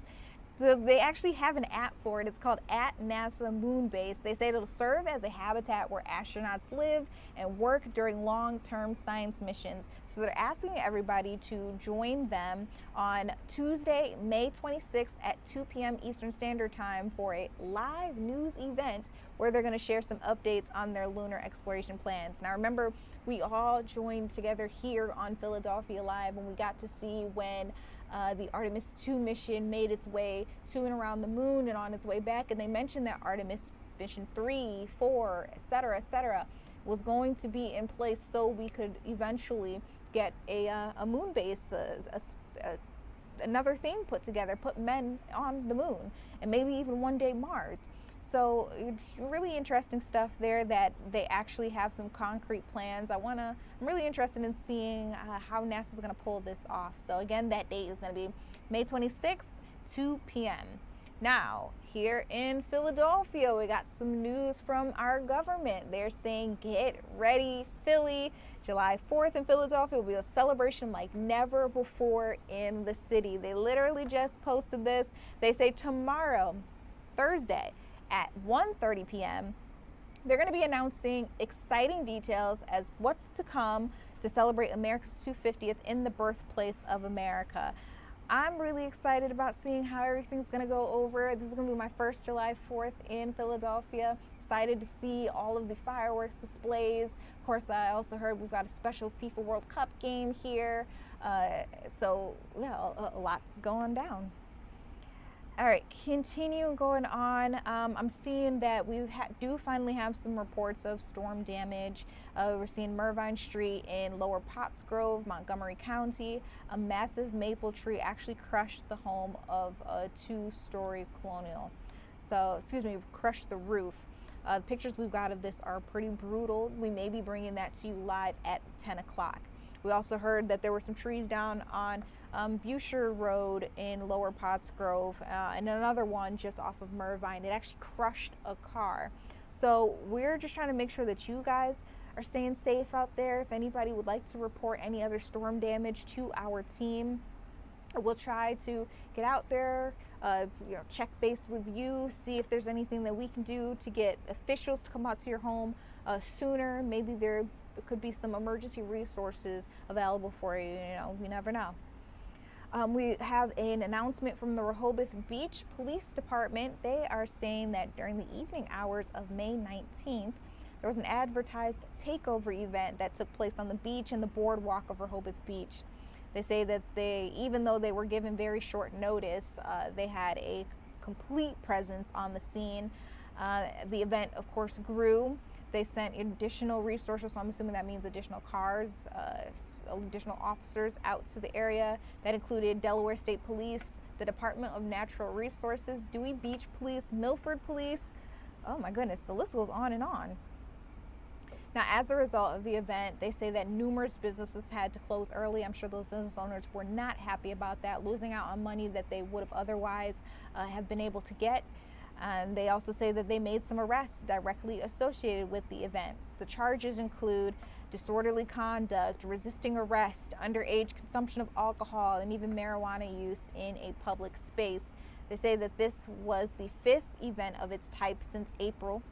They actually have an app for it. It's called @NASA Moon Base. They say it'll serve as a habitat where astronauts live and work during long-term science missions. So they're asking everybody to join them on Tuesday, May 26th at 2 p.m. Eastern Standard Time for a live news event where they're going to share some updates on their lunar exploration plans. Now remember, we all joined together here on Philadelphia Live and we got to see when the Artemis 2 mission made its way to and around the moon and on its way back, and they mentioned that Artemis mission 3, 4, etc., was going to be in place so we could eventually get a moon base, another thing put together, put men on the moon, and maybe even one day Mars. So really interesting stuff there that they actually have some concrete plans. I'm really interested in seeing how NASA's going to pull this off. So again, that date is going to be May 26th, 2 p.m. Now, here in Philadelphia, we got some news from our government. They're saying, get ready, Philly. July 4th in Philadelphia will be a celebration like never before in the city. They literally just posted this. They say tomorrow, Thursday, at 1:30 p.m., they're going to be announcing exciting details as what's to come to celebrate America's 250th in the birthplace of America. I'm really excited about seeing how everything's going to go over. This is going to be my first July 4th in Philadelphia. Excited to see all of the fireworks displays. Of course, I also heard we've got a special FIFA World Cup game here. So, yeah, a lot's going down. All right, continue going on. I'm seeing that we do finally have some reports of storm damage. We're seeing Mervine Street in Lower Pottsgrove, Montgomery County. A massive maple tree actually crushed the home of a 2-story colonial. Crushed the roof. The pictures we've got of this are pretty brutal. We may be bringing that to you live at 10 o'clock. We also heard that there were some trees down on Boucher Road in Lower Pottsgrove, and another one just off of Mervine. It actually crushed a car. So we're just trying to make sure that you guys are staying safe out there. If anybody would like to report any other storm damage to our team, we'll try to get out there, check base with you, see if there's anything that we can do to get officials to come out to your home sooner. Maybe there could be some emergency resources available for you. We never know. We have an announcement from the Rehoboth Beach Police Department. They are saying that during the evening hours of May 19th, there was an advertised takeover event that took place on the beach and the boardwalk of Rehoboth Beach. They say that even though they were given very short notice, they had a complete presence on the scene. The event, of course, grew. They sent additional resources, so I'm assuming that means additional cars, additional officers out to the area. That included Delaware State Police, the Department of Natural Resources, Dewey Beach Police, Milford Police. Oh my goodness, the list goes on and on. Now, as a result of the event, they say that numerous businesses had to close early. I'm sure those business owners were not happy about that, losing out on money that they would have otherwise have been able to get. And they also say that they made some arrests directly associated with the event. The charges include disorderly conduct, resisting arrest, underage consumption of alcohol, and even marijuana use in a public space. They say that this was the 5th event of its type since April.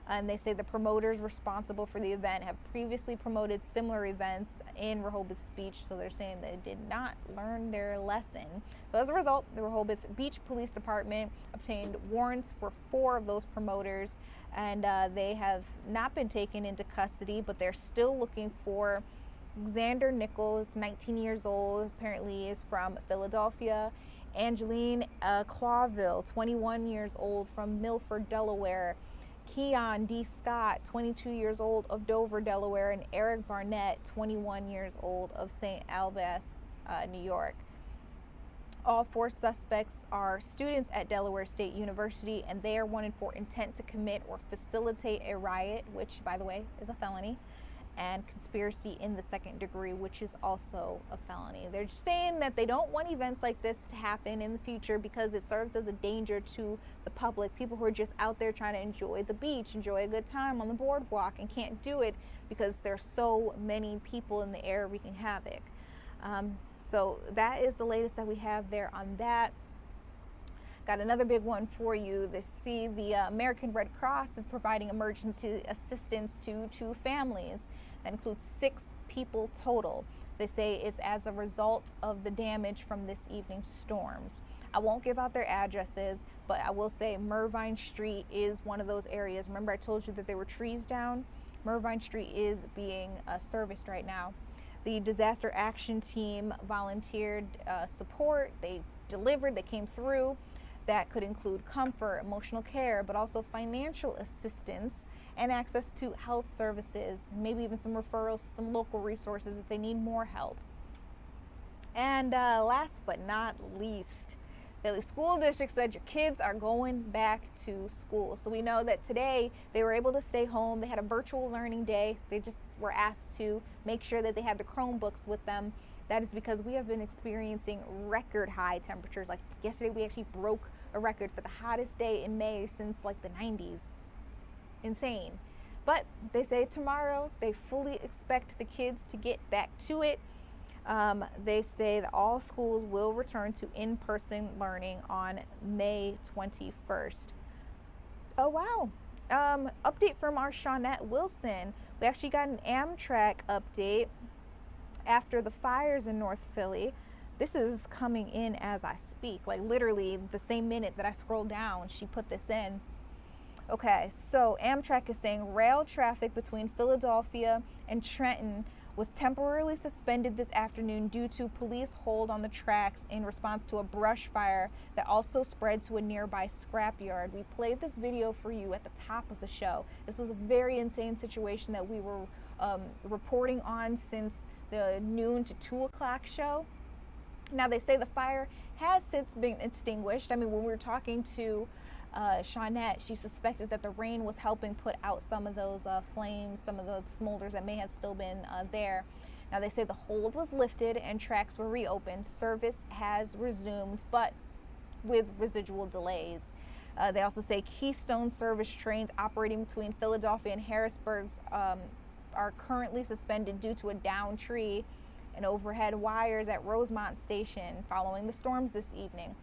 And they say the promoters responsible for the event have previously promoted similar events in Rehoboth Beach, so they're saying they did not learn their lesson. So as a result, the Rehoboth Beach Police Department obtained warrants for 4 of those promoters, and they have not been taken into custody, but they're still looking for Xander Nichols, 19 years old, apparently is from Philadelphia, Angeline Clawville, 21 years old, from Milford, Delaware, Keon D. Scott, 22 years old, of Dover, Delaware, and Eric Barnett, 21 years old, of St. Albans, New York. All 4 suspects are students at Delaware State University, and they are wanted for intent to commit or facilitate a riot, which, by the way, is a felony, and conspiracy in the 2nd degree, which is also a felony. They're just saying that they don't want events like this to happen in the future because it serves as a danger to the public, people who are just out there trying to enjoy the beach, enjoy a good time on the boardwalk, and can't do it because there's so many people in the air wreaking havoc. So that is the latest that we have there on that. Got another big one for you. The American Red Cross is providing emergency assistance to 2 families. That includes 6 people total. They say it's as a result of the damage from this evening's storms. I won't give out their addresses, but I will say Mervine Street is one of those areas. Remember I told you that there were trees down? Mervine Street is being serviced right now. The disaster action team volunteered support. They delivered, they came through. That could include comfort, emotional care, but also financial assistance. and access to health services, maybe even some referrals to some local resources if they need more help. And last but not least, Philly School District said your kids are going back to school. So we know that today they were able to stay home. They had a virtual learning day. They just were asked to make sure that they had the Chromebooks with them. That is because we have been experiencing record high temperatures. Like yesterday, we actually broke a record for the hottest day in May since like the 90s. Insane. But they say tomorrow they fully expect the kids to get back to it. They say that all schools will return to in-person learning on May 21st. Oh, wow. Update from our Shawnette Wilson. We actually got an Amtrak update after the fires in North Philly. This is coming in as I speak, like literally the same minute that I scroll down, she put this in. Okay, so Amtrak is saying rail traffic between Philadelphia and Trenton was temporarily suspended this afternoon due to police hold on the tracks in response to a brush fire that also spread to a nearby scrapyard. We played this video for you at the top of the show. This was a very insane situation that we were reporting on since the noon to 2 o'clock show. Now they say the fire has since been extinguished. I mean, when we were talking to Shawnette, she suspected that the rain was helping put out some of those flames, some of the smolders that may have still been there. Now they say the hold was lifted and tracks were reopened. Service has resumed, but with residual delays. They also say Keystone service trains operating between Philadelphia and Harrisburg are currently suspended due to a downed tree and overhead wires at Rosemont Station following the storms this evening.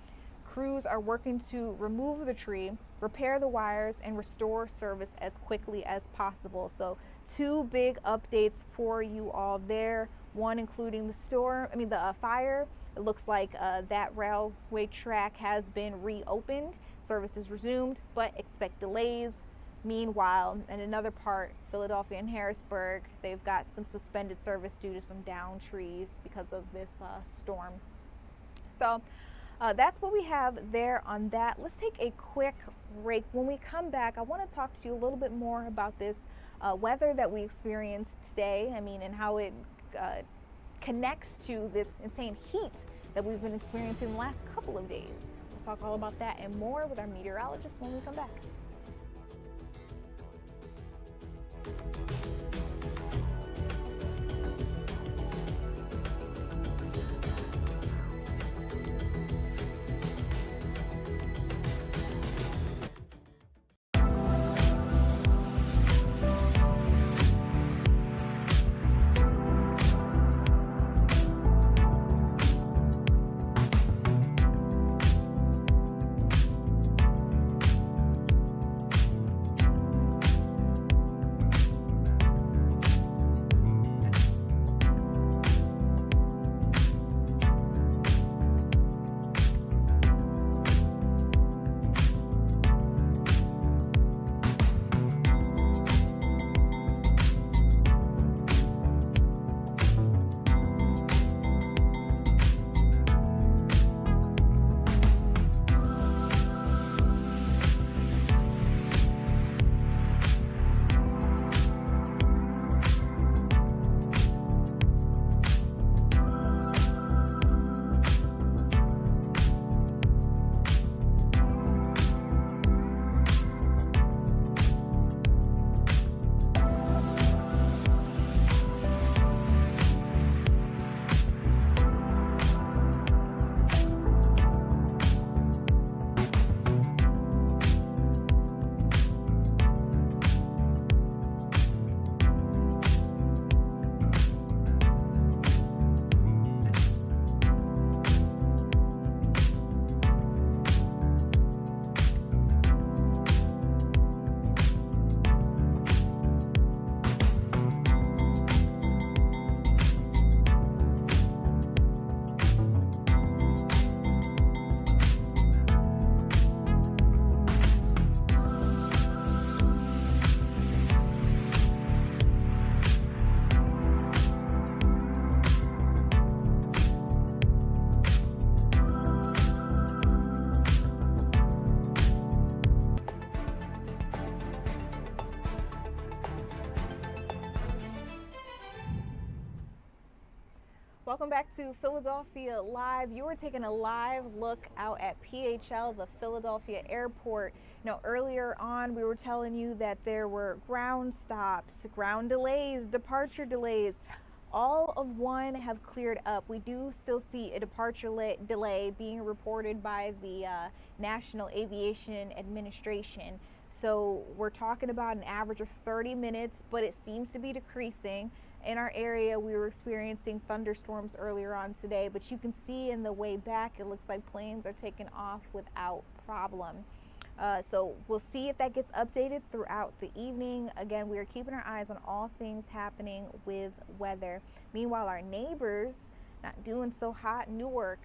Crews are working to remove the tree, repair the wires, and restore service as quickly as possible. So 2 big updates for you all there. One including the fire. It looks like that railway track has been reopened. Service is resumed, but expect delays. Meanwhile, in another part, Philadelphia and Harrisburg, they've got some suspended service due to some downed trees because of this storm. So that's what we have there on that. Let's take a quick break. When we come back, I want to talk to you a little bit more about this weather that we experienced today. I mean, and how it connects to this insane heat that we've been experiencing the last couple of days. We'll talk all about that and more with our meteorologist when we come back. Welcome back to Philadelphia Live. You were taking a live look out at PHL, the Philadelphia airport. Now, earlier on, we were telling you that there were ground stops, ground delays, departure delays. All of one have cleared up. We do still see a departure delay being reported by the National Aviation Administration. So we're talking about an average of 30 minutes, but it seems to be decreasing. In our area, we were experiencing thunderstorms earlier on today, but you can see in the way back, it looks like planes are taking off without problem. So we'll see if that gets updated throughout the evening. Again, we are keeping our eyes on all things happening with weather. Meanwhile, our neighbors, not doing so hot, Newark,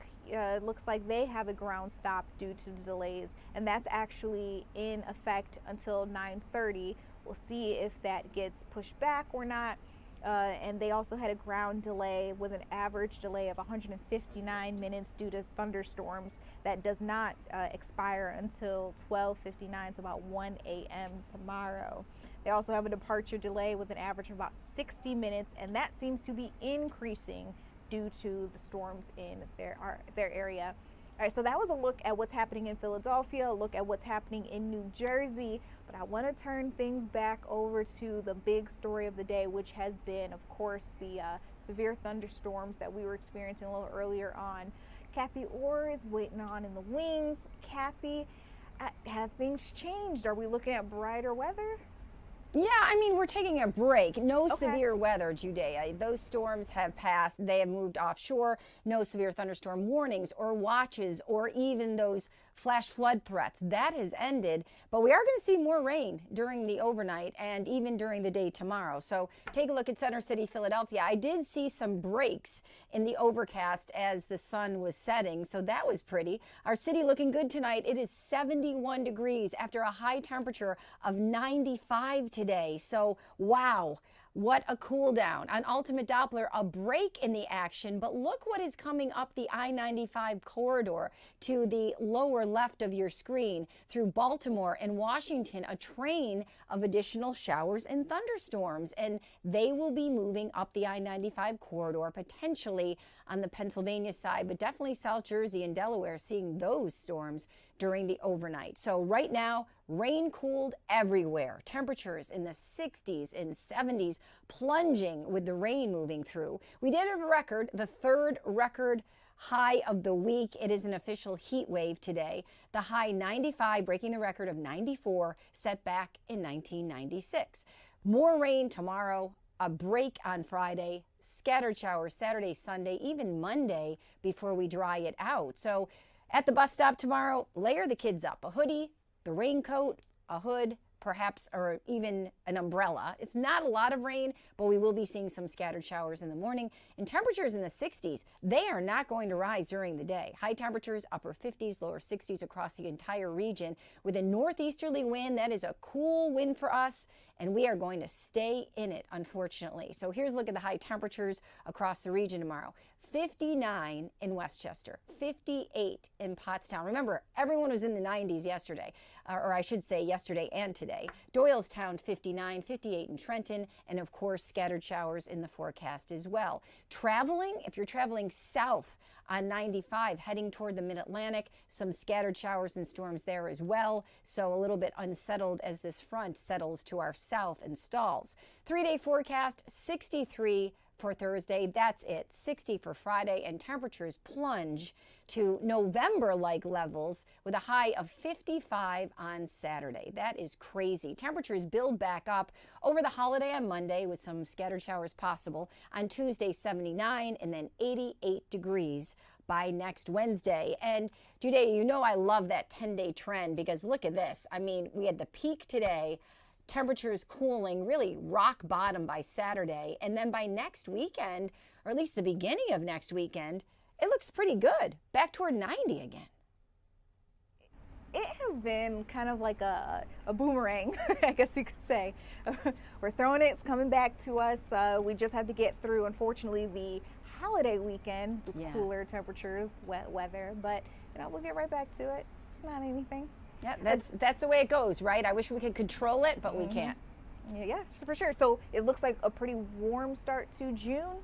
looks like they have a ground stop due to the delays, and that's actually in effect until 9:30. We'll see if that gets pushed back or not. And they also had a ground delay with an average delay of 159 minutes due to thunderstorms that does not expire until 12:59, so about 1 a.m. tomorrow. They also have a departure delay with an average of about 60 minutes, and that seems to be increasing due to the storms in their area. All right, so that was a look at what's happening in Philadelphia, a look at what's happening in New Jersey, but I want to turn things back over to the big story of the day, which has been, of course, the severe thunderstorms that we were experiencing a little earlier on. Kathy Orr is waiting on in the wings. Kathy, have things changed? Are we looking at brighter weather? Yeah, I mean, we're taking a break. No severe weather, Judea. Those storms have passed. They have moved offshore. No severe thunderstorm warnings or watches or even those flash flood threats. That has ended, but we are going to see more rain during the overnight and even during the day tomorrow. So take a look at Center City, Philadelphia. I did see some breaks in the overcast as the sun was setting, so that was pretty. Our city looking good tonight. It is 71 degrees after a high temperature of 95 today. So, wow. What a cool down. On Ultimate Doppler, a break in the action, but look what is coming up the I-95 corridor to the lower left of your screen through Baltimore and Washington, a train of additional showers and thunderstorms, and they will be moving up the I-95 corridor, potentially on the Pennsylvania side, but definitely South Jersey and Delaware seeing those storms during the overnight. So right now, rain cooled everywhere. Temperatures in the 60s and 70s, plunging with the rain moving through. We did have a record, the third record high of the week. It is an official heat wave today. The high 95, breaking the record of 94, set back in 1996. More rain tomorrow, a break on Friday, scattered showers Saturday, Sunday, even Monday before we dry it out. So at the bus stop tomorrow, layer the kids up. A hoodie, the raincoat, a hood, perhaps, or even an umbrella. It's not a lot of rain, but we will be seeing some scattered showers in the morning. And temperatures in the 60s, they are not going to rise during the day. High temperatures, upper 50s, lower 60s across the entire region with a northeasterly wind. That is a cool wind for us, and we are going to stay in it, unfortunately. So here's a look at the high temperatures across the region tomorrow. 59 in Westchester, 58 in Pottstown. Remember, everyone was in the 90s yesterday, or I should say yesterday and today. Doylestown, 59, 58 in Trenton, and of course, scattered showers in the forecast as well. Traveling, if you're traveling south on 95, heading toward the Mid-Atlantic, some scattered showers and storms there as well, so a little bit unsettled as this front settles to our south and stalls. 3-day forecast, 63 for Thursday, that's it. 60 for Friday, and temperatures plunge to November-like levels with a high of 55 on Saturday. That is crazy. Temperatures build back up over the holiday on Monday with some scattered showers possible. On Tuesday, 79 and then 88 degrees by next Wednesday. And Judea, you know I love that 10-day trend because look at this. I mean, we had the peak today. Temperatures cooling, really rock bottom by Saturday. And then by next weekend, or at least the beginning of next weekend, it looks pretty good. Back toward 90 again. It has been kind of like a boomerang, I guess you could say. We're throwing it, it's coming back to us. We just have to get through, unfortunately, the holiday weekend with cooler temperatures, wet weather. But, you know, we'll get right back to it. It's not anything. Yeah, that's the way it goes, right? I wish we could control it, but we can't. Yeah, for sure. So it looks like a pretty warm start to June.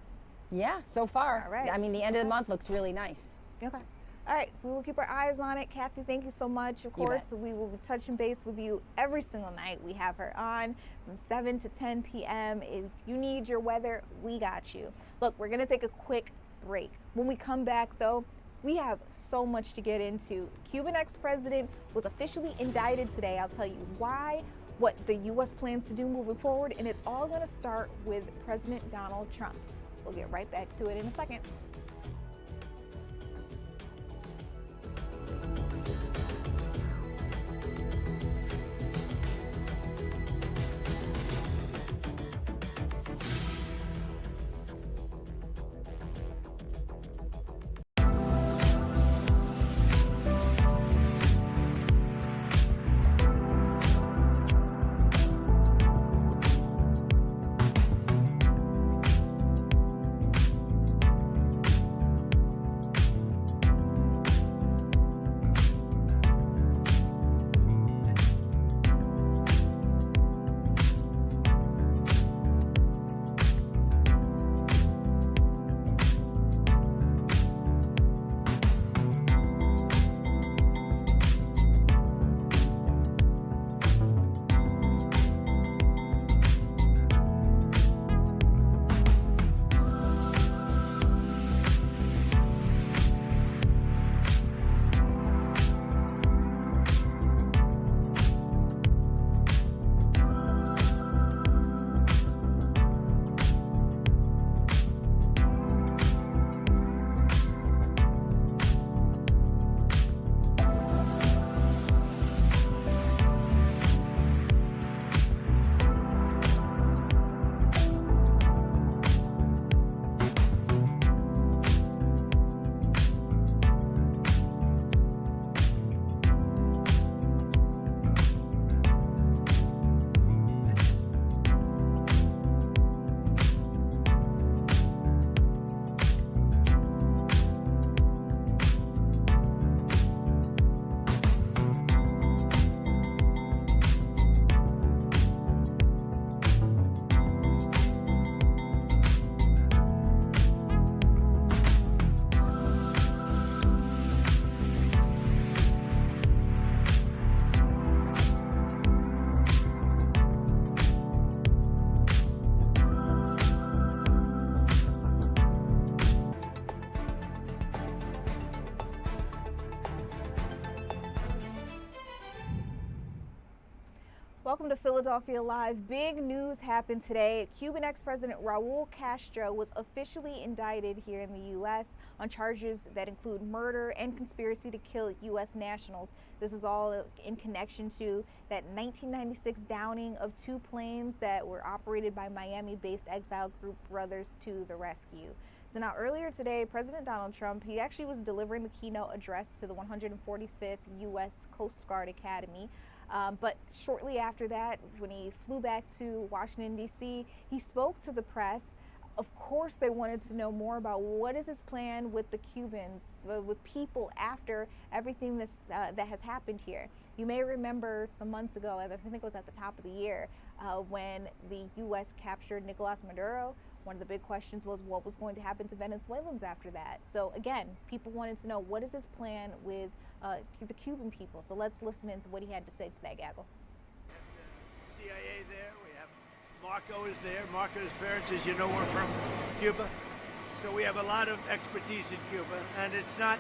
Yeah, so far. All right. I mean, the end of the month looks really nice. Okay. All right, we will keep our eyes on it. Kathy, thank you so much. Of course, we will be touching base with you every single night. We have her on from 7 to 10 p.m. If you need your weather, we got you. Look, we're going to take a quick break. When we come back, though, we have so much to get into. Cuban ex-president was officially indicted today. I'll tell you why, what the U.S. plans to do moving forward, and it's all going to start with President Donald Trump. We'll get right back to it in a second. Welcome to Philadelphia Live. Big news happened today. Cuban ex-president Raul Castro was officially indicted here in the U.S. on charges that include murder and conspiracy to kill U.S. nationals. This is all in connection to that 1996 downing of two planes that were operated by Miami-based exile group Brothers to the Rescue. So now earlier today, President Donald Trump, he actually was delivering the keynote address to the 145th U.S. Coast Guard Academy. But shortly after that, when he flew back to Washington, D.C., he spoke to the press. Of course, they wanted to know more about what is his plan with the Cubans, with people after everything that has happened here. You may remember some months ago, I think it was at the top of the year, when the U.S. captured Nicolas Maduro. One of the big questions was what was going to happen to Venezuelans after that. So again, people wanted to know what is his plan with the Cuban people. So let's listen into what he had to say to that gaggle. CIA there, we have Marco is there. Marco's parents, as you know, were from Cuba. So we have a lot of expertise in Cuba, and it's not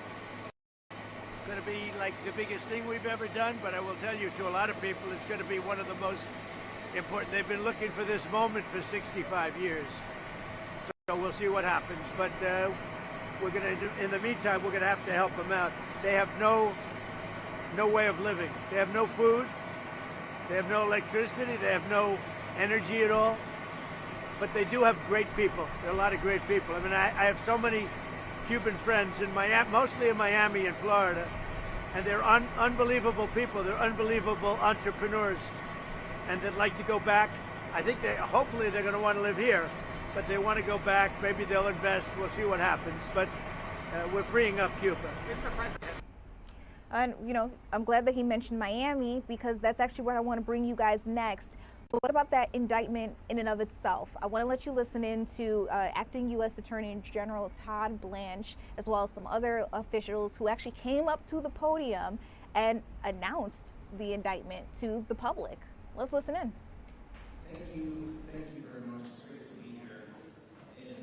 going to be like the biggest thing we've ever done, but I will tell you, to a lot of people, it's going to be one of the most important. They've been looking for this moment for 65 years. So we'll see what happens, but we're going to, in the meantime, we're going to have to help them out. They have no way of living. They have no food. They have no electricity. They have no energy at all. But they do have great people. There are a lot of great people. I mean, I have so many Cuban friends in Miami, mostly in Miami and Florida, and they're unbelievable people. They're unbelievable entrepreneurs, and they'd like to go back. I think hopefully they're going to want to live here. But they want to go back. Maybe they'll invest. We'll see what happens. But we're freeing up Cuba. And, you know, I'm glad that he mentioned Miami because that's actually where I want to bring you guys next. What about that indictment in and of itself? I want to let you listen in to Acting U.S. Attorney General Todd Blanche, as well as some other officials who actually came up to the podium and announced the indictment to the public. Let's listen in. Thank you very much. It's great to be here in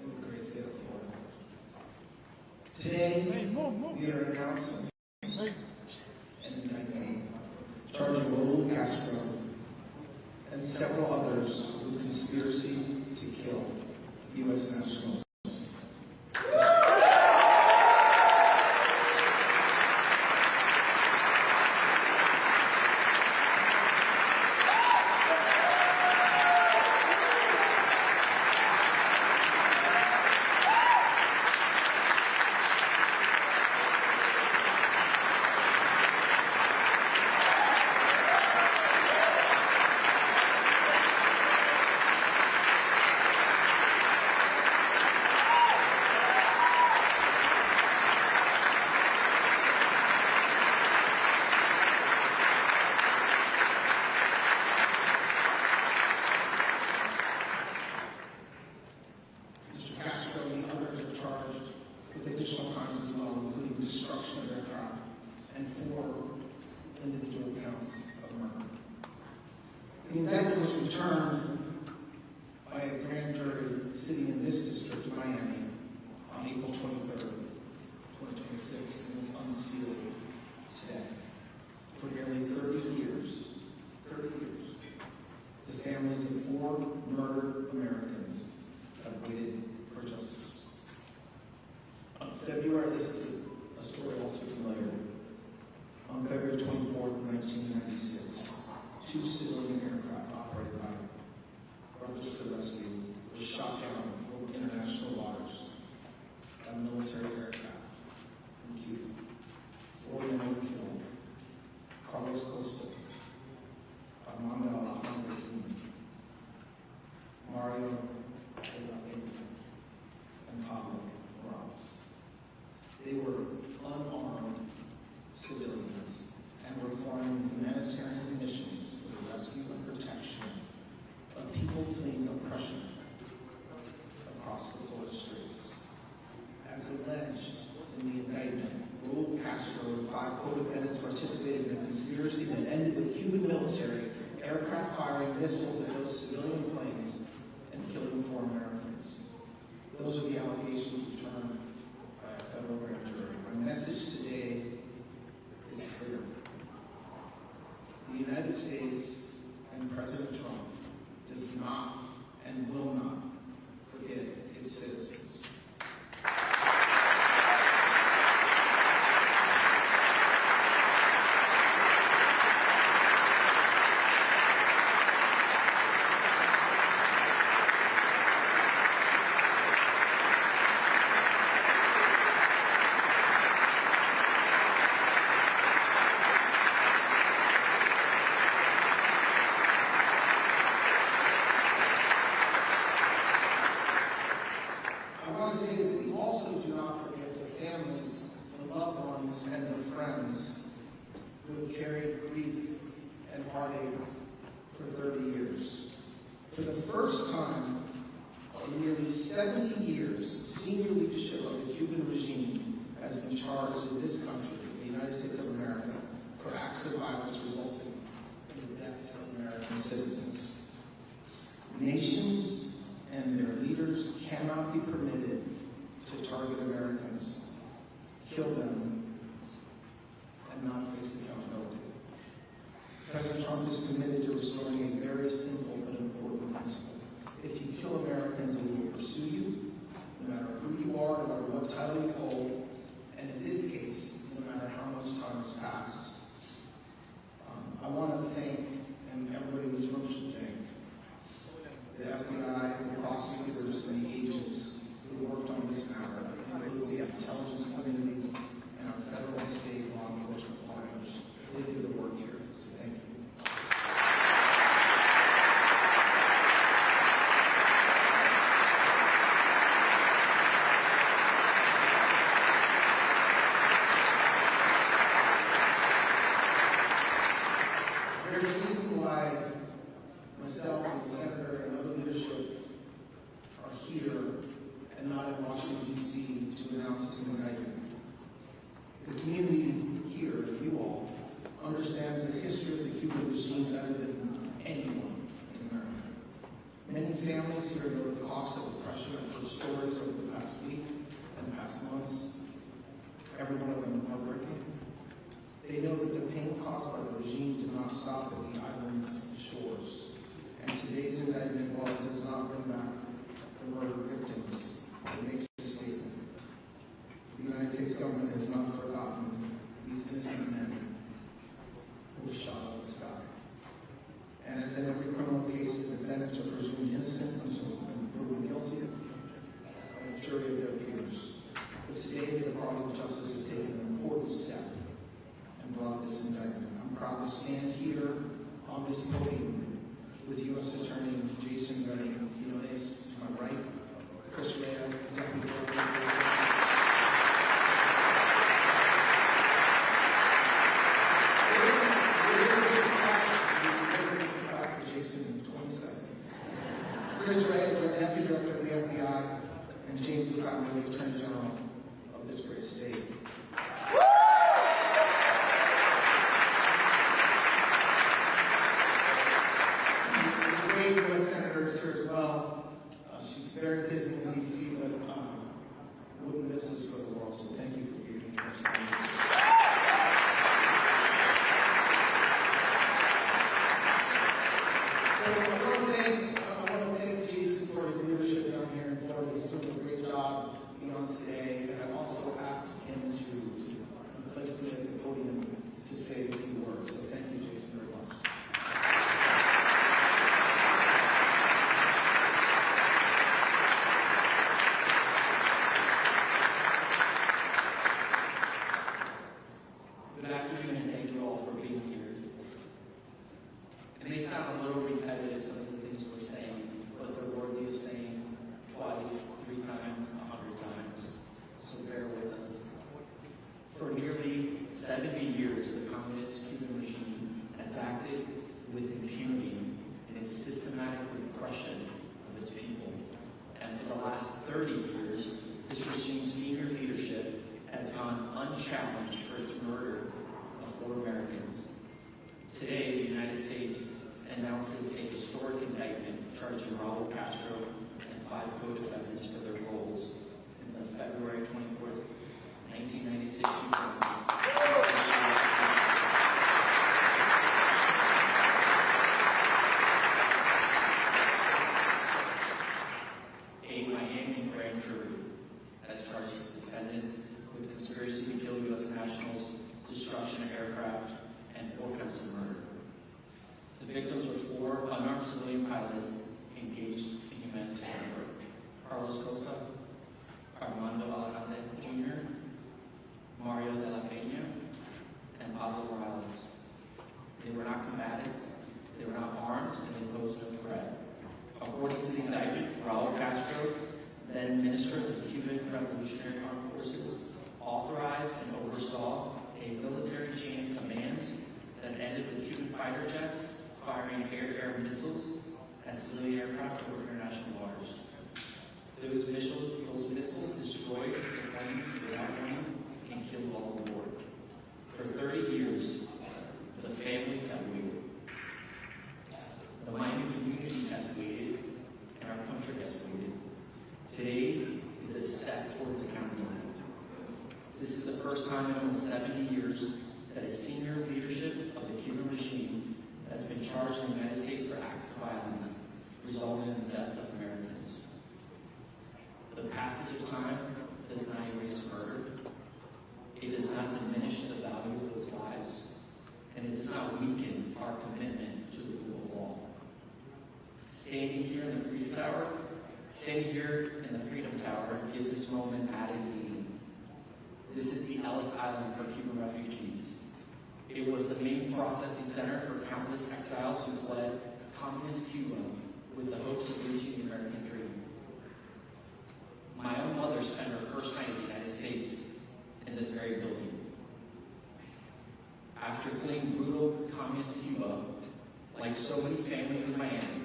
the great state of Florida. Today, we are announcing an indictment charging Raul Castro and several others with conspiracy to kill U.S. nationals. The indictment was returned by a grand jury sitting in this district, Miami, on April 23rd, 2026, and was unsealed today. For nearly 30 years, the families of 4 murdered Americans have waited for justice. On February, this is a story all too familiar. On February 24th, 1996, 2 civilian aircraft operated by Brothers to the Rescue were shot down over international waters by military aircraft from Cuba. 4 men were killed. Carlos Costa, Armando Alejandro, Mario de la Vega, and Pablo Morales. They were unarmed civilians and were flying humanitarian missions for the rescue and protection of people fleeing oppression across the Florida Straits. As alleged in the indictment, Raul Castro and 5 co-defendants participated in a conspiracy that ended with Cuban military aircraft firing missiles at those civilian planes and killing 4 Americans. Those are the allegations returned by a federal grand jury. My message today is clear. The United States and President Trump does not and will not forget its citizens. I want to say that we also do not forget the families, the loved ones, and the friends who have carried grief and heartache for 30 years. For the first time in nearly 70 years, senior leadership of the Cuban regime has been charged in this country, the United States of America, for acts of violence resulting in the deaths of American citizens. Nations and their leaders cannot be permitted to target Americans, kill them, and not face accountability. President Trump is committed to restoring a very simple but important principle. If you kill Americans, we will pursue you, no matter who you are, no matter what title you hold, and in this case, no matter how much time has passed. I want to thank, and everybody in this room should thank, the FBI, the prosecutors, and the agents who worked on this matter. It understands the history of the Cuban regime better than anyone in America. Many families here know the cost of oppression. I've heard stories over the past week and past months. Every one of them heartbreaking. They know that the pain caused by the regime did not stop at the island's shores. And today's indictment, while it does not bring back the murder victims, it makes a statement. The United States government has not forgotten these innocent men who were shot out of the sky. And as in every criminal case, the defendants are presumed innocent until proven guilty by the jury of their peers. But today, the Department of Justice has taken an important step and brought this indictment. I'm proud to stand here on this podium with U.S. Attorney Jason Quinones to my right, Chris Rea, Deputy Director. Chris Rea, the Deputy Director of the FBI, and James Lucato, the Attorney General of this great state. The great U.S. Senator is here as well. She's very busy in D.C., but wouldn't miss us for the world, so thank you for being here. So I want to thank Jason for his leadership down here in Florida. He's doing a great job beyond today, and I'd also ask him to place me at the podium to say a few words. So thank you, Jason, very much. Good afternoon, and thank you all for being here. It may sound a little repetitive, some of the things we're saying, but they're worthy of saying twice, 3 times, 100 times. So bear with us. For nearly 70 years, the communist Cuban regime has acted with impunity in its systematic repression of its people. And for the last 30 years, this regime's senior leadership has gone unchallenged for its murder of 4 Americans. Today, the United States announces a historic indictment charging Raul Castro and 5 co-defendants for their roles in the February 24th, 1996 A Miami grand jury has charged its defendants with conspiracy to kill U.S. nationals, destruction of aircraft, and 4 counts of murder. The victims were 4 unarmed civilian pilots engaged in humanitarian work: Carlos Costa, Armando Alejandro Jr., Mario de la Peña, and Pablo Morales. They were not combatants, they were not armed, and they posed no threat. According to the indictment, Raul Castro, then Minister of the Cuban Revolutionary Armed Forces, authorized and oversaw a military chain of command that ended with Cuban fighter jets firing air-to-air missiles at civilian aircraft over international waters. Those missiles destroyed the planes without warning and killed all aboard. For 30 years, the families have waited. The Miami community has waited, and our country has waited. Today is a step towards accountability. This is the first time in almost 70 years that a senior leadership of the Cuban regime has been charged in the United States for acts of violence, resulting in the death of Americans. The passage of time does not erase murder. It does not diminish the value of those lives, and it does not weaken our commitment to the rule of law. Standing here in the Freedom Tower gives this moment added meaning. This is the Ellis Island for Cuban refugees. It was the main processing center for countless exiles who fled communist Cuba with the hopes of reaching the American dream. My own mother spent her first night in the United States in this very building. After fleeing brutal communist Cuba, like so many families in Miami,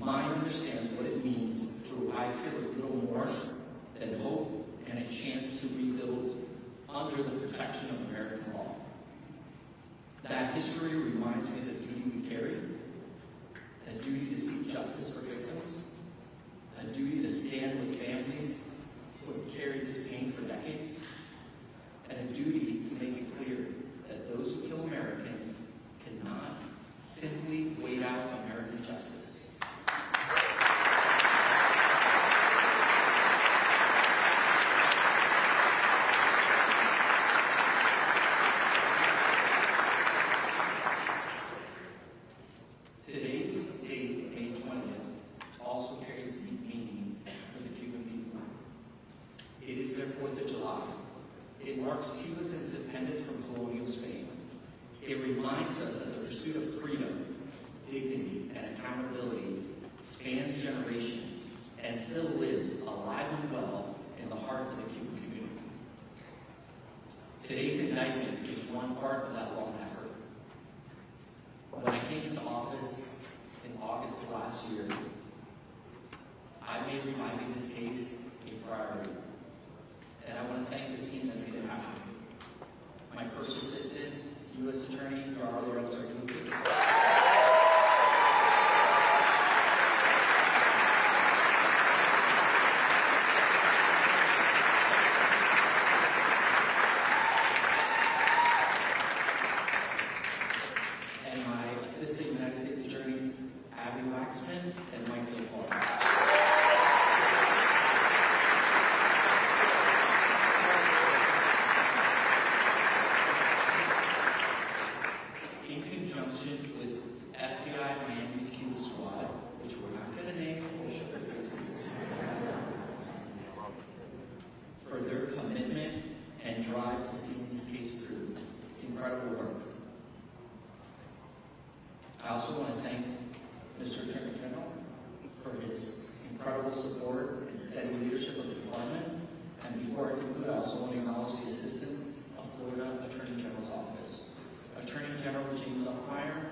mine understands what it means to arrive here with little more than hope and a chance to rebuild under the protection of American law. That history reminds me of the duty we carry, a duty to seek justice for victims, a duty to stand with families who have carried this pain for decades, and a duty to make it clear that those who kill Americans cannot simply wait out American justice. Today's date, May 20th, also carries deep meaning for the Cuban people. It is their 4th of July. It marks Cuba's independence from colonial Spain. It reminds us that the pursuit of freedom, dignity, and accountability spans generations and still lives alive and well in the heart of the Cuban community. Today's indictment is one part of that long effort. When I came into office in August of last year, I made reviving this case a priority. And I want to thank the team that made it happen. My first assistant, U.S. Attorney Raul Castro. And my assistant United States Attorneys, Abby Waxman and Mike Guilfoyle. In conjunction with FBI Miami's Cuba Squad, which we're not going to name or show their faces, for their commitment and drive to see this case through. It's incredible work. I also want to thank Mr. Attorney General for his incredible support and steady leadership of the deployment. And before I conclude, I also want to acknowledge the assistance of Florida Attorney General's office. Attorney General James Umpire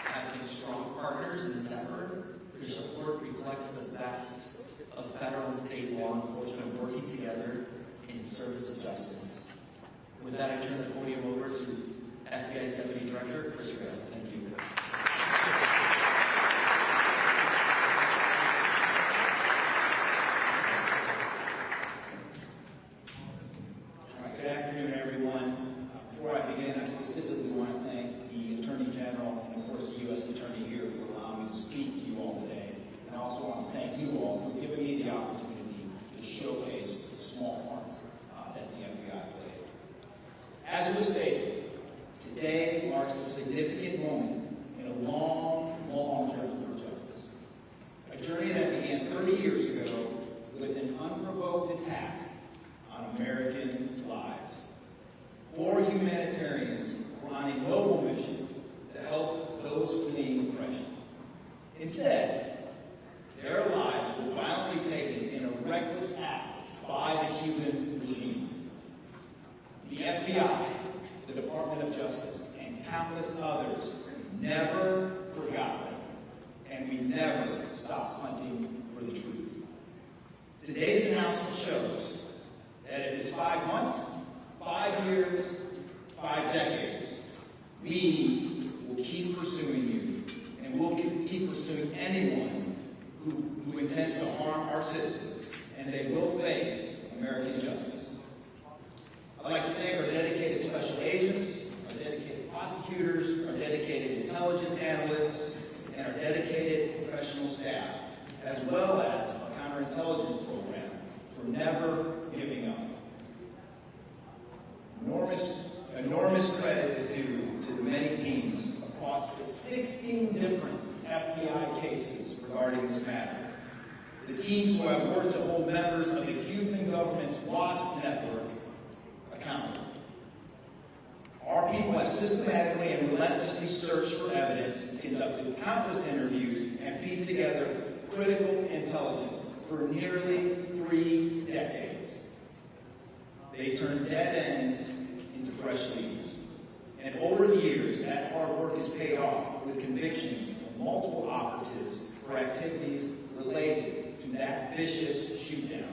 have been strong partners in this effort. Your support reflects the best of federal and state law enforcement working together in service of justice. With that, I turn the podium over to FBI's Deputy Director, Chris Rail. Thank you. All right, good afternoon, everyone. Before I begin, I specifically want to thank the Attorney General and, of course, the U.S. Attorney here for allowing me to speak to you all today. And I also want to thank you all for giving me the opportunity to showcase the small part that the FBI played. As it was stated, today marks a significant moment in a long, long journey for justice. A journey that began 30 years ago with an unprovoked attack on American lives. 4 humanitarians were on a noble mission to help those fleeing oppression. Instead, their lives were violently taken in a reckless act by the Cuban regime. The FBI, the Department of Justice, and countless others never forgot them, and we never stopped hunting for the truth. Today's announcement shows that if it's 5 months, 5 years, 5 decades, we will keep pursuing you, and we'll keep pursuing anyone who intends to harm our citizens, and they will face American justice. I'd like to thank our dedicated special agents, our dedicated prosecutors, our dedicated intelligence analysts, and our dedicated professional staff, as well as our counterintelligence program, for never giving up. Enormous credit is due to the many teams across the 16 different FBI cases regarding this matter. The teams who have worked to hold members of the Cuban government's WASP network accountable. Our people have systematically and relentlessly searched for evidence, conducted countless interviews, and pieced together critical intelligence for nearly 3 decades. They turned dead ends into fresh leads. And over the years, that hard work has paid off with convictions of multiple operatives for activities related to that vicious shootdown.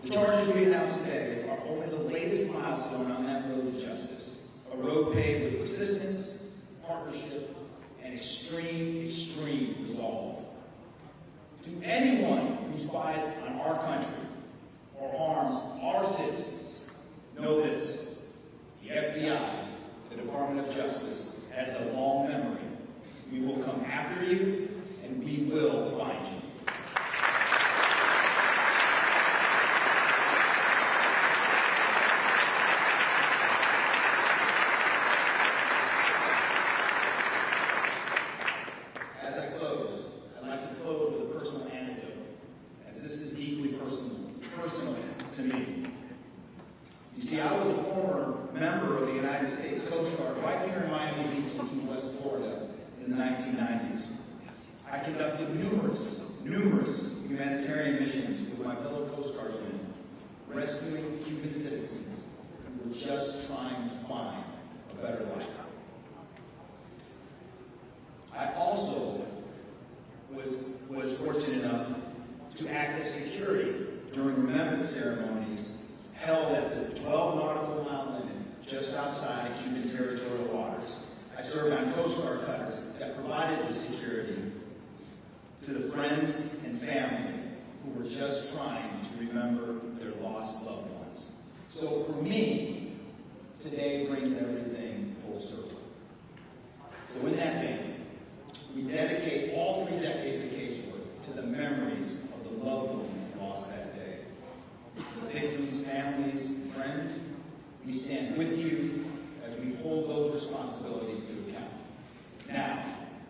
The charges we announced today are only the latest milestone on that road to justice, a road paved with persistence, partnership, and extreme resolve. To anyone who spies on our country or harms our citizens, know this: the FBI, the Department of Justice, has a long memory. We will come after you, and we will find you. As I close, I'd like to close with a personal anecdote, as this is deeply personal to me. You see, I was a former member of the United States Coast Guard right here in Miami Beach in Key West, Florida in the 1990s. I conducted numerous humanitarian missions with my fellow Coast Guardsmen, rescuing Cuban citizens who were just trying to find a better life. I also was fortunate enough to act as security during remembrance ceremonies held at the 12 nautical mile limit just outside of Cuban territorial waters. I served on Coast Guard cutters that provided the security to the friends and family who were just trying to remember their lost loved ones. So for me, today brings everything full circle. So in that vein, we dedicate all 3 decades of casework to the memories of the loved ones lost that day. To the victims' families and friends, we stand with you as we hold those responsibilities to account. Now,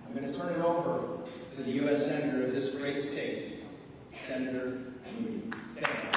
I'm going to turn it over to the U.S. Senator of this great state, Senator Moody. Thank you.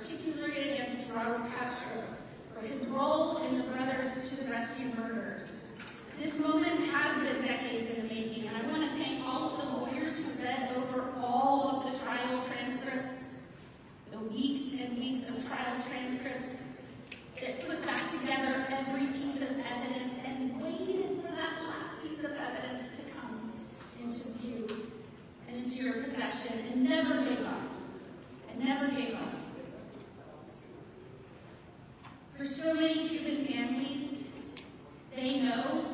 particularly against Raul Castro for his role in the Brothers to the Rescue murders. This moment has been decades in the making, and I want to thank all of the lawyers who read over all of the trial transcripts, the weeks and weeks of trial transcripts that put back together every piece of evidence and waited for that last piece of evidence to come into view and into your possession, and never gave up. And never gave up. For so many Cuban families, they know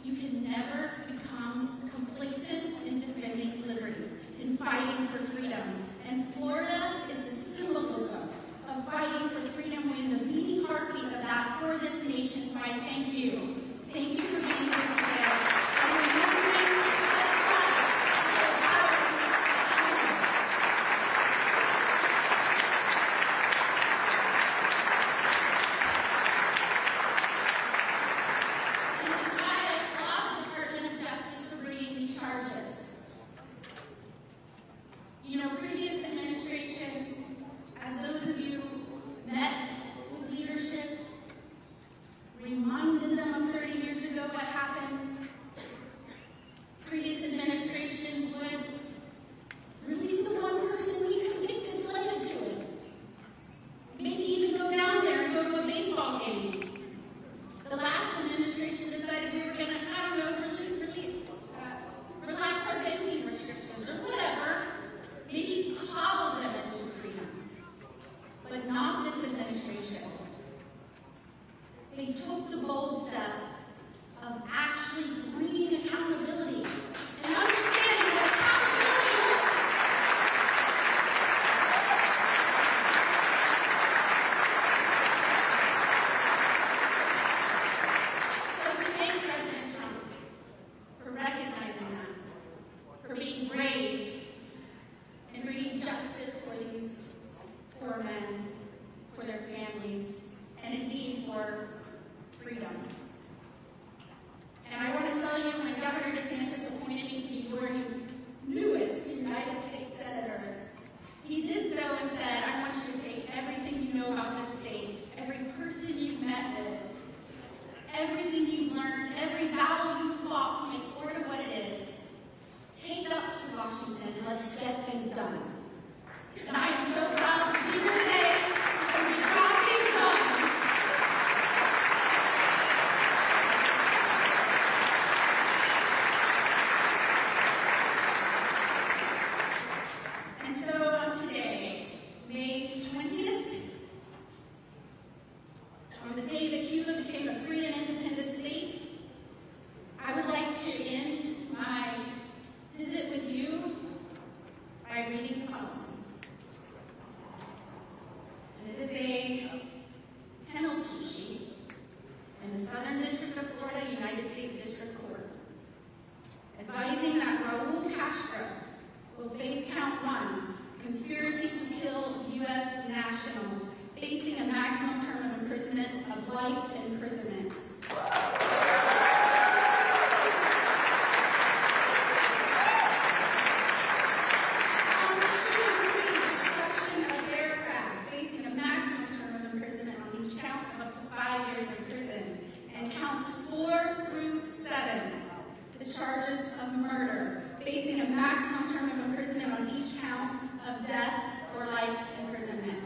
you can never become complacent in defending liberty, in fighting for freedom. And Florida is the symbolism of fighting for freedom when the beating heartbeat of that for this nation. So I thank you. Thank you for being here today. they took the bold step of actually bringing accountability and understanding that accountability works. So we thank President Trump for recognizing that, for being brave and bringing justice for these poor men, for their families, and indeed for freedom. And I want to tell you, when Governor DeSantis appointed me to be your newest United States Senator, he did so and said, I want you to take everything you know about this state, every person you've met with, everything you've learned, every battle you've fought to make Florida what it is, take it up to Washington and let's get things done. And I am so proud to be here today so we got things done. And so on today, May 20th, on the day that Cuba became a free and independent state, I would like to end my visit with you by reading the following. And it is a penalty sheet in the Southern District of Florida, United States District Court, advising that Raul Castro will face count 1, conspiracy to kill U.S. nationals, facing a maximum term of imprisonment of life imprisonment. Destruction of aircraft, facing a maximum term of imprisonment on each count of up to 5 years in prison. And counts 4 through 7, the charges of murder, facing a maximum term of imprisonment on each count of death or life imprisonment.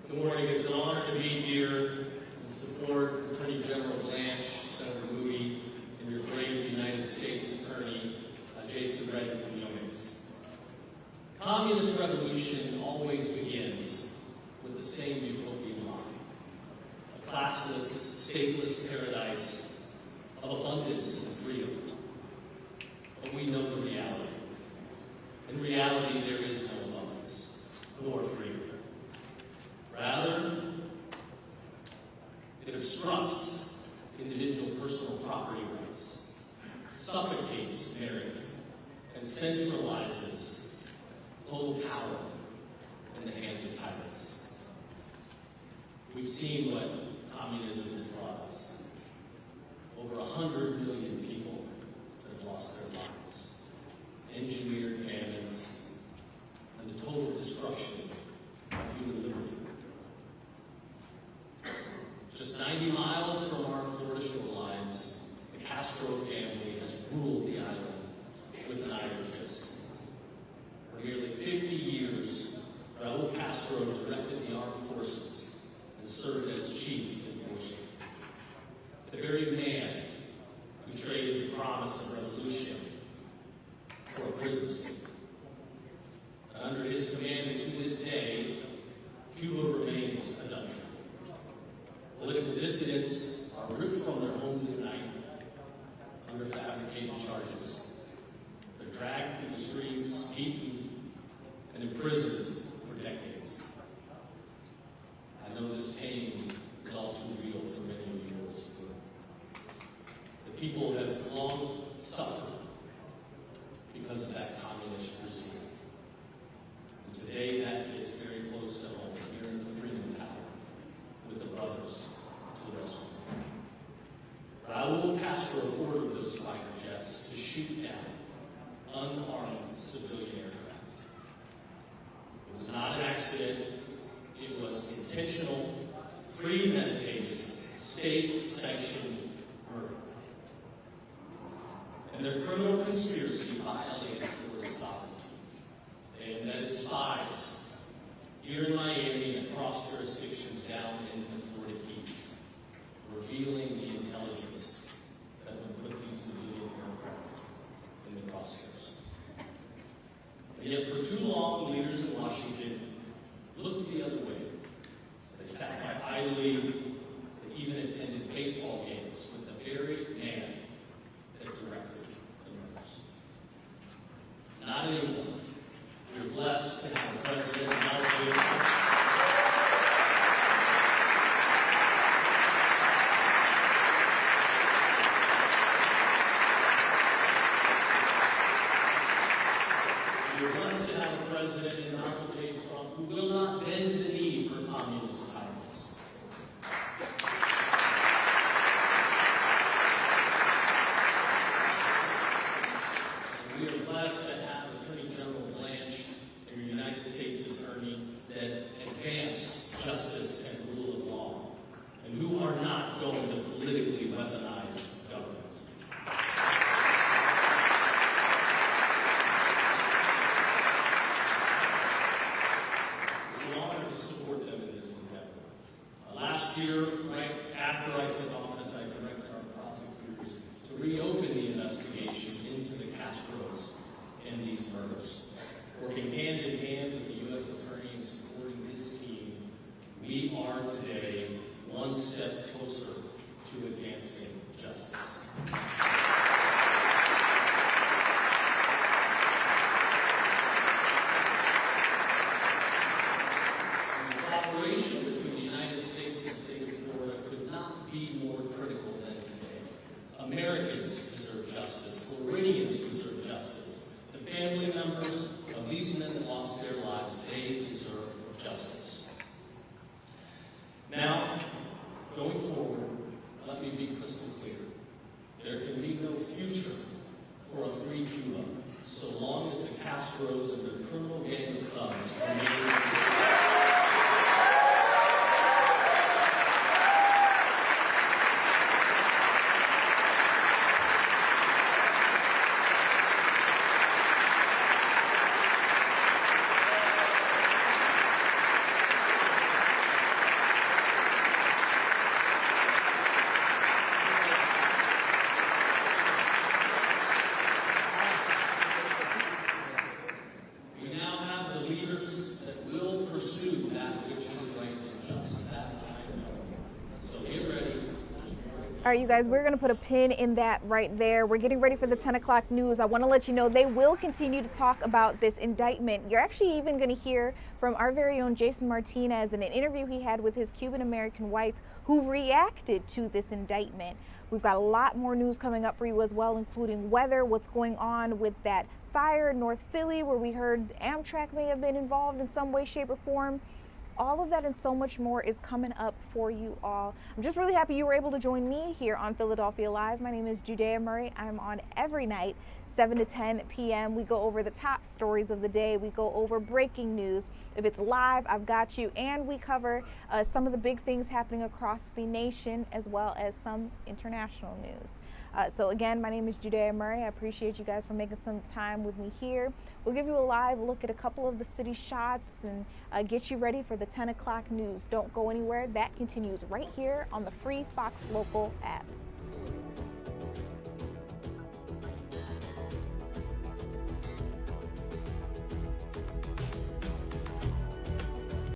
Good morning. It's an honor to be here and support Attorney General Blanche, Senator Moody, and your great United States Attorney, Jason Redmond-Quinones. Communist revolution always begins with the same utopian lie, a classless, stateless paradise of abundance and freedom. But we know the reality. In reality, there is no abundance, nor freedom. Rather, it obstructs individual personal property rights, suffocates merit, and centralizes total power in the hands of tyrants. We've seen what communism has brought us. Over 100 million people that have lost their lives, engineered famines, and the total destruction of human liberty. Just 90 miles from our Florida shorelines, the Castro family has ruled the island with an iron fist. For nearly 50 years, Raul Castro directed the armed forces and served as chief enforcer. The very man who traded the promise of revolution for a prison state. And under his command, and to this day, Cuba remains a dungeon. Political dissidents are ripped from their homes at night under fabricated charges. They're dragged through the streets, beaten, and imprisoned for decades. I know this pain is all too real for many of you in this room. The people have long suffered because of that communist regime. And today that is very close to home, here in the Freedom Tower, with the brothers to the rescue. Raul Castro ordered those fighter jets to shoot down unarmed civilian aircraft. It was not an accident. It was intentional, premeditated, state-sanctioned murder. And their criminal conspiracy violated Florida's sovereignty. They embedded spies here in Miami and across jurisdictions down into the Florida Keys, revealing the intelligence that would put these civilian aircraft in the crosshairs. And yet for too long, leaders in Washington looked the other way. They sat by idly. They even attended baseball games with the very man that directed the murders. Not anymore. We're blessed to have a president We're blessed to have a president in Donald J. Trump who will not bend the knee for communist tyrants. And we are blessed to have Attorney General Blanche, a United States attorney, that advance justice and rule of law, and who are not going to politically weaponize government. Last year, right after I took office, I directed our prosecutors to reopen the investigation into the Castros and these murders. Working hand in hand with the U.S. Attorney and supporting his team, we are today one step closer to advancing justice. Cooperation between the United States and the state of Florida could not be more critical than today. Americans deserve justice. Floridians deserve justice. The family members of these men that lost their lives, they deserve justice. Now, going forward, let me be crystal clear. There can be no future for a free Cuba so long as the Castros and their criminal gang of thugs remain. All right, you guys, we're going to put a pin in that right there. We're getting ready for the 10 o'clock news. I want to let you know they will continue to talk about this indictment. You're actually even going to hear from our very own Jason Martinez in an interview he had with his Cuban-American wife who reacted to this indictment. We've got a lot more news coming up for you as well, including weather, what's going on with that fire in North Philly where we heard Amtrak may have been involved in some way, shape, or form. All of that and so much more is coming up for you all. I'm just really happy you were able to join me here on Philadelphia Live. My name is Judea Murray. I'm on every night, 7 to 10 p.m. We go over the top stories of the day. We go over breaking news. If it's live, I've got you. And we cover some of the big things happening across the nation as well as some international news. So again, my name is Judea Murray. I appreciate you guys for making some time with me here. We'll give you a live look at a couple of the city shots and get you ready for the 10 o'clock news. Don't go anywhere. That continues right here on the free Fox Local app.